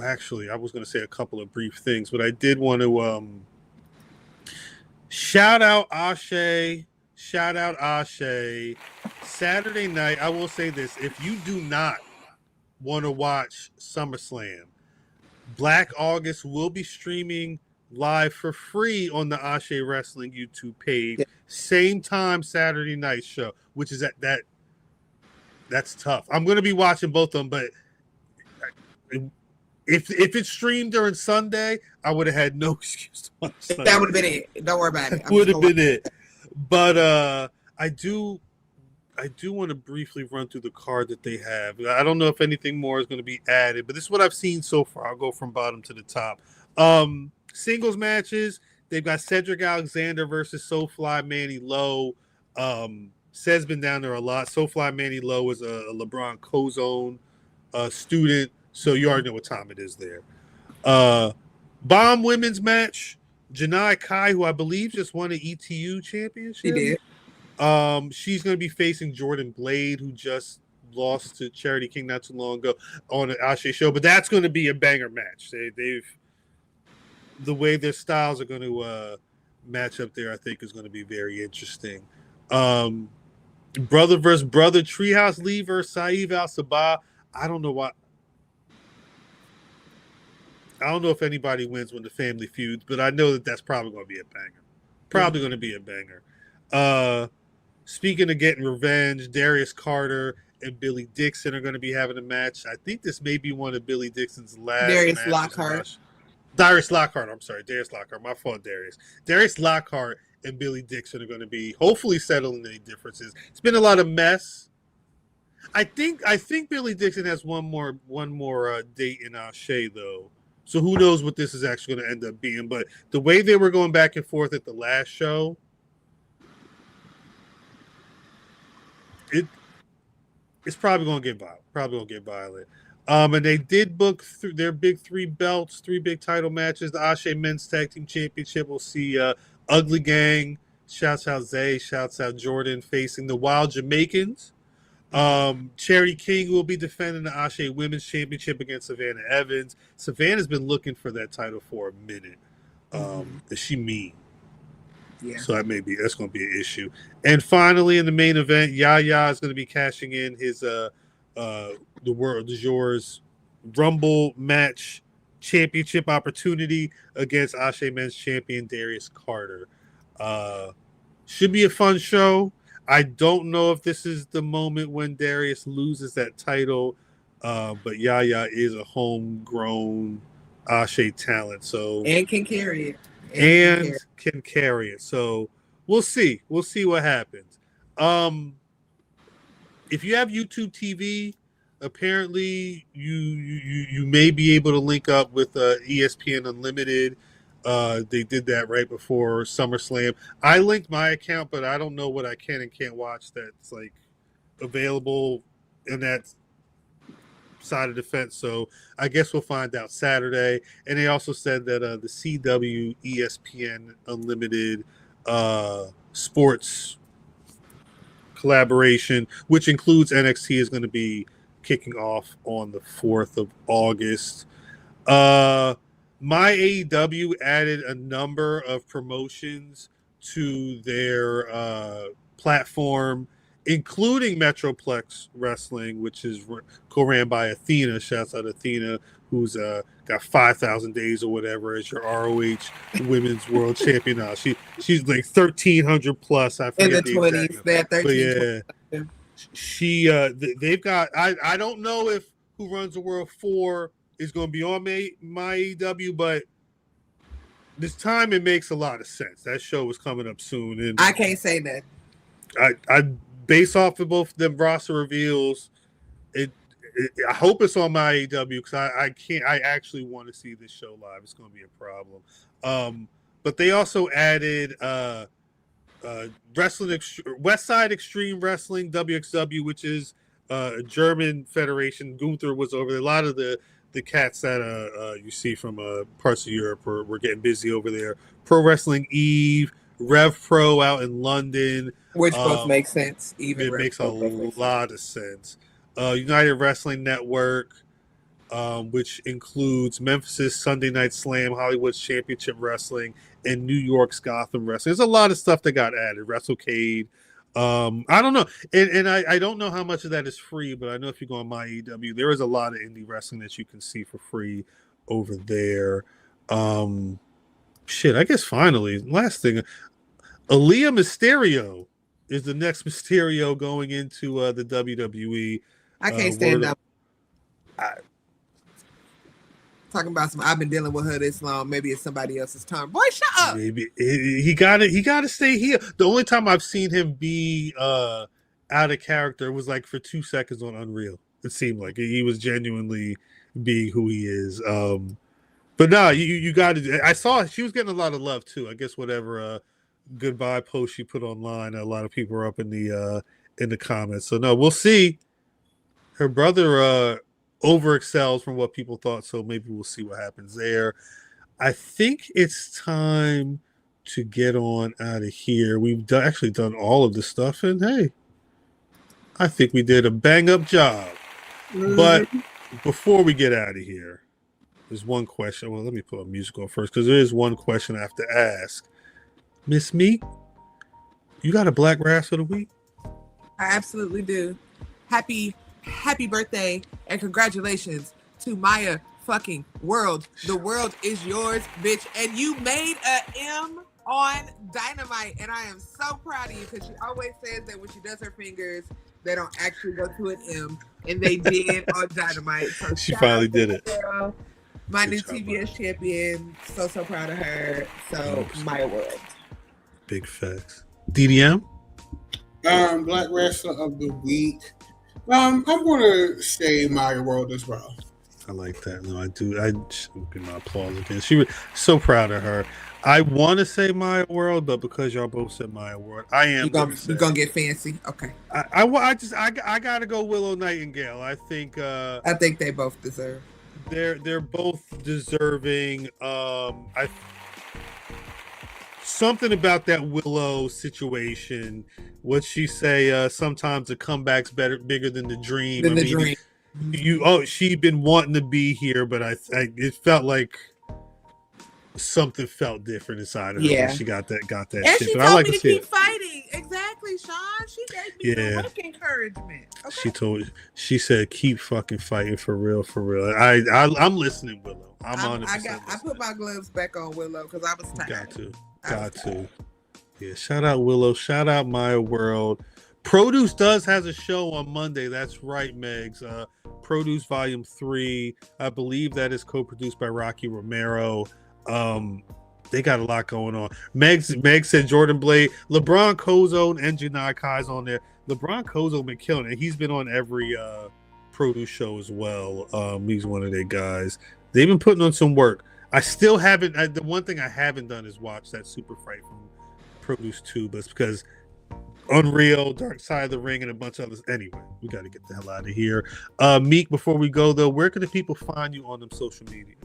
Actually, I was going to say a couple of brief things, but I did want to shout out ASÉ. Saturday night, I will say this: if you do not want to watch SummerSlam, Black August will be streaming live for free on the ASÉ Wrestling YouTube page. Yeah. Same time Saturday night show, which is that's tough. I'm going to be watching both of them, but if it's streamed during Sunday, I would have had no excuse to watch Sunday. That would have been it. Don't worry about it. Would have been it. But I do want to briefly run through the card that they have. I don't know if anything more is going to be added, but this is what I've seen so far. I'll go from bottom to the top. Singles matches, they've got Cedric Alexander versus SoFly Manny Lowe. Ced's been down there a lot. SoFly Manny Lowe is a LeBron Cozone student, so you already know what time it is there. Bomb women's match, Janai Kai, who I believe just won an ETU championship. She did. She's going to be facing Jordan Blade, who just lost to Charity King not too long ago on an ASÉ show, but that's going to be a banger match. They've the way their styles are going to match up there, I think, is going to be very interesting. Brother versus brother, Treehouse Lee versus Saeed Al Sabah. I don't know why. I don't know if anybody wins when the family feuds, but I know that that's probably going to be a banger. Probably going to be a banger. Speaking of getting revenge, Darius Carter and Billy Dixon are going to be having a match. I think this may be one of Billy Dixon's last Darius matches. Lockhart. Darius Lockhart. I'm sorry, Darius Lockhart. My fault, Darius. Darius Lockhart and Billy Dixon are going to be hopefully settling any differences. It's been a lot of mess. I think Billy Dixon has one more date in ASÉ though. So who knows what this is actually going to end up being. But the way they were going back and forth at the last show, it's probably going to get violent. And they did book their big 3 belts, 3 big title matches. The ASÉ Men's Tag Team Championship. We'll see Ugly Gang, shouts out Zay, shouts out Jordan, facing the Wild Jamaicans. Cherry King will be defending the ASÉ Women's Championship against Savannah Evans. Savannah's been looking for that title for a minute. Is she mean? Yeah. So that's going to be an issue. And finally, in the main event, Yaya is going to be cashing in his the World is Yours Rumble match championship opportunity against ASÉ Men's Champion Darius Carter. Should be a fun show. I don't know if this is the moment when Darius loses that title, but Yaya is a homegrown ASÉ talent, so And can carry it. And can carry it. So we'll see. We'll see what happens. If you have YouTube TV, apparently you may be able to link up with ESPN Unlimited. They did that right before SummerSlam. I linked my account, but I don't know what I can and can't watch that's like available in that side of the fence. So I guess we'll find out Saturday. And they also said that the CW ESPN Unlimited sports collaboration, which includes NXT, is going to be kicking off on the 4th of August. My AEW added a number of promotions to their platform, including Metroplex Wrestling, which is co-ran by Athena. Shouts out Athena, who's got 5,000 days or whatever as your ROH Women's World Champion now. She's like 1,300 plus. I forget in the 20s. They're 13. But yeah, they've got. I don't know if Who Runs the World 4 is going to be on my AEW, but this time it makes a lot of sense. That show is coming up soon, and I can't say that. I based off of both them roster reveals, I hope it's on my AEW because I actually want to see this show live. It's going to be a problem. But they also added West Side Extreme Wrestling, WXW, which is a German federation. Gunther was over there. A lot of the cats that you see from parts of Europe were getting busy over there. Pro Wrestling Eve, Rev Pro out in London. Which both make sense. Even it makes a lot of sense. United Wrestling Network, which includes Memphis Sunday Night Slam, Hollywood's Championship Wrestling, and New York's Gotham Wrestling. There's a lot of stuff that got added. WrestleCade. I don't know. And I don't know how much of that is free, but I know if you go on my AEW, there is a lot of indie wrestling that you can see for free over there. I guess finally, last thing, Aaliyah Mysterio is the next Mysterio going into the WWE. I can't stand up. Talking about I've been dealing with her this long. Maybe it's somebody else's turn. Boy, shut up. Maybe he got to stay here. The only time I've seen him be out of character was like for 2 seconds on Unreal. It seemed like he was genuinely being who he is. But no, you got to. I saw she was getting a lot of love too. I guess whatever goodbye post she put online, a lot of people were up in the comments. So no, we'll see. Her brother overexcels from what people thought, so maybe we'll see what happens there. I think it's time to get on out of here. We've actually done all of the stuff, and hey, I think we did a bang-up job. But before we get out of here, there's one question. Well, let me put a music on first, because there is one question I have to ask. Miss Meek, you got a Black Rasslin of the Week? I absolutely do. Happy birthday and congratulations to Maya fucking world. The world is yours, bitch. And you made a M on Dynamite, and I am so proud of you because she always says that when she does her fingers, they don't actually go to an M, and they did on Dynamite. So she finally did it. Girl, my Good new job, TBS champion. So proud of her. So my world. Big facts. DDM. Black Wrestler of the Week. I'm gonna say Maya World as well. I like that. No, I do. I give my applause again. She was so proud of her. I want to say Maya World, but because y'all both said Maya World, I am. You gonna get fancy? Okay. I gotta go Willow Nightingale. I think they both deserve. They're both deserving. Something about that Willow situation. What she say? Sometimes the comeback's bigger than the dream. Dream. She'd been wanting to be here, but it felt like something felt different inside of her when she got that And shit. she But told I like me to to see keep it. fighting. Exactly, Sean. She gave me the work encouragement. Okay. She said, keep fucking fighting for real. I'm listening, Willow. I'm 100%. I put my gloves back on, Willow, because I was tired. Got to. Yeah, shout out Willow. Shout out Maya World. Produce has a show on Monday. That's right, Megs. Produce Volume 3. I believe that is co-produced by Rocky Romero. They got a lot going on. Meg said Jordan Blade, LeBron Kozo, and Janai Kai's on there. LeBron Kozo been killing it. He's been on every Produce show as well. He's one of their guys. They've been putting on some work. I still haven't. The one thing I haven't done is watch that Super Fight from Produce 2, but it's because Unreal, Dark Side of the Ring, and a bunch of others. Anyway, we got to get the hell out of here. Meek, before we go though, where can the people find you on them social medias?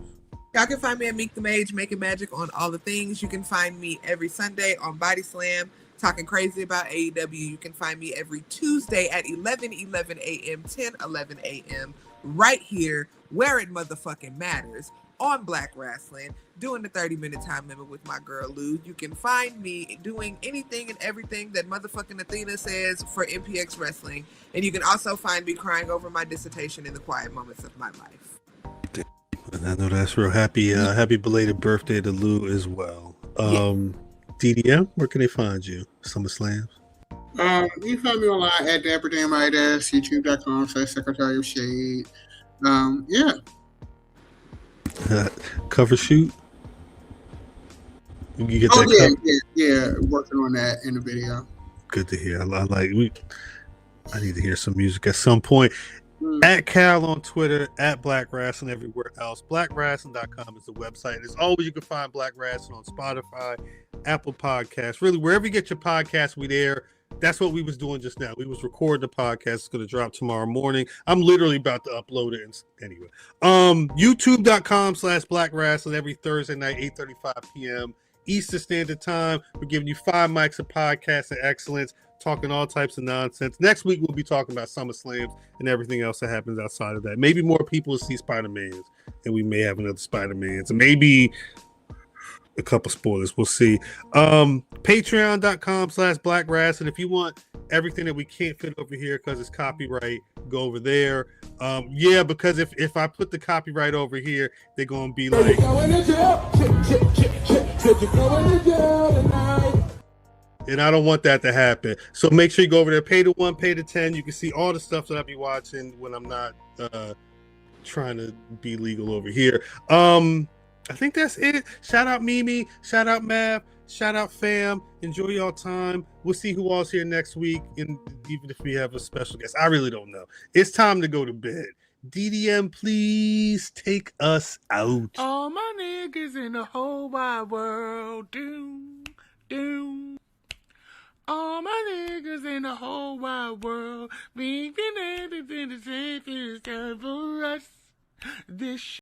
Y'all can find me at MeekthaMage, making magic on all the things. You can find me every Sunday on Body Slam, talking crazy about AEW. You can find me every Tuesday at 11 a.m., 10 a.m., right here where it motherfucking matters on Black Rasslin, doing the 30-minute time limit with my girl Lou. You can find me doing anything and everything that motherfucking Athena says for MPX Wrestling. And you can also find me crying over my dissertation in the quiet moments of my life. And I know that's real. Happy belated birthday to Lou as well. DDM, where can they find you? SummerSlams. You can find me online at DapperDamnItis, youtube.com/Secretary of Shade. Cover shoot. You get that yeah, working on that in the video. Good to hear. I need to hear some music at some point. At Cal on Twitter, at Black Rasslin everywhere else. BlackRasslin.com is the website. As always, you can find Black Rasslin on Spotify, Apple Podcasts, really wherever you get your podcasts, we there. That's what we was doing just now. We was recording the podcast. It's going to drop tomorrow morning. I'm literally about to upload it. Anyway, YouTube.com/Black Rasslin every Thursday night, 8:35 p.m. Eastern Standard Time. We're giving you 5 mics of podcasting excellence, talking all types of nonsense. Next week, we'll be talking about SummerSlams and everything else that happens outside of that. Maybe more people will see Spider-Mans, and we may have another Spider-Mans. And maybe a couple spoilers. We'll see. Patreon.com/Black Rasslin. If you want everything that we can't fit over here because it's copyright, go over there. Because if I put the copyright over here, they're going to be like... And I don't want that to happen. So make sure you go over there, pay the 1, pay the 10. You can see all the stuff that I'll be watching when I'm not trying to be legal over here. I think that's it. Shout out Mimi, shout out Mav, shout out fam. Enjoy y'all time. We'll see who all's here next week, and even if we have a special guest. I really don't know. It's time to go to bed. DDM, please take us out. All my niggas in the whole wide world, doom. All my niggas in the whole wide world, we've been the safest time for us. This